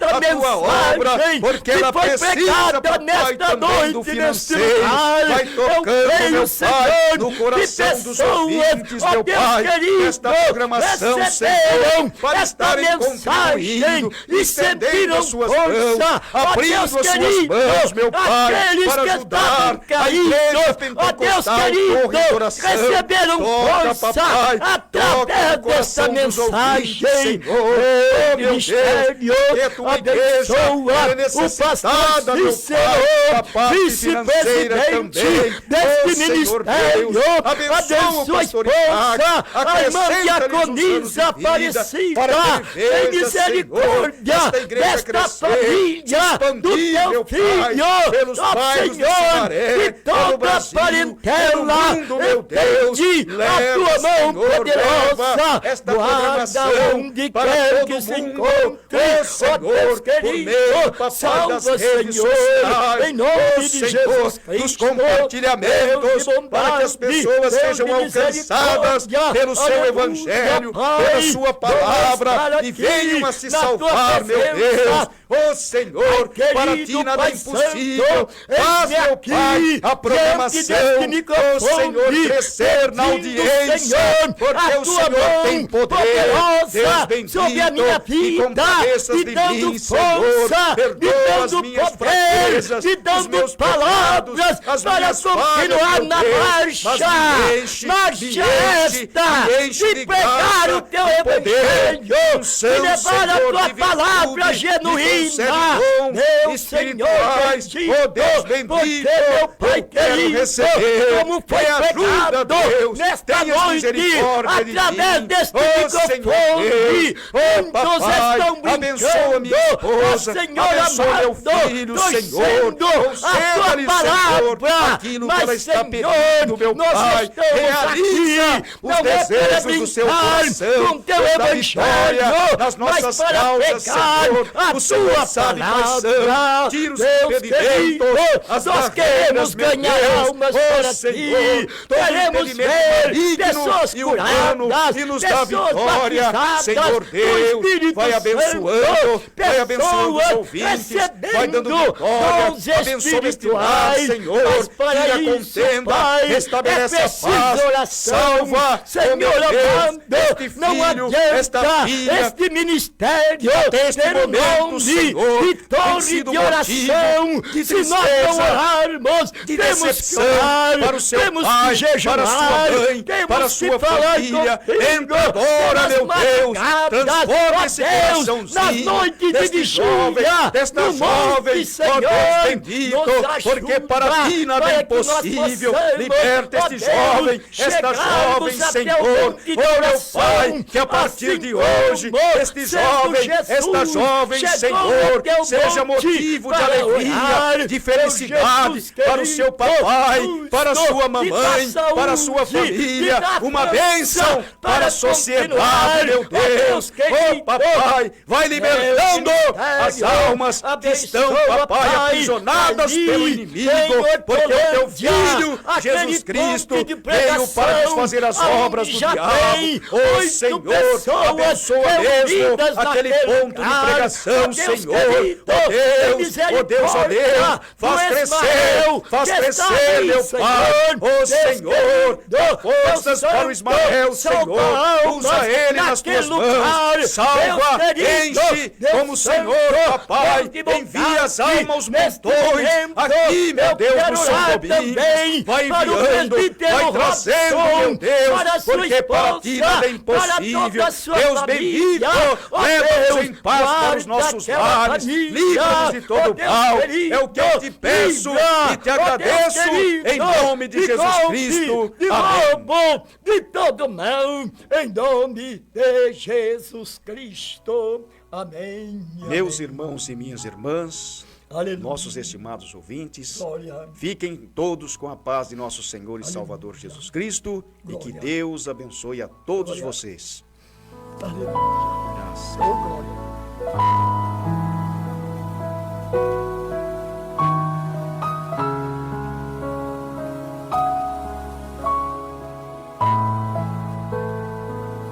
a tua obra, porque ela precisa, Papai, também do financeiro, vai tocando, meu Pai, no coração dos ouvintes, meu Pai, esta programação, Senhor, para estarem contribuindo, estendendo as suas mãos, abrindo as suas mãos, meu Pai, para ajudar estavam a igreja caídos, ó Deus pentecostal querido, Torre de Oração. receberam Toca, força papai, toca através no coração desta dos mensagem. ouvintes, Senhor. Ô, Oh, meu ministério, Deus, que a tua igreja ela é abençoa o necessitada, pastor meu Cícero, Pai, da parte financeira vice-presidente também. deste Oh, Senhor ministério, Deus, abençoa o a pastor esposa, Isaac, a irmã acrescenta-lhes uns anos de Diaconisa vida, Aparecida, para que ele tem veja, misericórdia Senhor, esta igreja desta crescer, família, se expandir, do meu teu Pai, filho, pelos ó bairros de Senhor, Sumaré, e pelo toda a Brasil, parentela, pelo mundo, meu Deus, estende leva, a tua mão Senhor, poderosa, leva esta guarda programação onde para quer todo que se mundo. encontre, Ó ó Senhor, Deus por querido, meio, papai, salva, das redes Senhor, sociais, em nome ó de Senhor, Jesus dos Cristo, compartilhamentos, Deus de para que as bondade, pessoas Deus sejam de alcançadas misericórdia, pelo seu aleluia, evangelho, Pai, pela sua palavra, vamos e estar venham a aqui se na tua salvar, meu presença. Deus. Ó Senhor, Pai para querido, ti nada é Pai impossível. Santo, Faz, eis-me meu aqui, Pai, a diante programação. deste Ó microfone, Senhor, crescer na pedindo, audiência, Senhor, porque a o tua Senhor mão tem poder. poderosa Deus bendito, sobre a minha e vida, compadeças me de dando mim, Senhor. força, me Perdoa as dando minhas poder, fraquezas, me os dando meus palavras pecados, as para minhas continuar falhas, na meu Deus, marcha, mas me enche esta, me enche de de pregar graça, o teu de poder, evangelho, unção, de levar a Senhor, tua de palavra virtude, de genuína, dons meu espirituais. Senhor Oh Deus bendito, bendito, porque meu Pai eu quero querido, receber. como foi Me ajuda, pregado Deus, nesta tenhas noite, misericórdia de através mim. deste Oh, Senhor microfone, Deus, oh, muitos papai, estão brincando, abençoa minha esposa, Senhor abençoa amado, meu filho, Senhor, torcendo a conceda-lhe, tua Senhor, palavra, aquilo que mas, ela está Senhor, pedindo, meu nós Pai, estamos realiza aqui, os não é para desejos do seu brincar coração, com teu da evangelho, vitória nas mas nossas para causas, pegar Senhor, a o Senhor tua sabe quais palavra, são, tira os Deus impedimentos, querido, as nós barreiras, queremos meu ganhar Deus. almas Oh, para Senhor, ti, todo queremos impedimento ver maligno pessoas e humano curadas, e nos dá pessoas vitória, batizadas Senhor do Deus, Espírito vai abençoando, Santo, vai abençoando os pessoas ouvintes, recebendo vai dando vitória, dons abençoa este lar, espirituais, Senhor, mas para tira a isso, contenda, Pai, restabelece é a preciso paz, oração, salva, Senhor oh meu Deus, amado, este não filho, adianta esta filha, este ministério até este ter o momento, nome Senhor, de tem torre sido de oração, motivo de se nós não tristeza, orarmos, de temos que decepção orar, para o seu temos pai, que jejuar, para a sua mãe, temos para a que sua falar família. contigo, Entra agora, pelas meu Deus, madrugadas, transforma ó esse Deus, coraçãozinho nas noites de deste jovem, vigília, desta no jovem, monte, ó Senhor, Deus bendito, nos porque ajuda para ti nada é para que nós impossível. possamos, Liberta ó este Deus, jovem, esta chegarmos jovem, até o Senhor, monte de ó meu oração, Pai, que a partir assim de hoje, como este sendo jovem, Jesus esta jovem, chegou Senhor, até o seja monte motivo de para alegria, orar, de felicidade Jesus para o seu querido, papai, justo, para a sua que mamãe, dá saúde, para a sua que família, dá uma força bênção para a para sociedade, continuar, meu ó Deus Deus. querido, Oh, papai, vai libertando as ministério, almas que estão, abençoa, papai, Pai, aprisionadas ali, pelo inimigo, Senhor, porque o teu Colômbia, Filho, aquele Jesus Cristo, ponto de veio para nos fazer as pregação, obras do já diabo. tem Oh, 8 Senhor, pessoas abençoa mesmo reunidas aquele naquele ponto de lugar. pregação, Ó Deus Senhor. querido, Oh Deus, tem oh Deus, oh Deus, misericórdia faz do crescer, Ismael, faz que crescer, está aí, meu Senhor. Pai. Oh Deus Senhor, querido, dá forças Deus para o Santo, Ismael, salva Senhor. almas Usa ele nas naquele tuas lugar. mãos. Salva, Deus querido, enche, Deus como o Senhor, Santo, papai, Deus de bondade, envia as almas aos neste montões. momento, Aqui, meu eu Deus, quero no São orar Domingos. também Vai para o enviando, presbítero vai trazendo, Robson, meu Deus, para a sua porque para ti nada é esposa, para impossível. toda a sua Deus família. bendito, Ó leva-nos Deus, em paz para os guarda nossos aquela lares, família. livra-nos de todo Ó Deus mal. querido, É o que eu te peço livra. e te Ó Deus agradeço querido, em nome de Jesus golpe, Cristo. de Amém. roubo, de todo mal, em nome de Jesus Cristo. Amém. Meus Amém. irmãos e minhas irmãs, Aleluia. nossos estimados ouvintes, Glória. fiquem todos com a paz de nosso Senhor e Salvador Jesus Cristo e que Glória. Deus abençoe a todos Glória. vocês. Aleluia. Graças. Oh, glória.